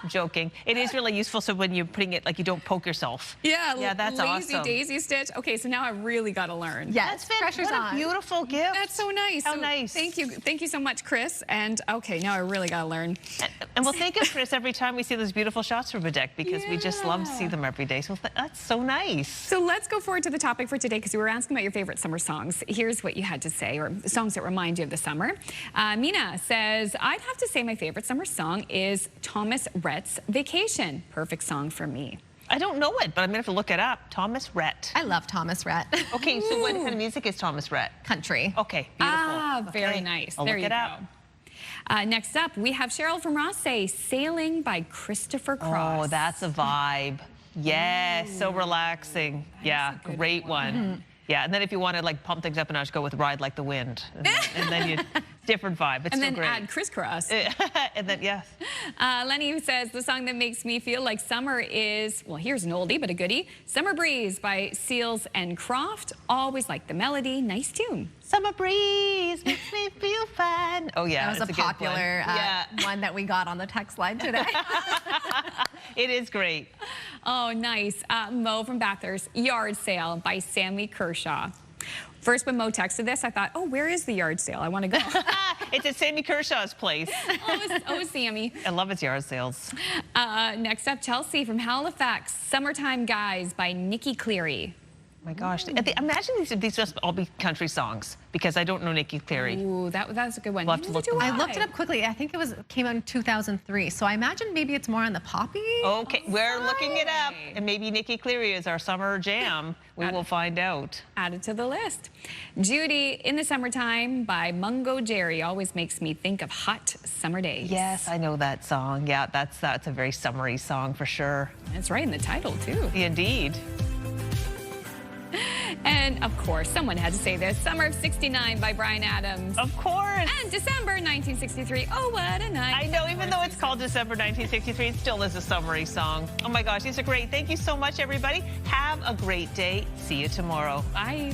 I'm joking. It is really useful so when you're putting it, like you don't poke yourself. Yeah, that's lazy awesome. daisy stitch. Okay, so now I really got to learn. Yes, pressure's what on. A beautiful gift. That's so nice. How so nice. Thank you so much, Chris. And okay, now I really got to learn. And we'll thank you, Chris, every time we see those beautiful shots from Badek because we just love to see them every day. So that's so nice. So let's go forward to the topic for today because we were asking about your favorite summer songs. Here's what you had to say, or songs that remind you of the summer. Mina says, I'd have to say my favorite summer song is Thomas Rhett's Vacation. Perfect song for me. I don't know it, but I'm going to have to look it up. Thomas Rhett. I love Thomas Rhett. Okay, so what kind of music is Thomas Rhett? Country. Okay, beautiful. Ah, very nice. I'll there look you it go. up. Next up, we have Cheryl from Rothsay, Sailing by Christopher Cross. Oh, that's a vibe. Yes, so relaxing. Yeah, great one. Mm-hmm. Yeah, and then if you want to like pump things up a notch, go with Ride Like the Wind. And then you different vibe. It's and so then great. add crisscross. And then, yes. Lenny says the song that makes me feel like summer is, well, here's an oldie, but a goodie. Summer Breeze by Seals and Croft. Always like the melody. Nice tune. Summer breeze makes me feel fine. Oh, yeah. That was a popular one that we got on the text line today. It is great. Oh, nice. Mo from Bathurst, Yard Sale by Sammy Kershaw. First, when Mo texted this, I thought, oh, where is the yard sale? I want to go. It's at Sammy Kershaw's place. Oh, Sammy. I love his yard sales. Next up, Chelsea from Halifax, Summertime Guys by Nikki Cleary. Oh my gosh. Imagine these must all be country songs because I don't know Nikki Cleary. Ooh, that's a good one. We'll have to look them up. I looked it up quickly. I think it came out in 2003. So I imagine maybe it's more on the poppy. Okay, we're looking it up. And maybe Nikki Cleary is our summer jam. We will find out. Add it to the list. Judy, In the Summertime by Mungo Jerry always makes me think of hot summer days. Yes, I know that song. Yeah, that's a very summery song for sure. It's right in the title, too. Indeed. And, of course, someone had to say this. Summer of 69 by Bryan Adams. Of course. And December 1963. Oh, what a night. I know, even though it's called December 1963, it still is a summery song. Oh, my gosh, these are great. Thank you so much, everybody. Have a great day. See you tomorrow. Bye.